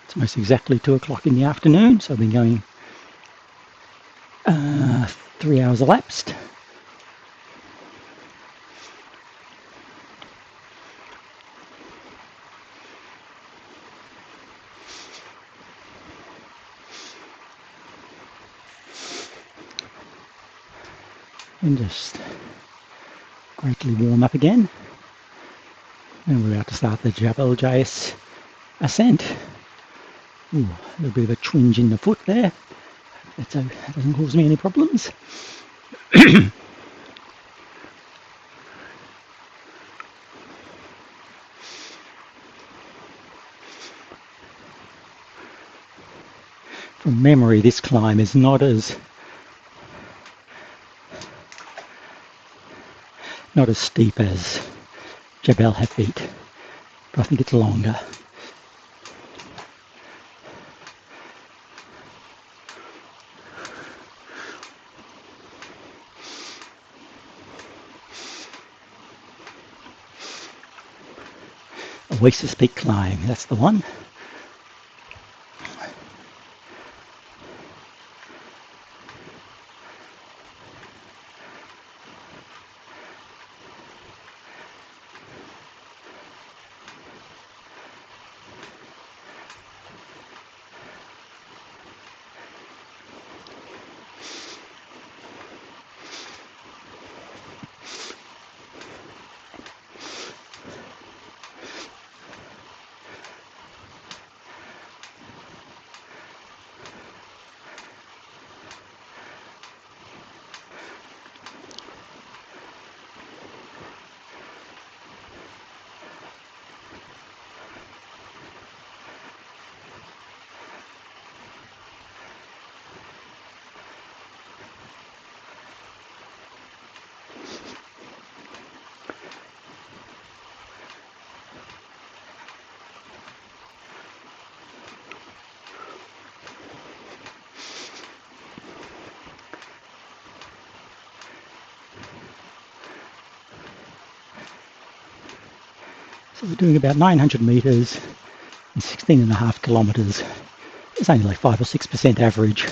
It's almost exactly 2 o'clock in the afternoon, so I've been going 3 hours elapsed. And just greatly warm up again. And we're about to start the Jabel JS ascent. Ooh, a little bit of a twinge in the foot there. That doesn't cause me any problems. From memory, this climb is not as steep as Jabel Hafeet, but I think it's longer. Oasis Peak climb, that's the one. So we're doing about 900 metres and 16.5 kilometres. It's only like 5 or 6% average.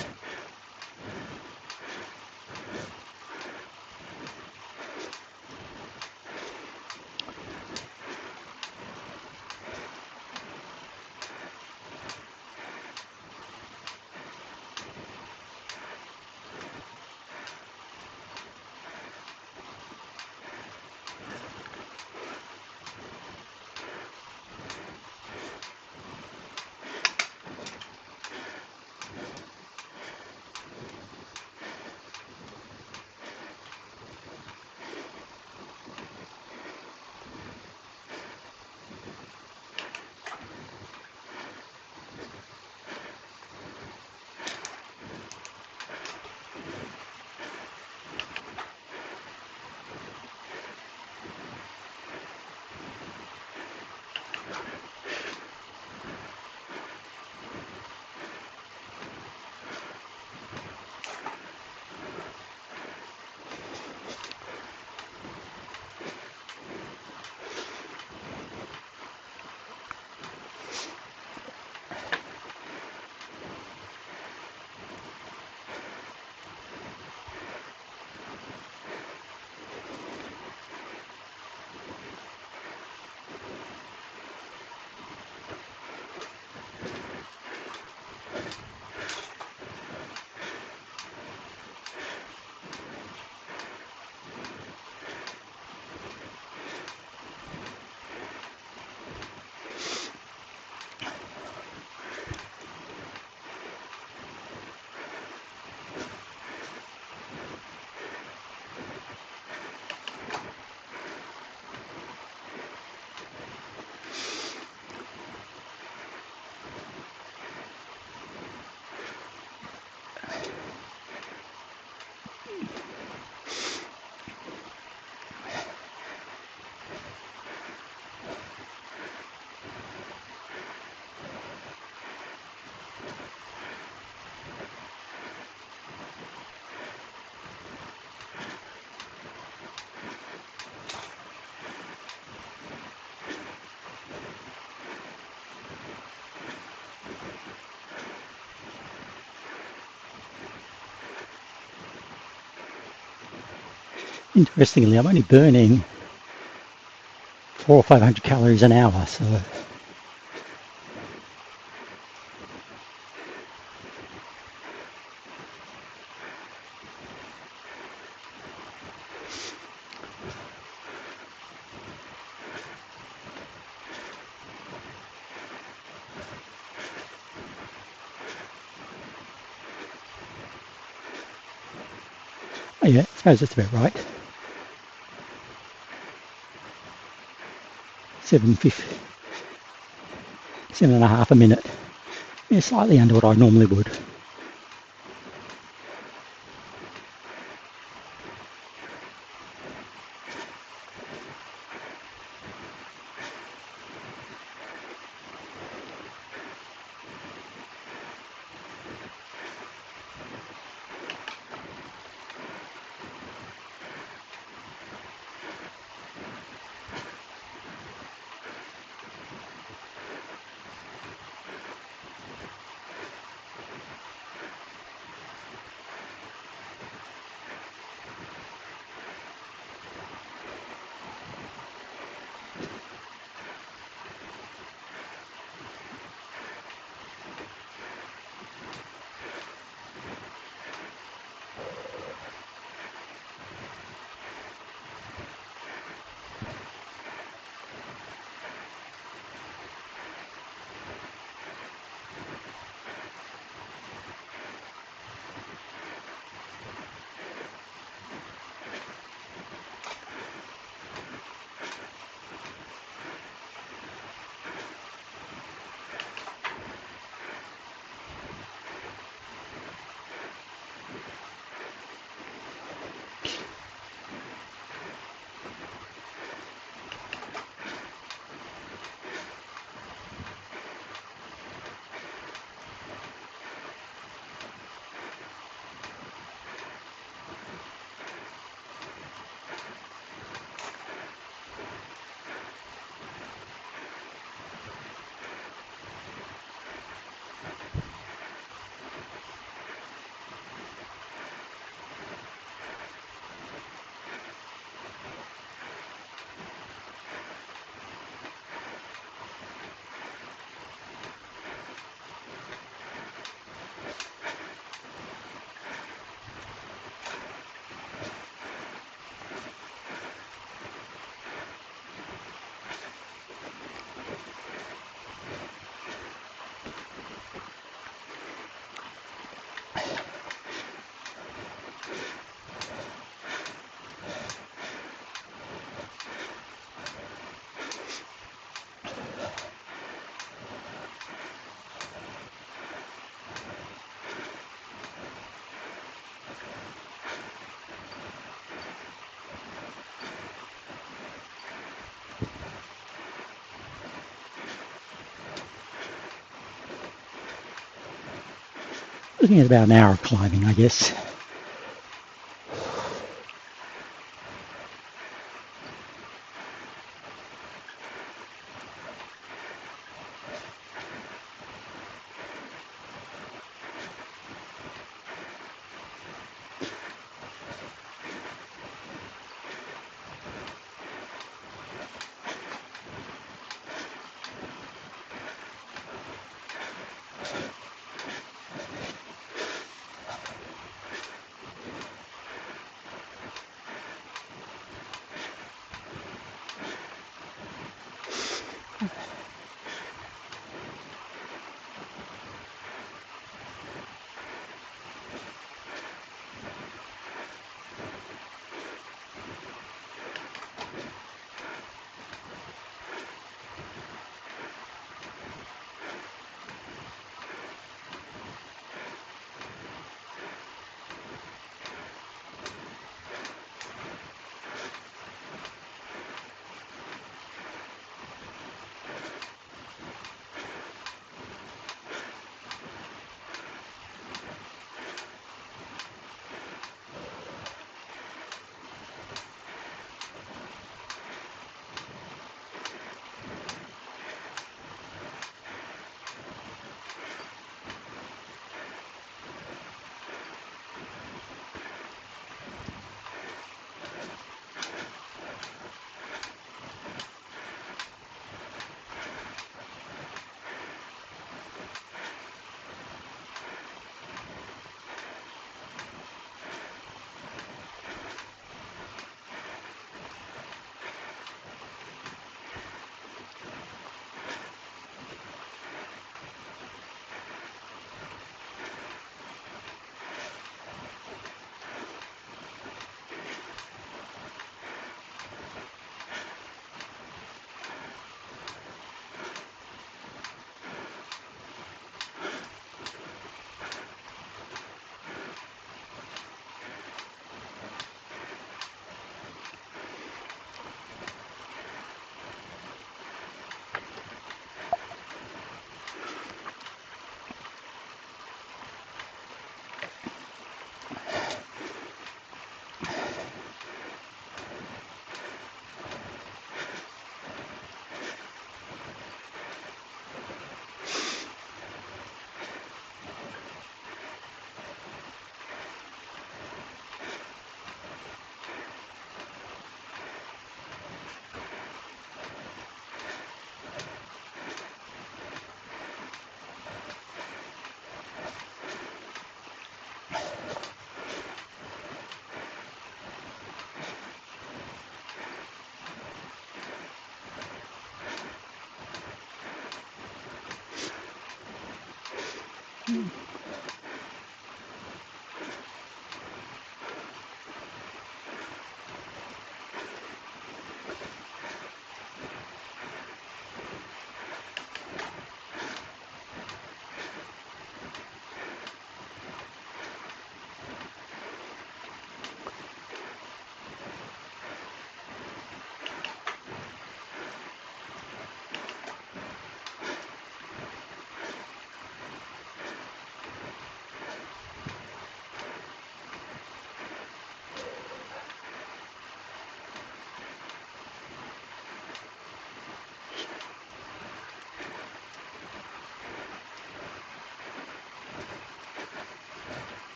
Interestingly, I'm only burning 400 or 500 calories an hour, so yeah, I suppose that's about right. 7.5 a minute. Yeah, slightly under what I normally would. Looking at about an hour of climbing, I guess.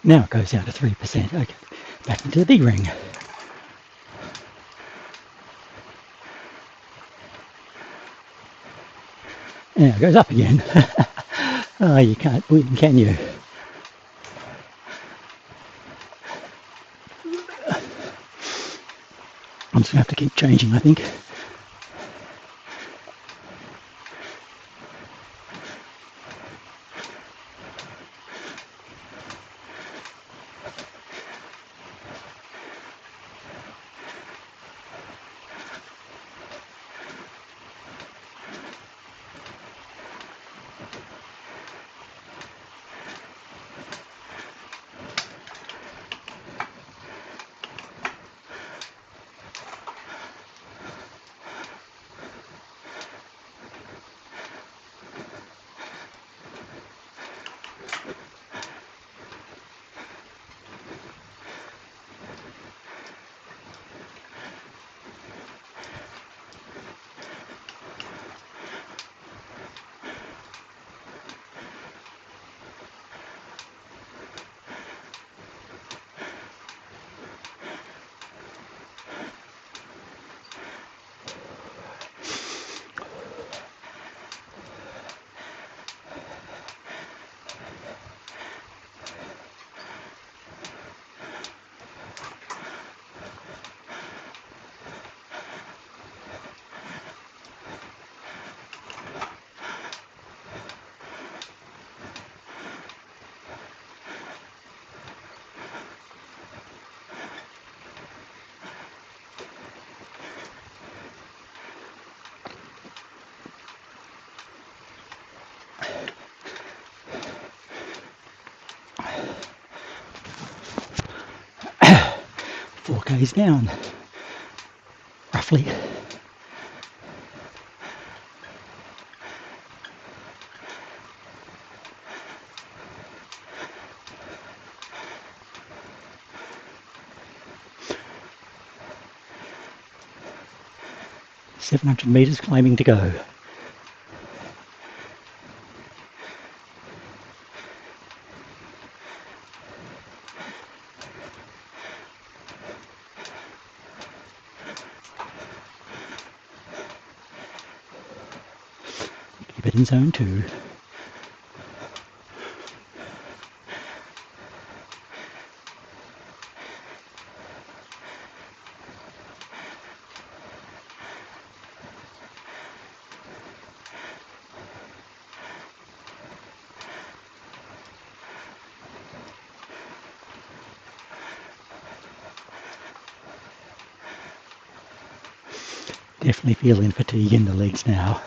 Now it goes down to 3%. Okay, back into the big ring. Now it goes up again. Oh, you can't win, can you? I'm just going to have to keep changing, I think. Four K's down, roughly. .700 metres claiming to go. Keep it in zone 2. Definitely feeling fatigue in the legs now.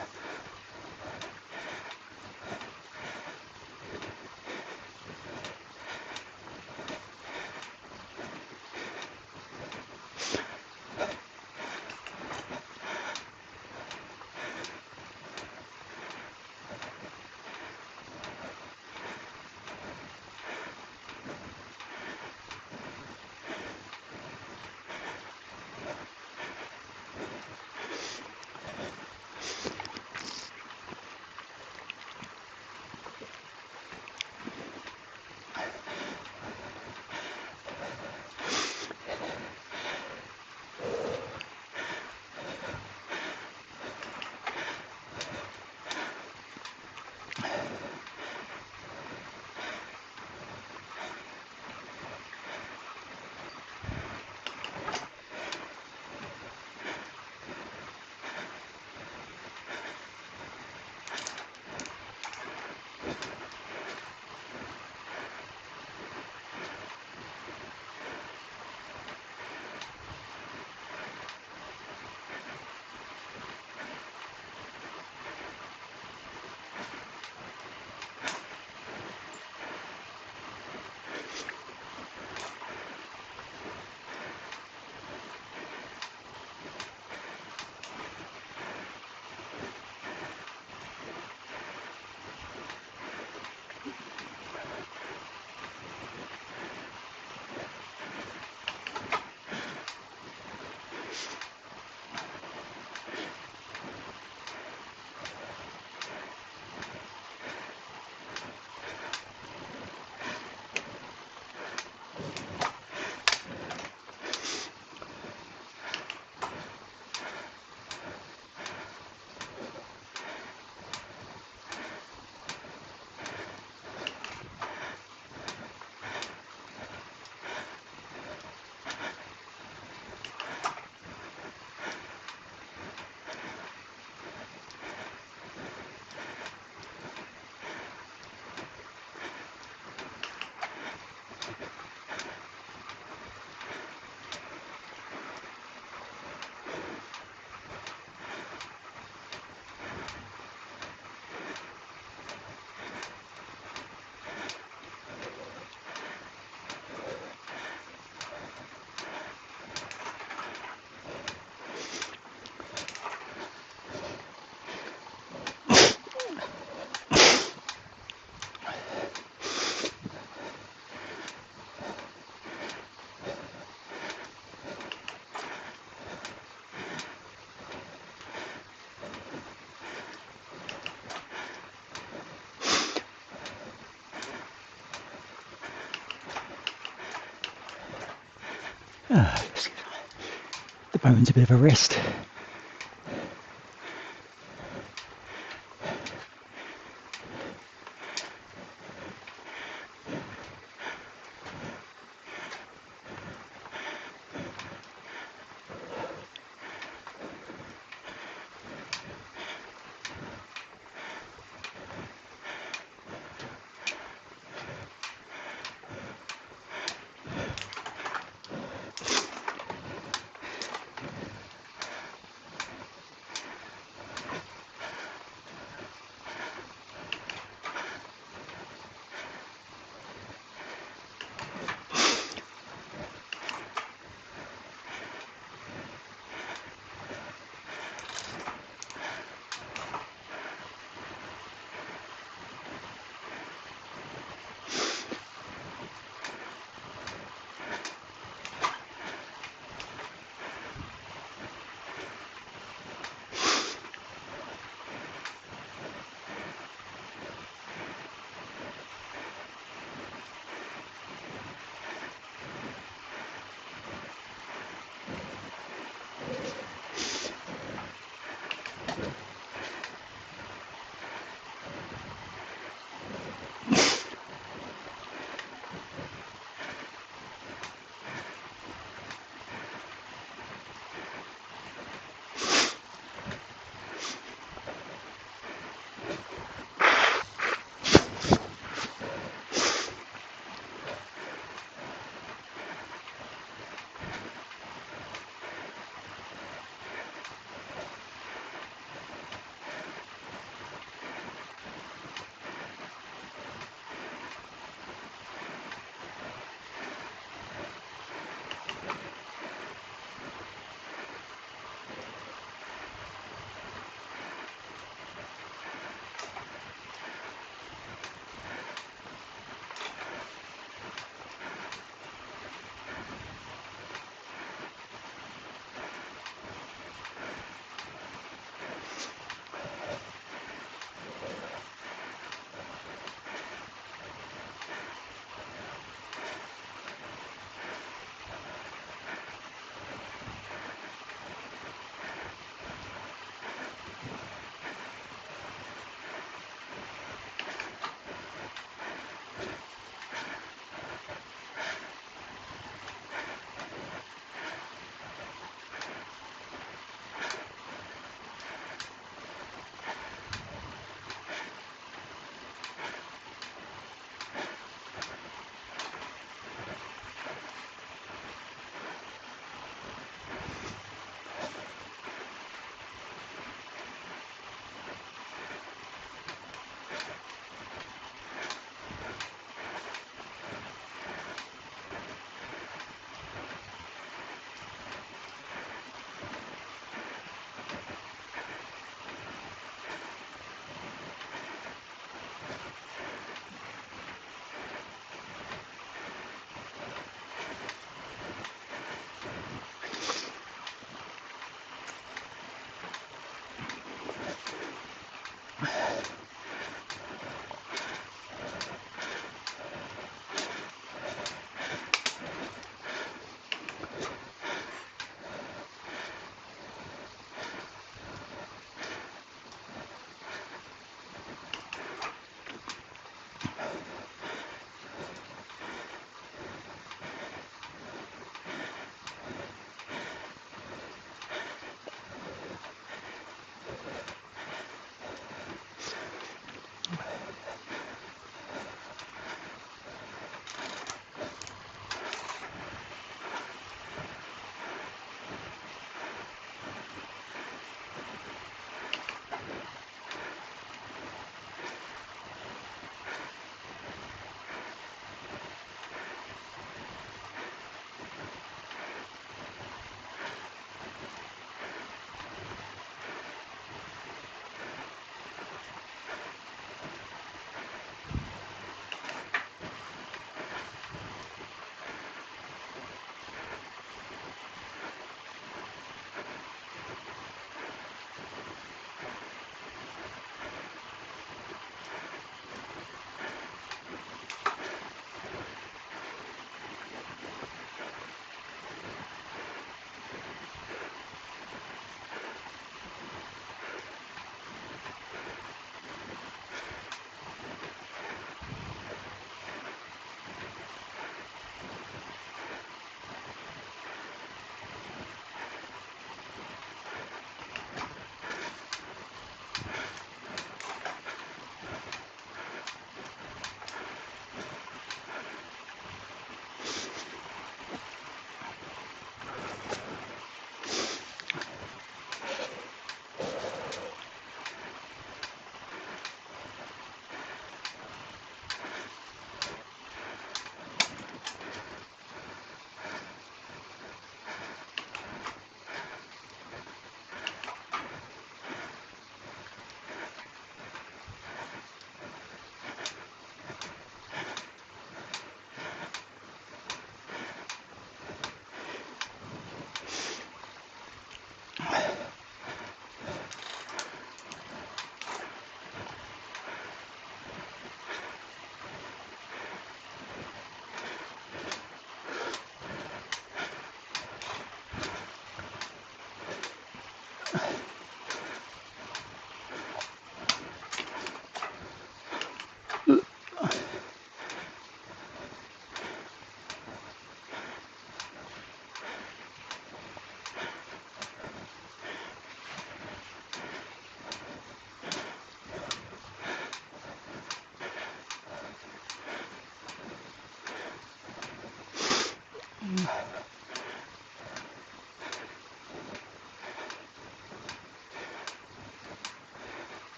The bone's a bit of a rest.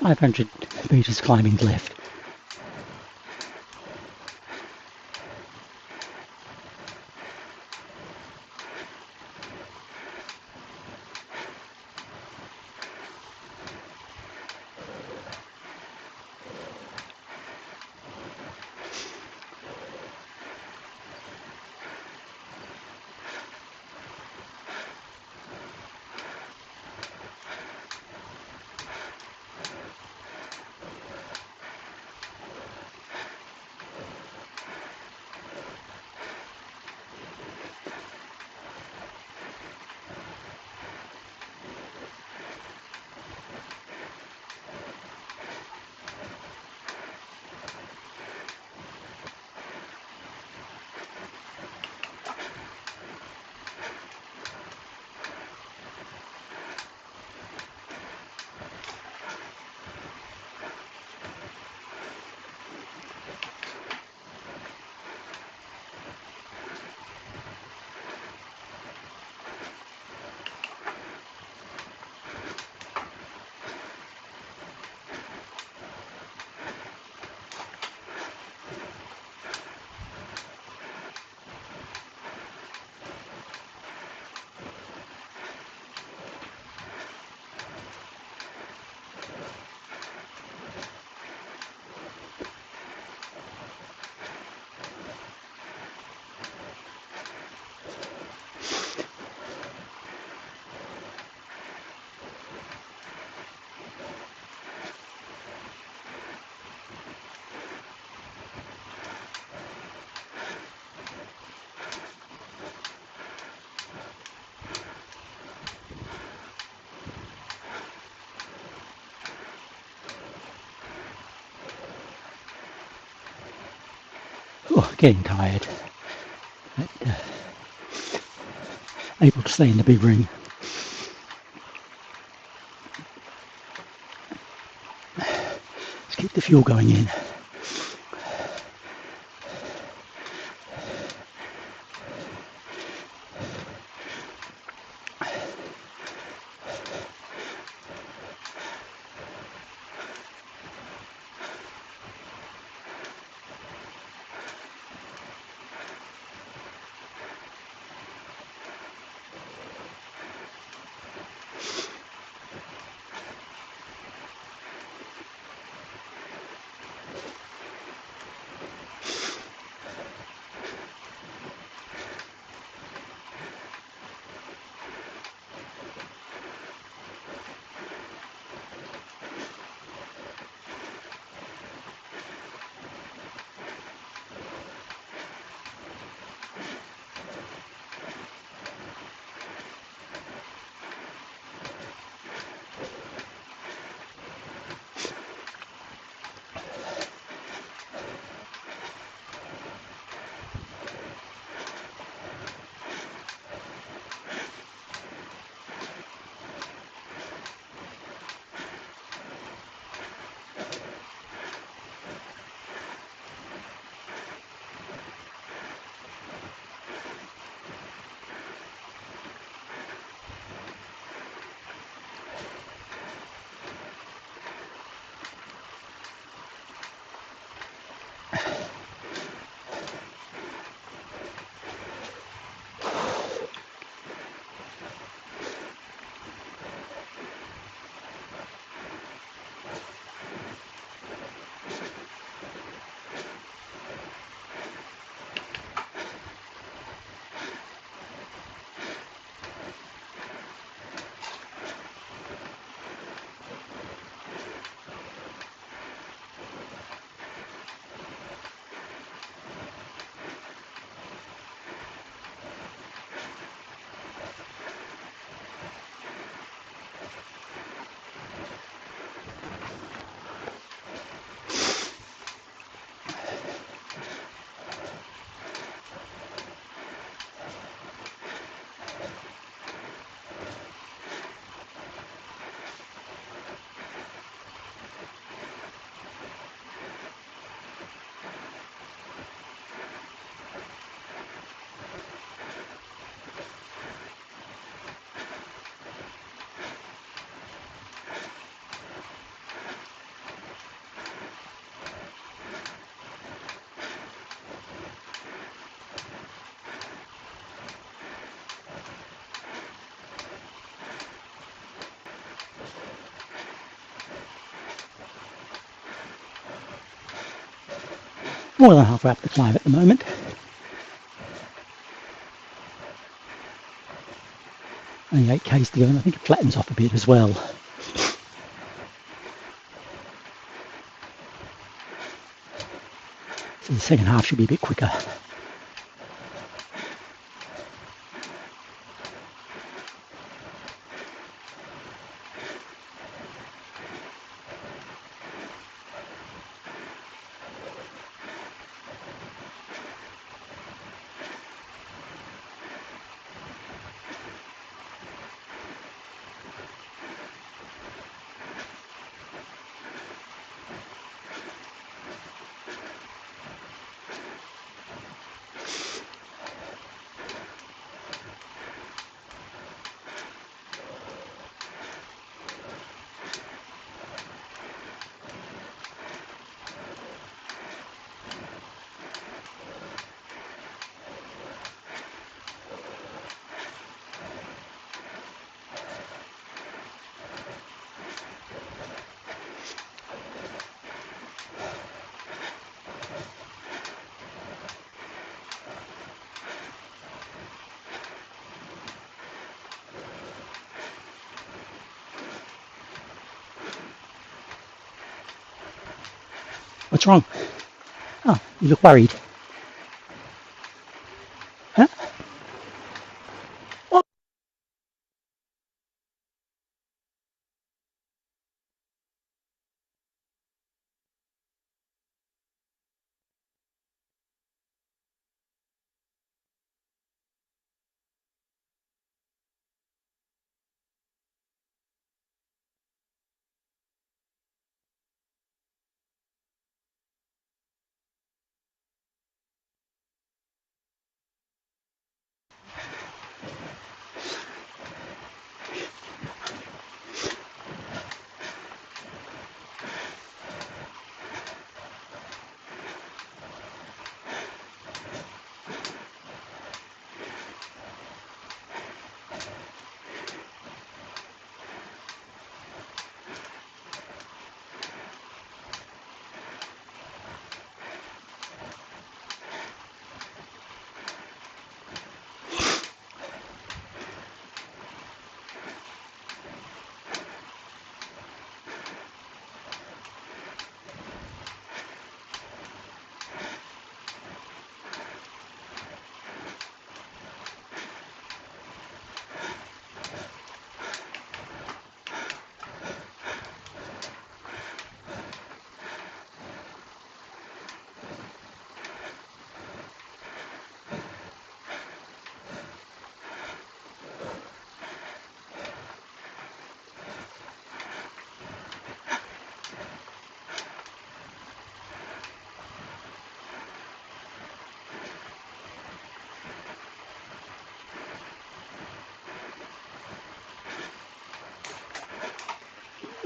500 meters climbing left. Oh, getting tired. But, able to stay in the big ring. Let's keep the fuel going in. More than halfway up the climb at the moment. Only 8 k's to go, and I think it flattens off a bit as well. So the second half should be a bit quicker. What's wrong? Oh, you look worried. Huh? What?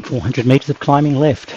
400 metres of climbing left.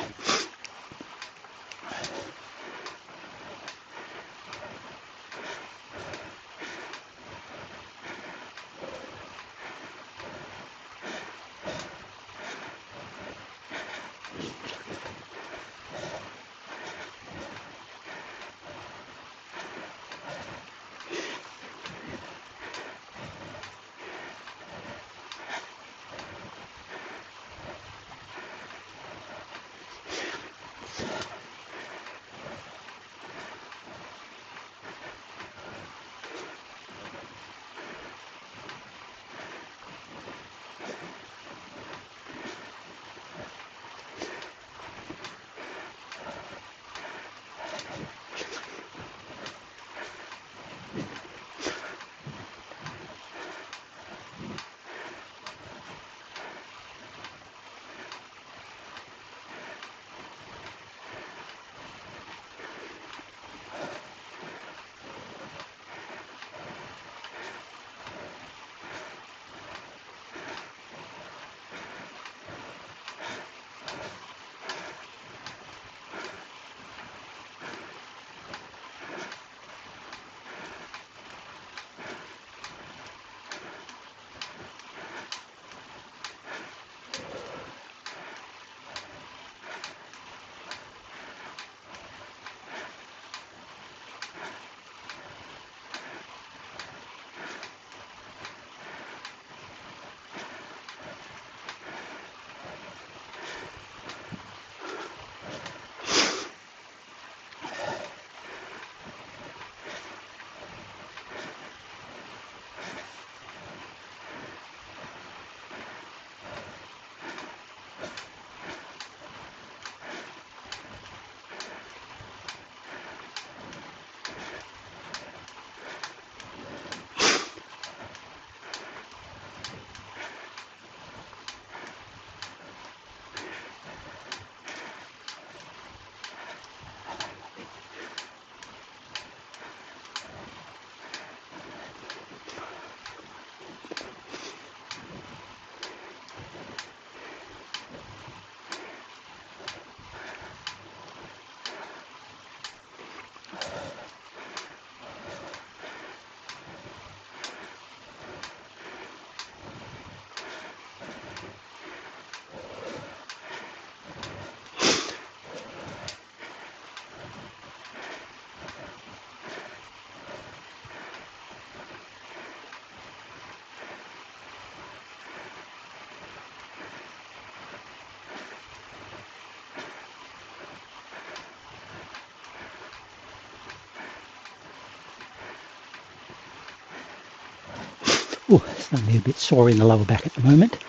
Oh, starting to be a bit sore in the lower back at the moment.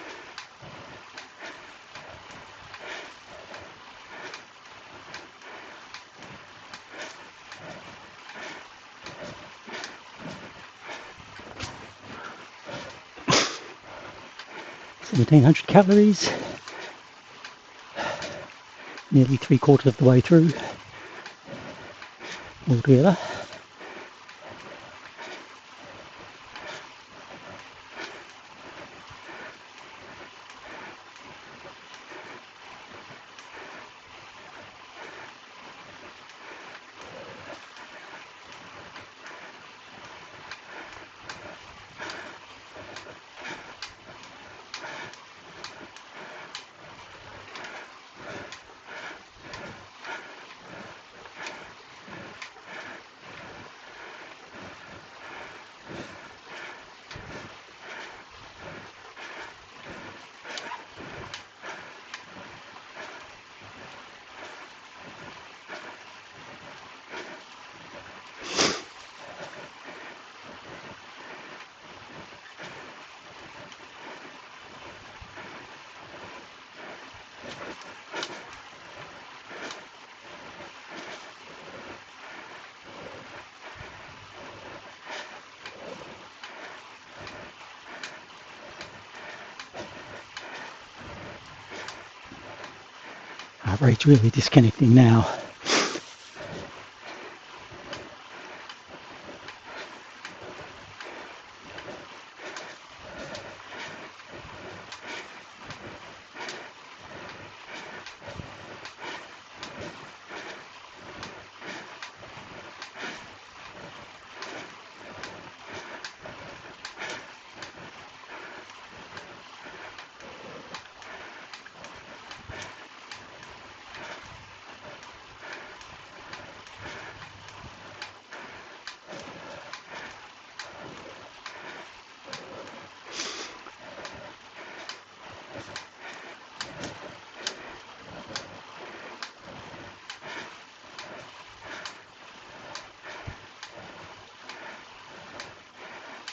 $1,700 calories, nearly 3/4 of the way through altogether. Heart rate's really disconnecting now.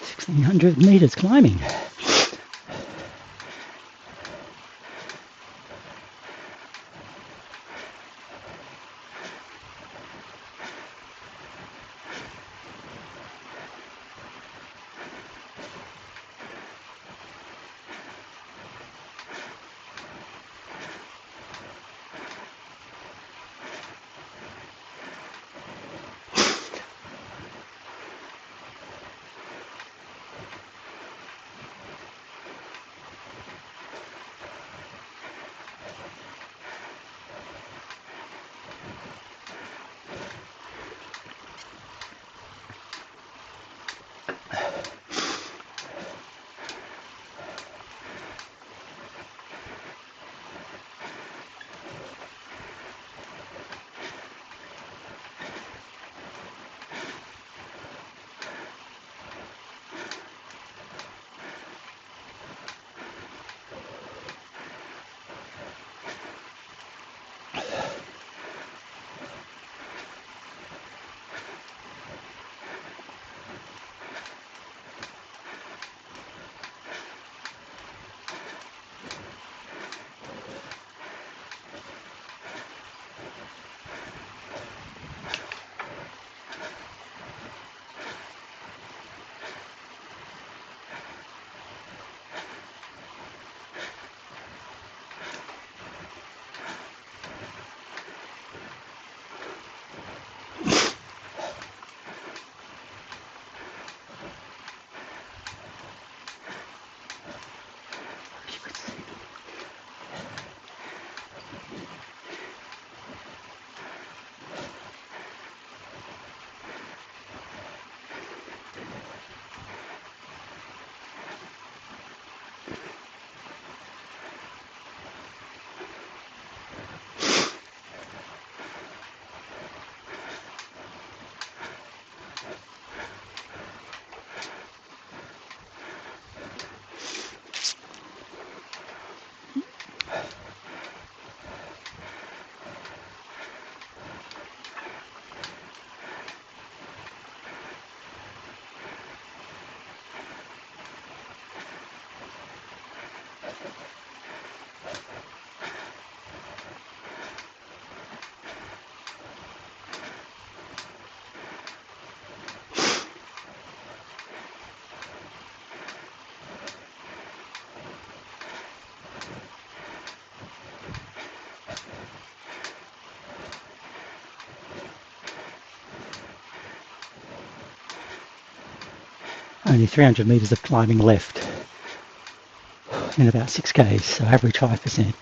$1,600 climbing. Only 300 metres of climbing left in about 6 k's, so average 5%.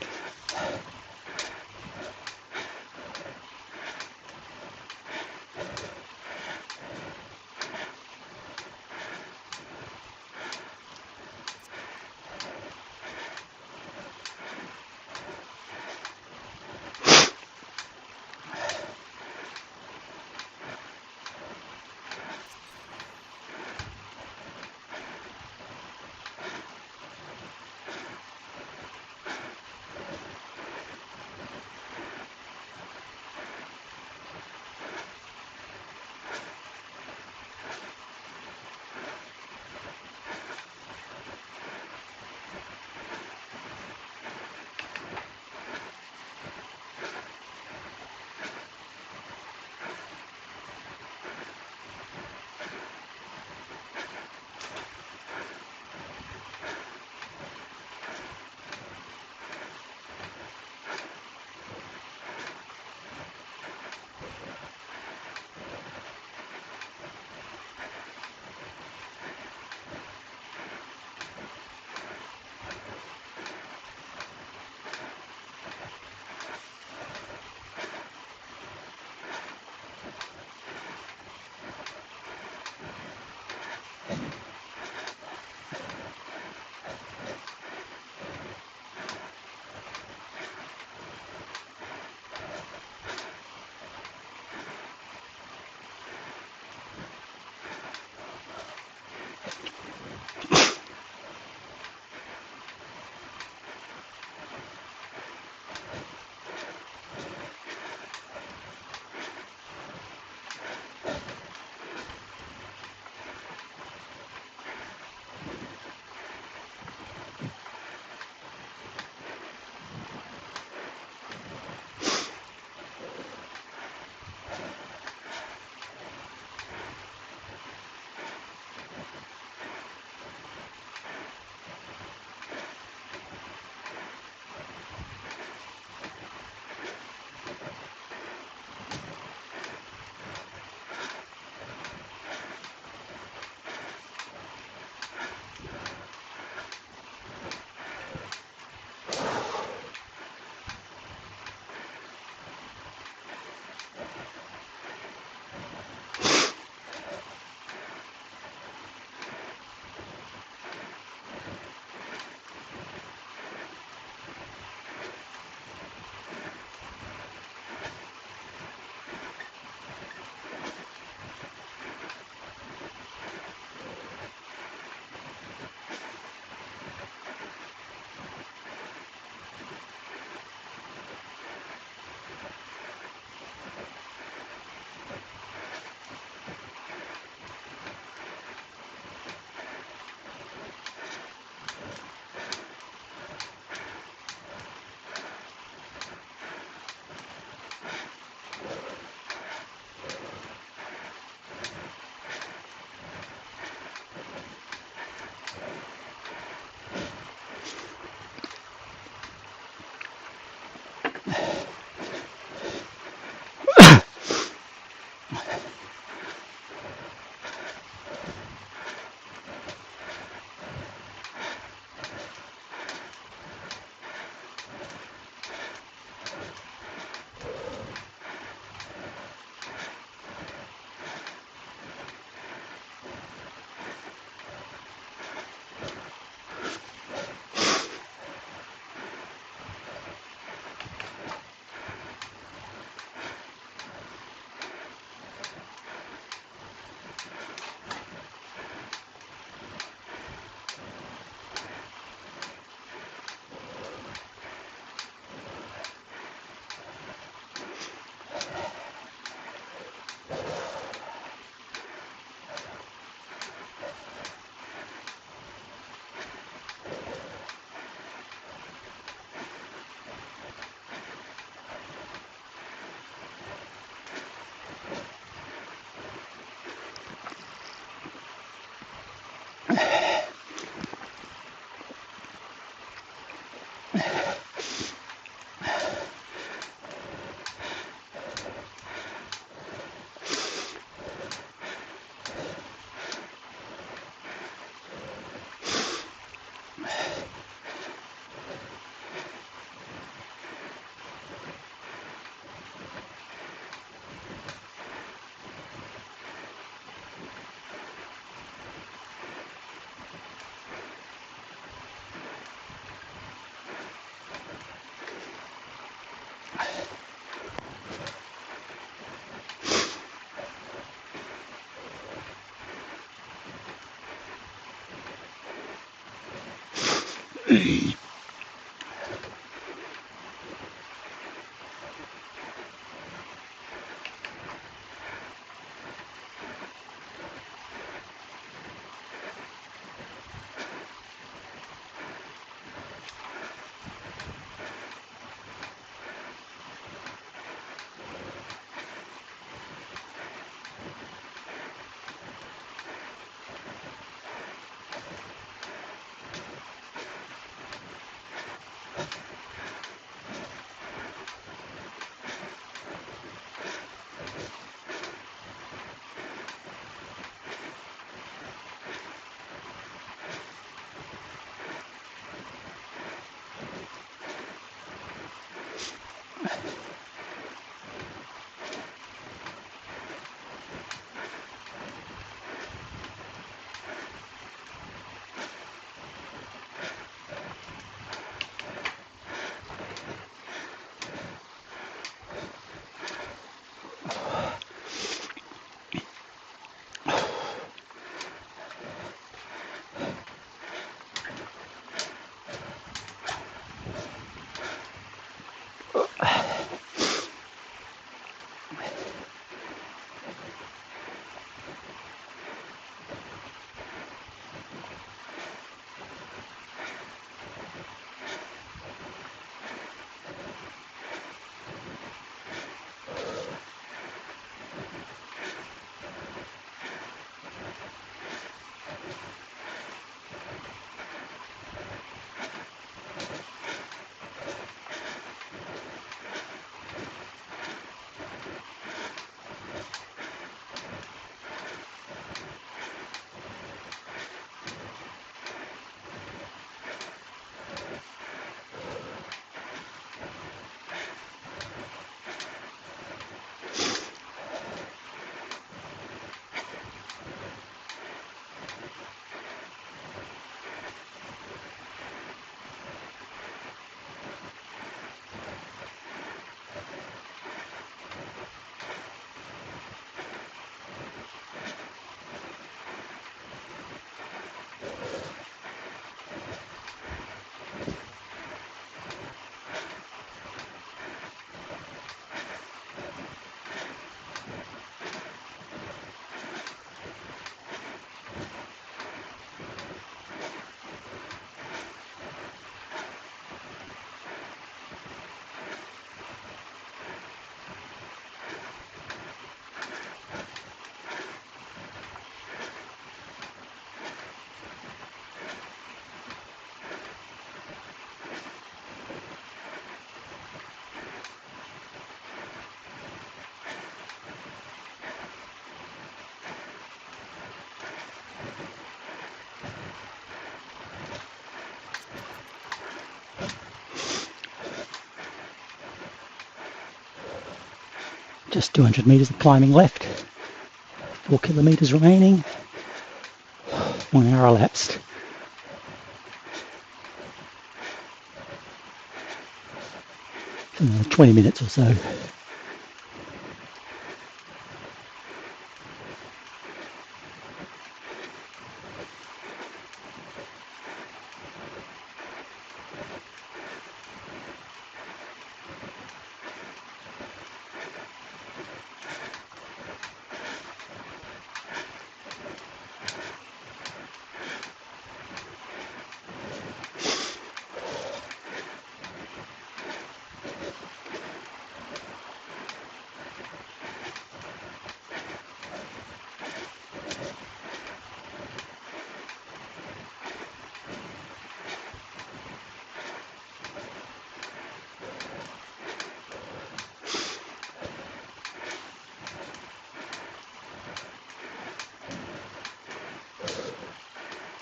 Just 200 metres of climbing left, 4 kilometres remaining, 1 hour elapsed. So 20 minutes or so.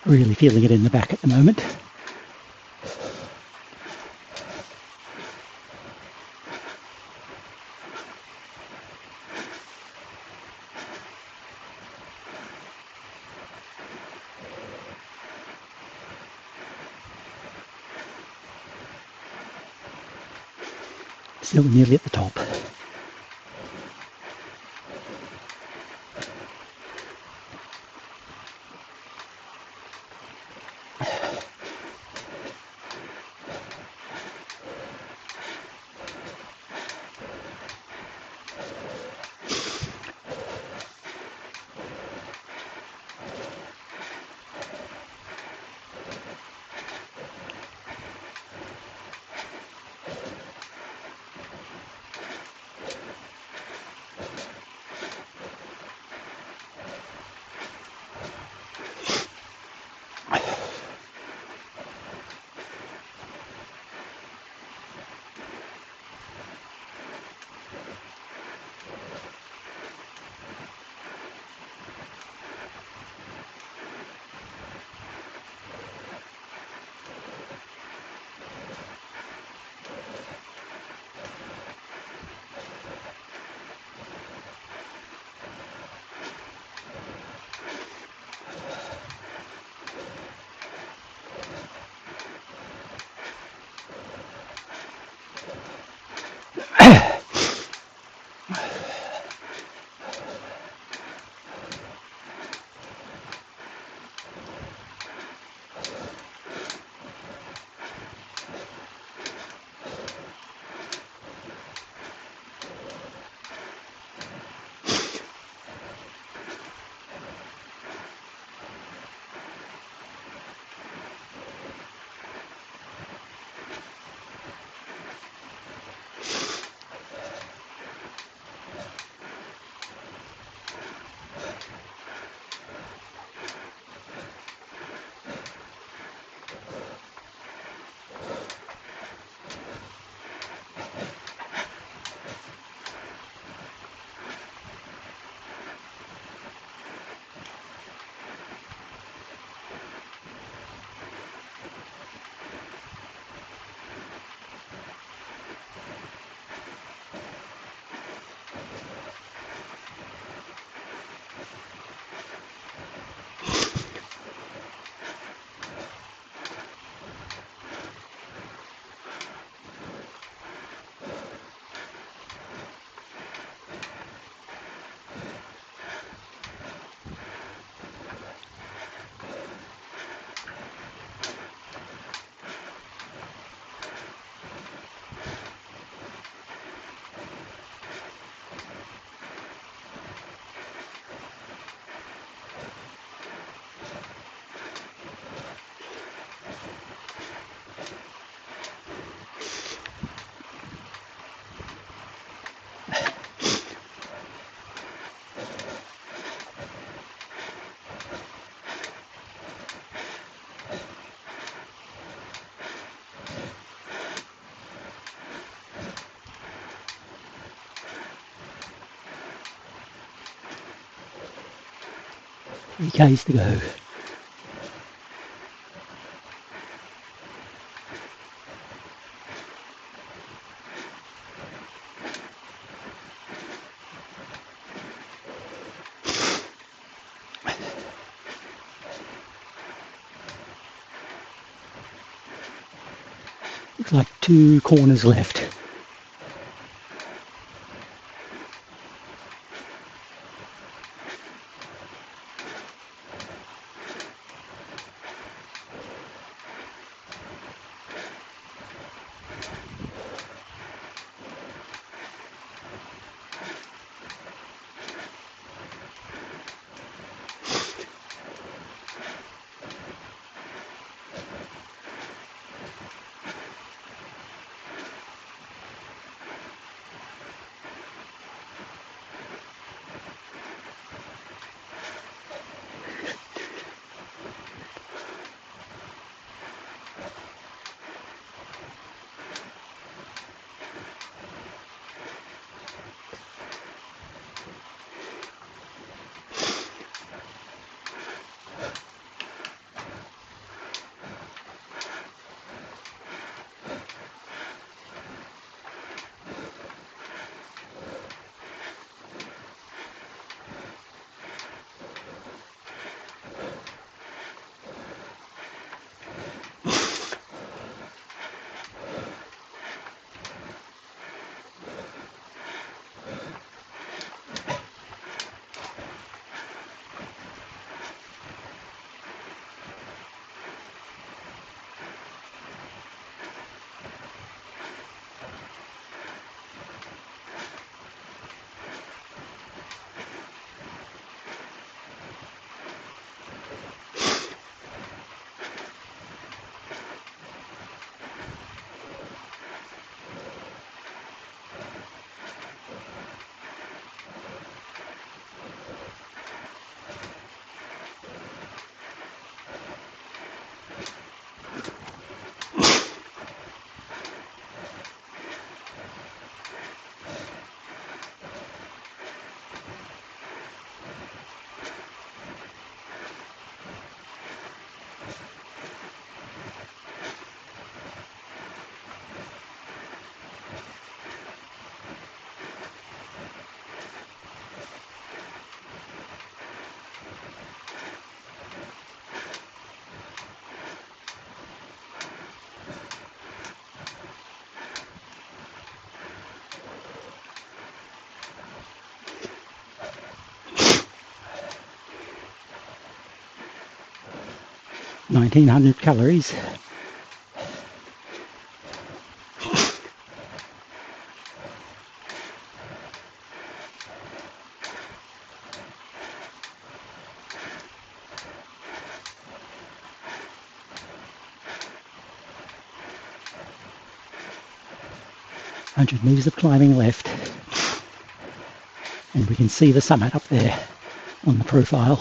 Really feeling it in the back at the moment. Still nearly at the top. Three Ks to go. Looks like 2 corners left. 1900 calories. Meters of climbing left, and we can see the summit up there on the profile.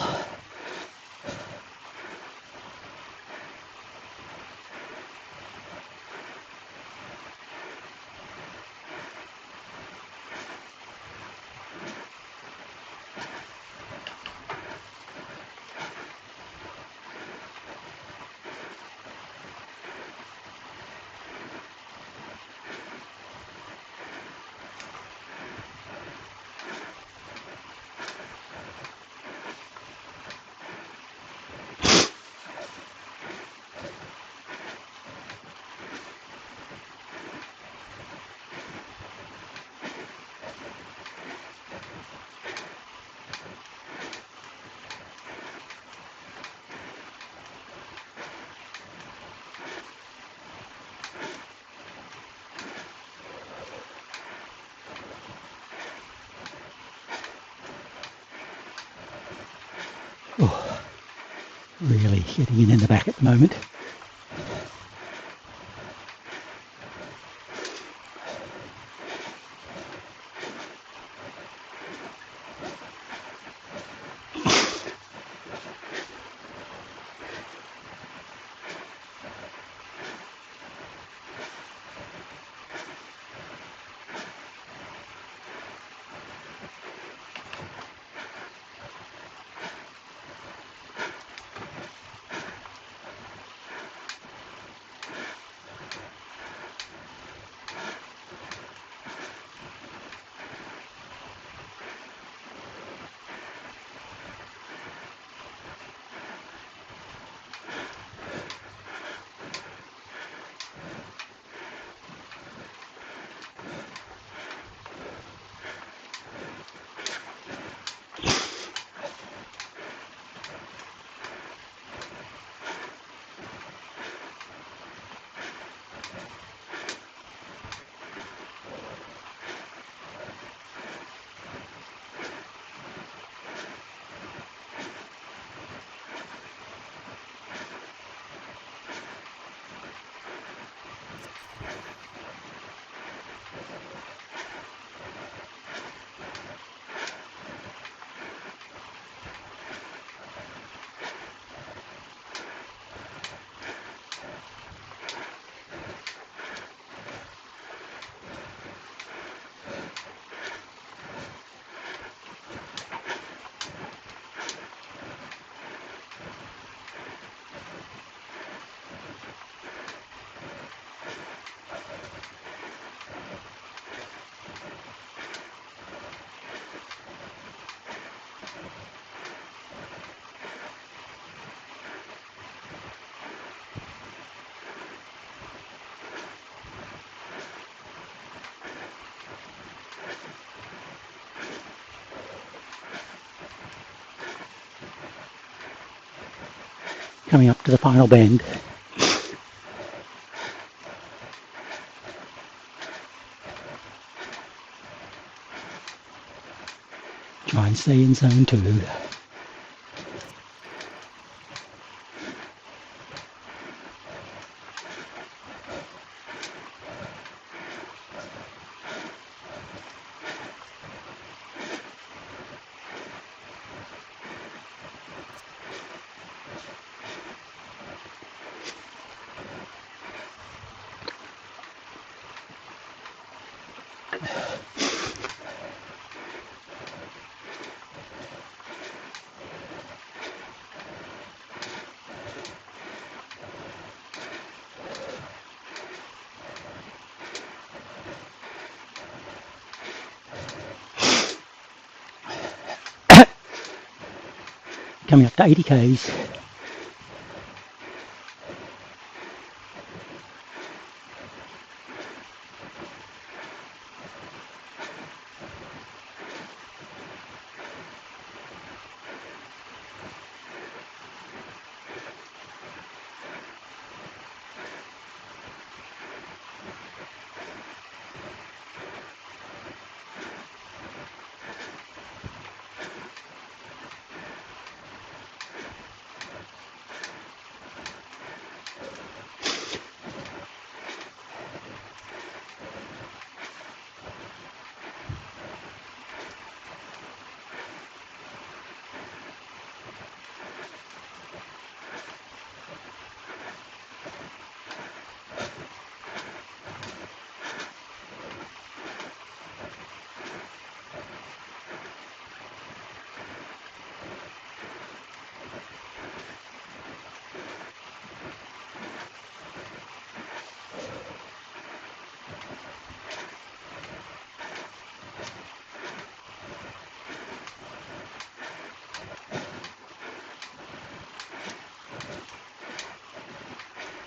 Oh, really getting in the back at the moment. Coming up to the final bend. Try and stay in zone 2. Coming up to 80 k's.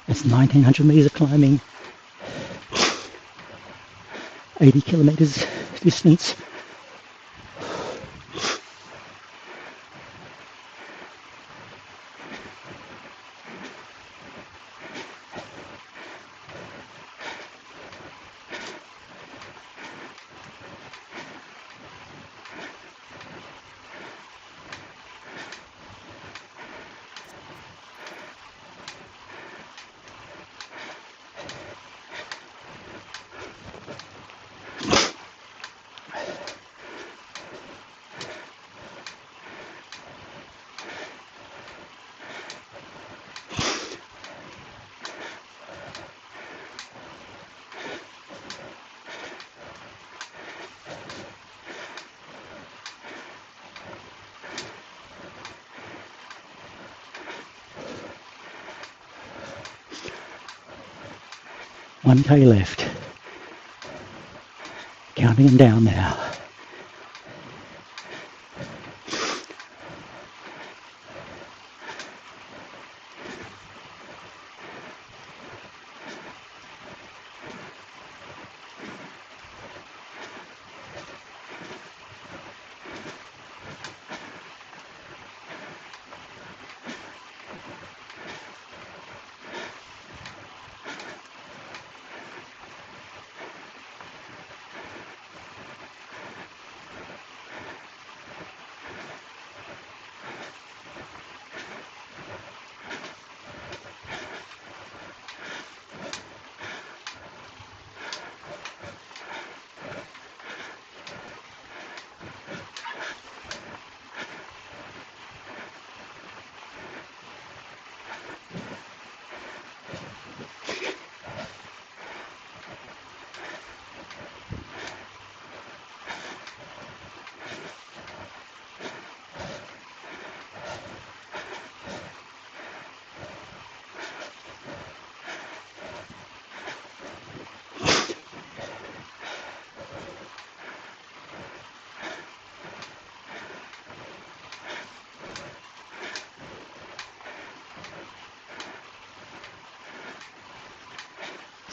It's 1900 meters of climbing, 80 kilometers distance. One K left. Counting them down now.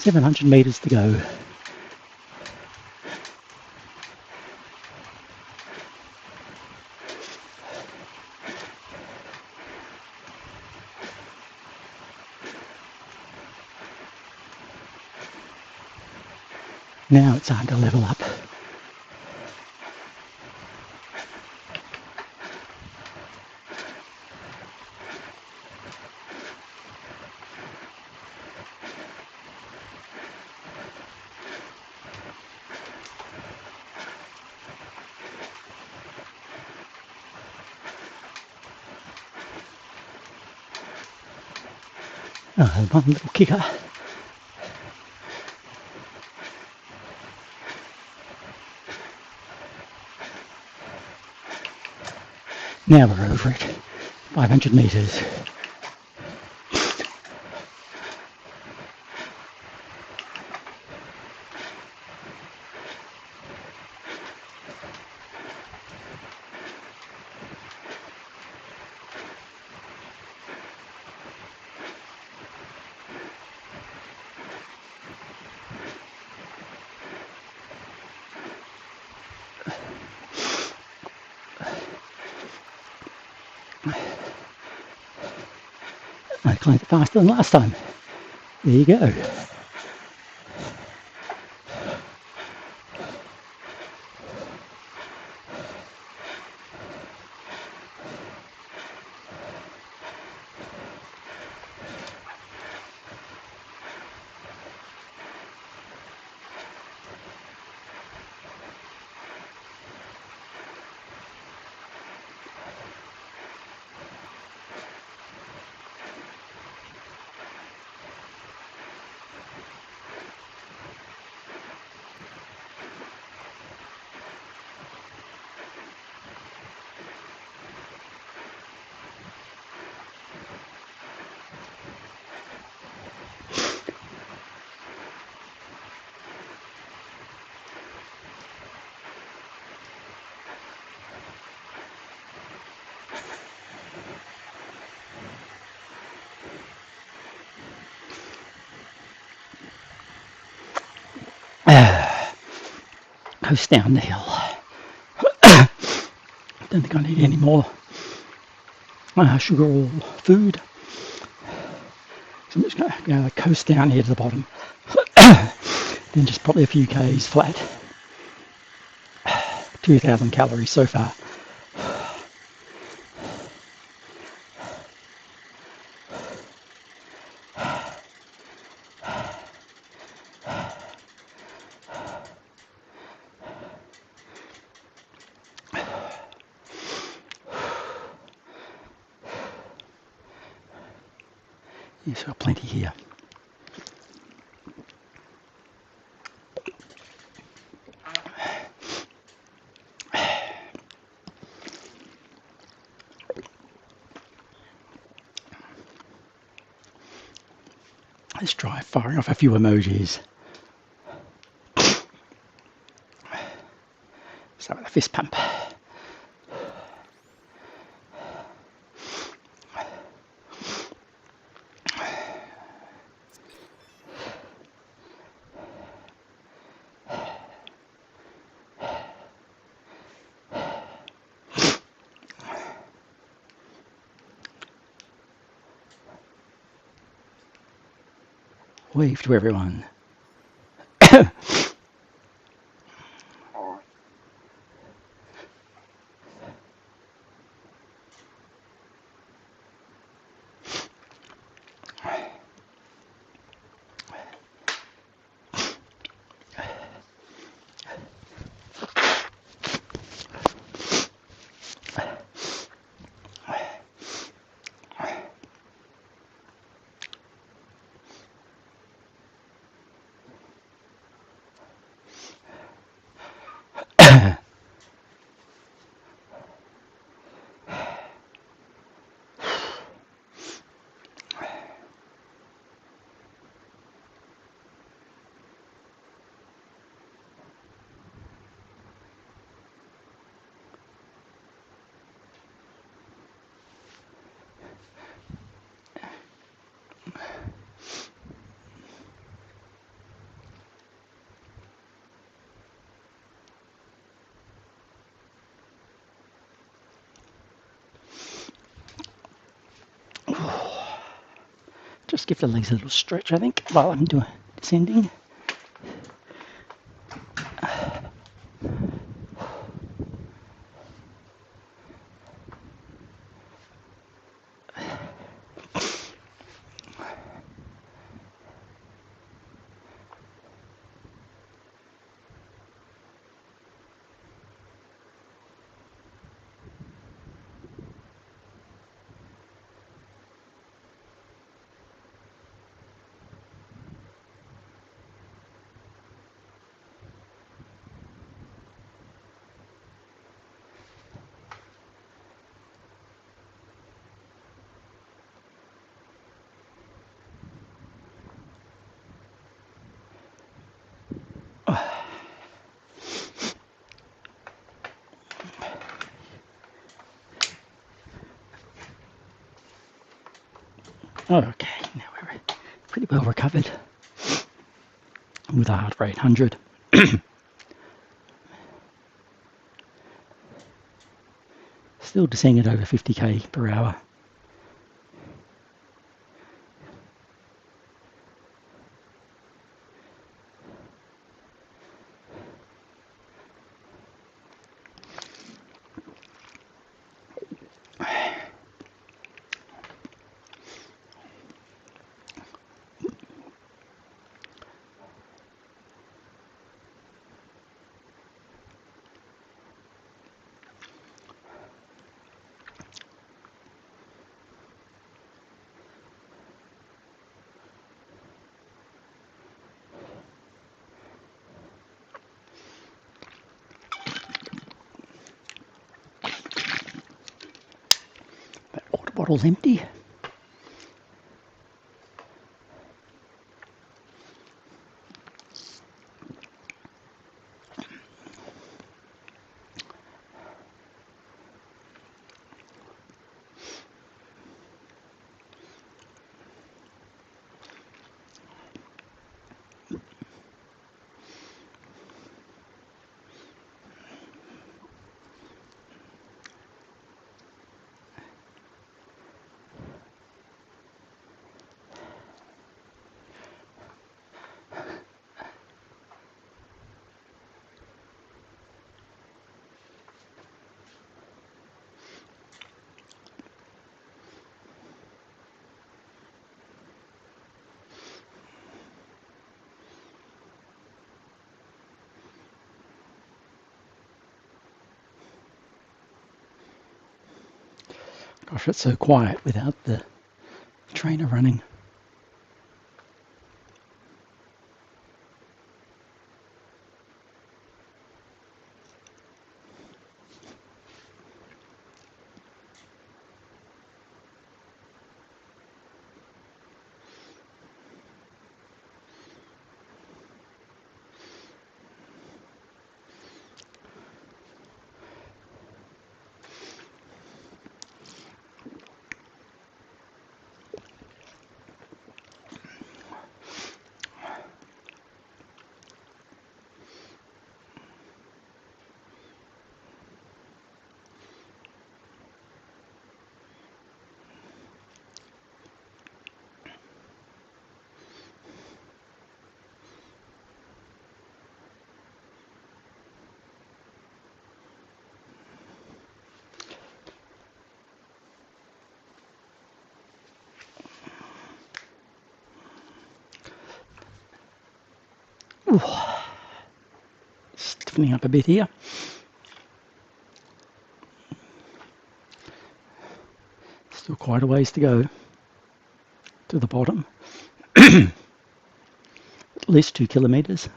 Seven 700 meters to go. Now it's time to level up. Oh, one little kicker. Now we're over it. 500 meters. I climbed it faster than last time. There you go. Coast down the hill. Don't think I need any more sugar or food. So I'm just going to coast down here to the bottom. Then just probably a few k's flat. 2,000 calories so far. Yes, we've got plenty here. Let's try firing off a few emojis. Start with a fist pump. Wave to everyone. Just give the legs a little stretch, I think, while I'm descending. Okay, now we're pretty well recovered with a heart rate 100. Still descending at over 50k per hour. Bottle's empty. Gosh, it's so quiet without the trainer running. Ooh. Stiffening up a bit here. Still quite a ways to go to the bottom. At least 2 kilometres.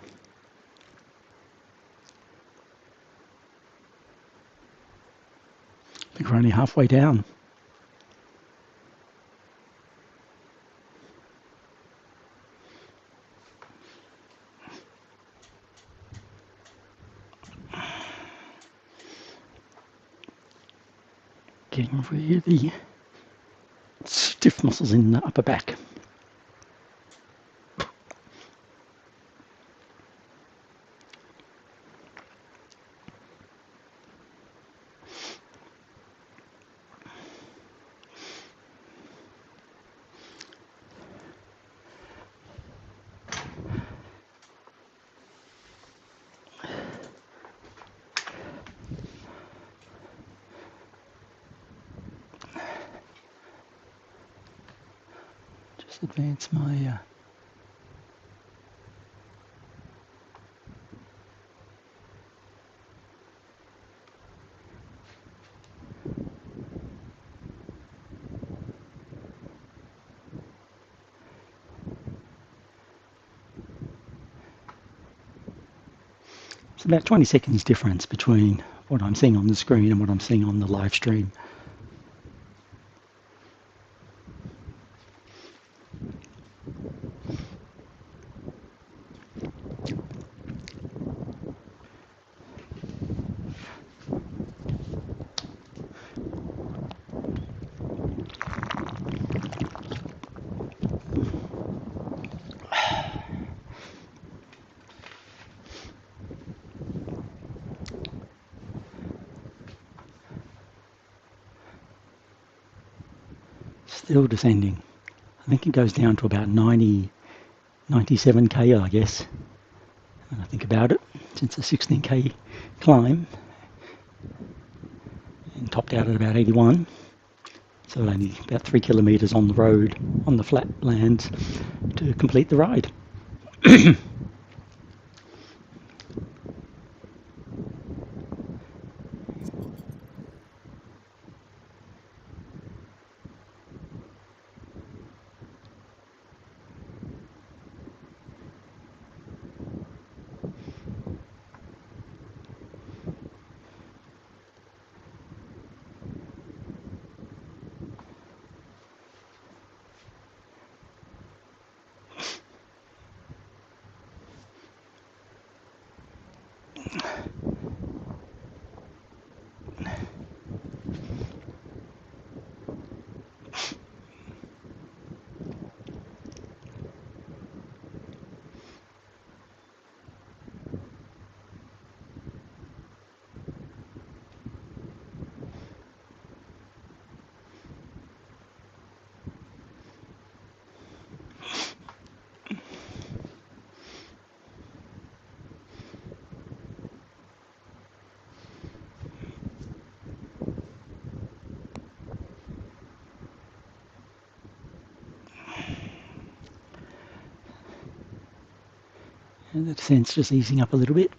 I think we're only halfway down. Getting really stiff muscles in the upper back. Just advance my It's about 20 seconds difference between what I'm seeing on the screen and what I'm seeing on the live stream. Still descending. I think it goes down to about 97k, I guess. When I think about it, since a 16k climb and topped out at about 81. So only about 3 kilometres on the road, on the flat lands to complete the ride. And the descent's just easing up a little bit.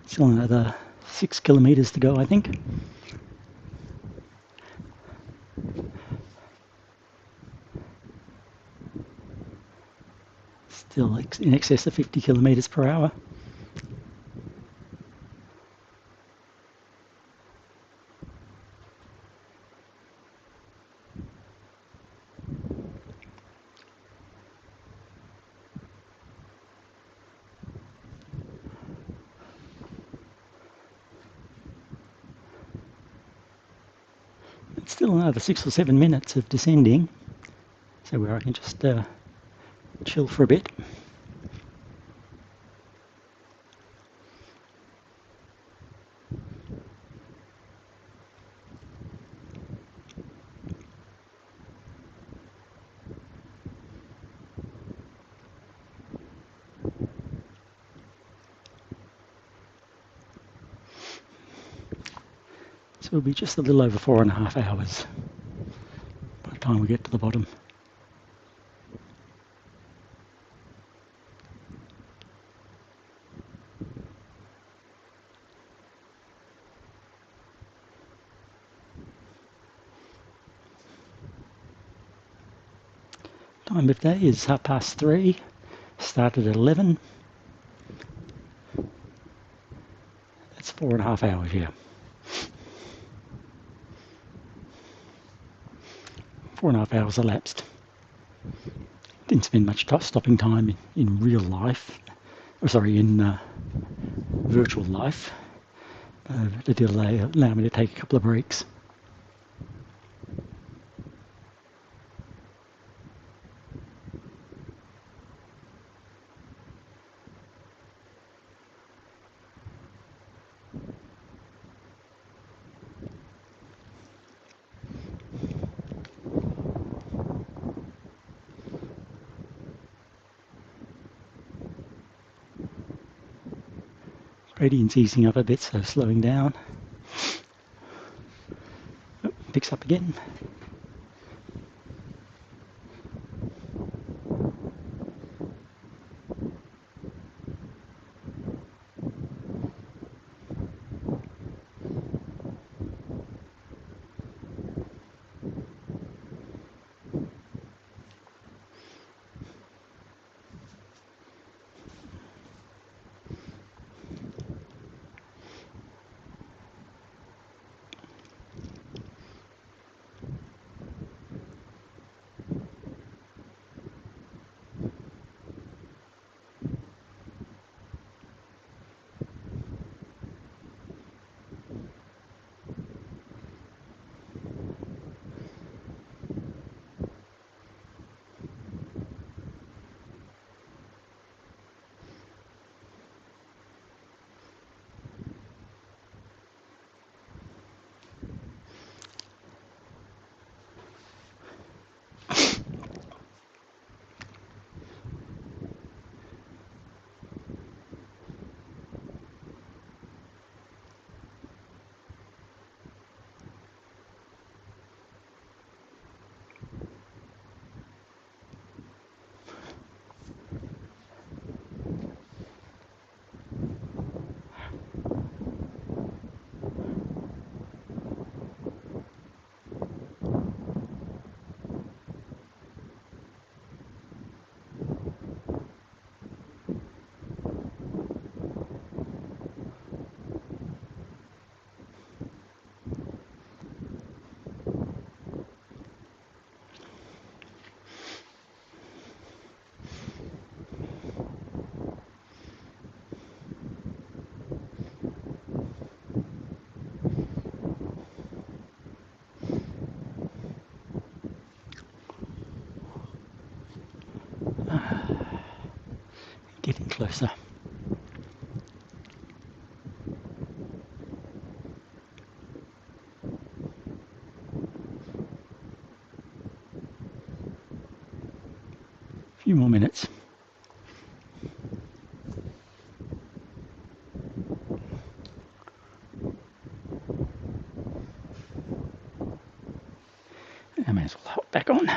Still another 6 kilometres to go, I think. Still in excess of 50 kilometres per hour. It's still another 6 or 7 minutes of descending, so where I can just chill for a bit. So it'll be just a little over 4.5 hours by the time we get to the bottom. Time of day is 3:30. Started at 11. That's 4.5 hours, yeah. 4.5 hours elapsed. Didn't spend much stopping time in real life, or sorry, in virtual life. It did allow me to take a couple of breaks. Gradient's easing up a bit, so slowing down. Oh, picks up again. Getting closer. A few more minutes. I may as well hop back on.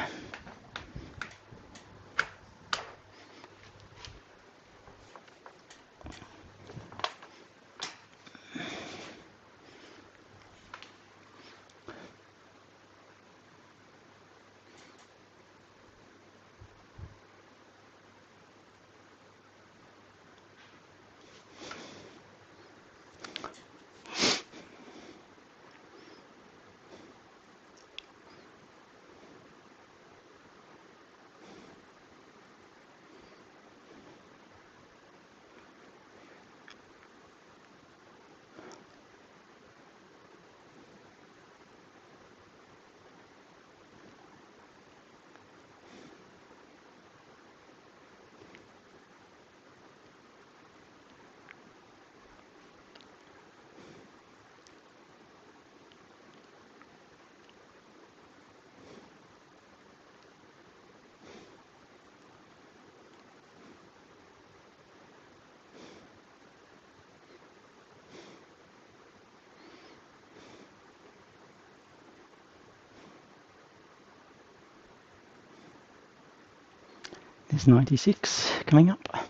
There's 96 coming up,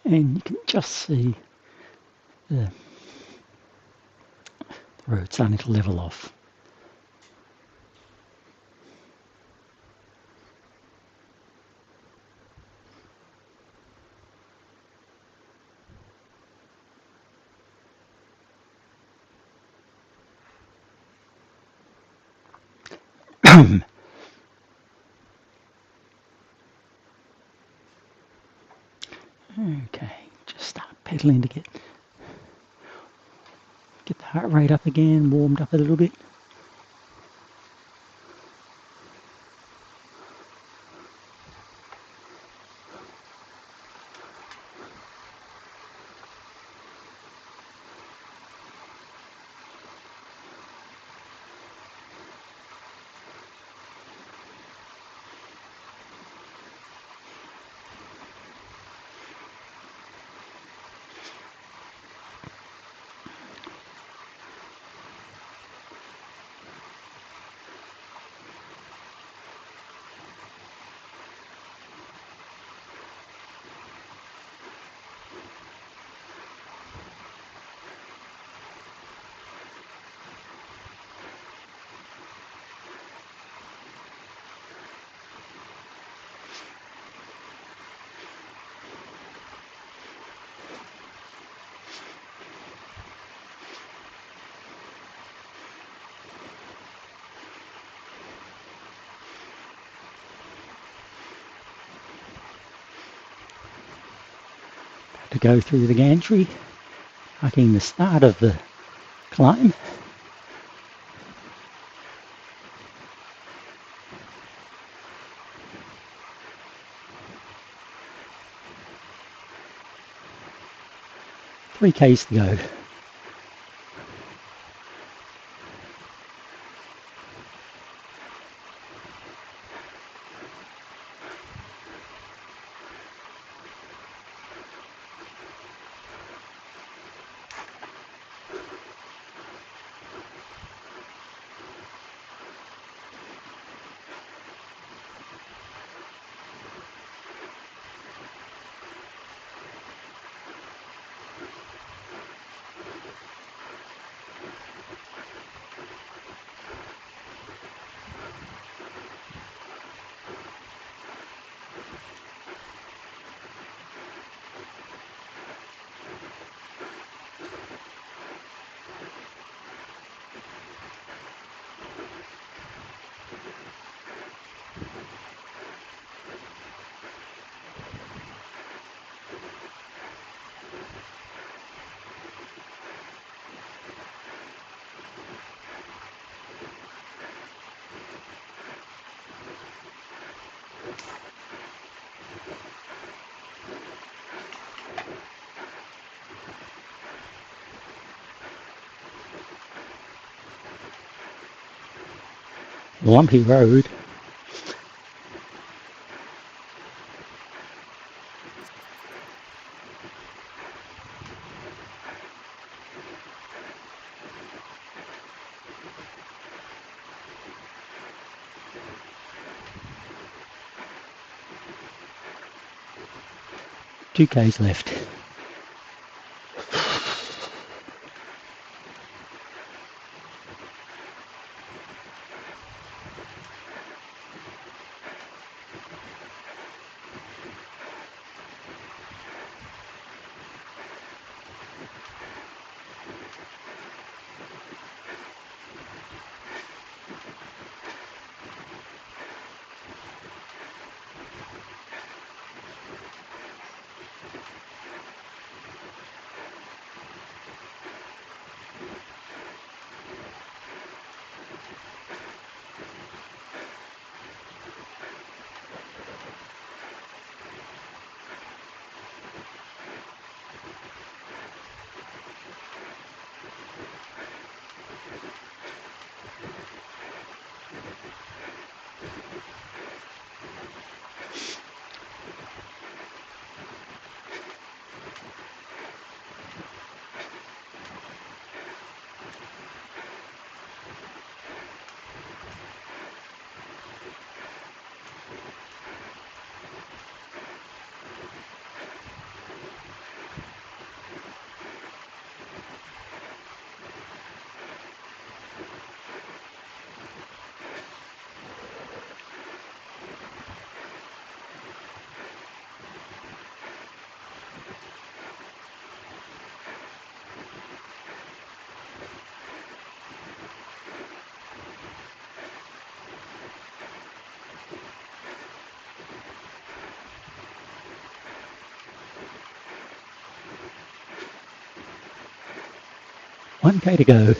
and you can just see the road starting to level off. Okay, just start pedaling to get the heart rate up again, warmed up a little bit. To go through the gantry, marking the start of the climb. Three Ks to go. Lumpy road. Two Ks left. 1K to go.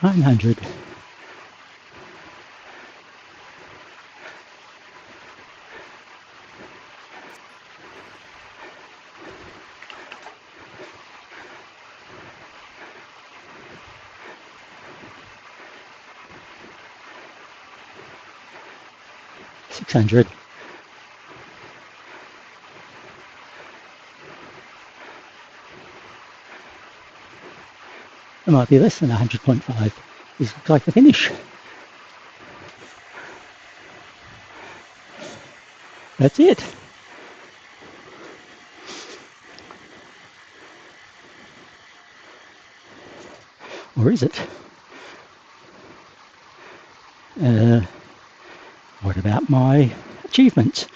$900. $600. It might be less than 100.5. This looks like the finish. That's it. Or is it? What about my achievements?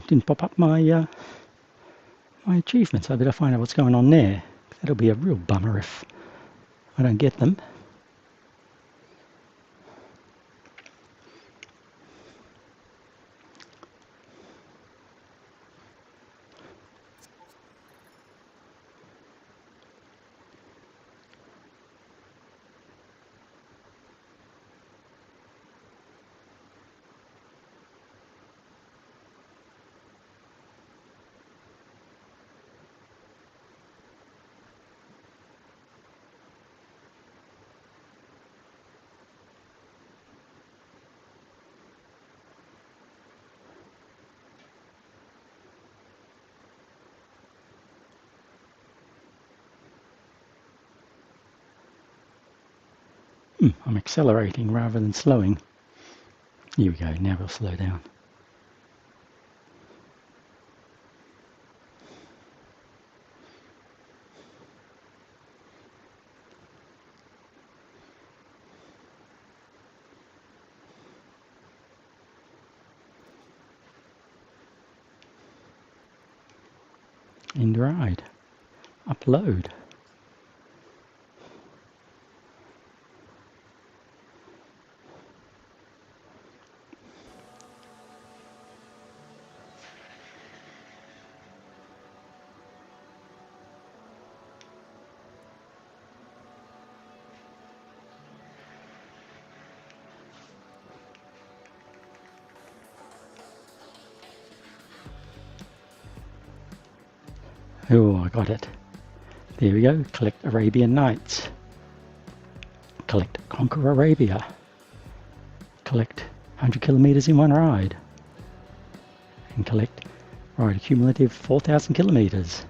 Didn't pop up my my achievements. I better find out what's going on there. That'll be a real bummer if I don't get them. I'm accelerating rather than slowing. Here we go, now we'll slow down. End ride. Upload. Oh, I got it. There we go. Collect Arabian Nights. Collect Conquer Arabia. Collect 100 kilometers in one ride. And collect ride a cumulative 4,000 kilometers.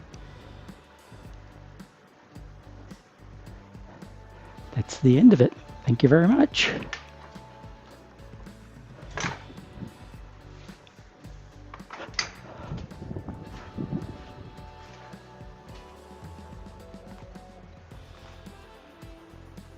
That's the end of it. Thank you very much.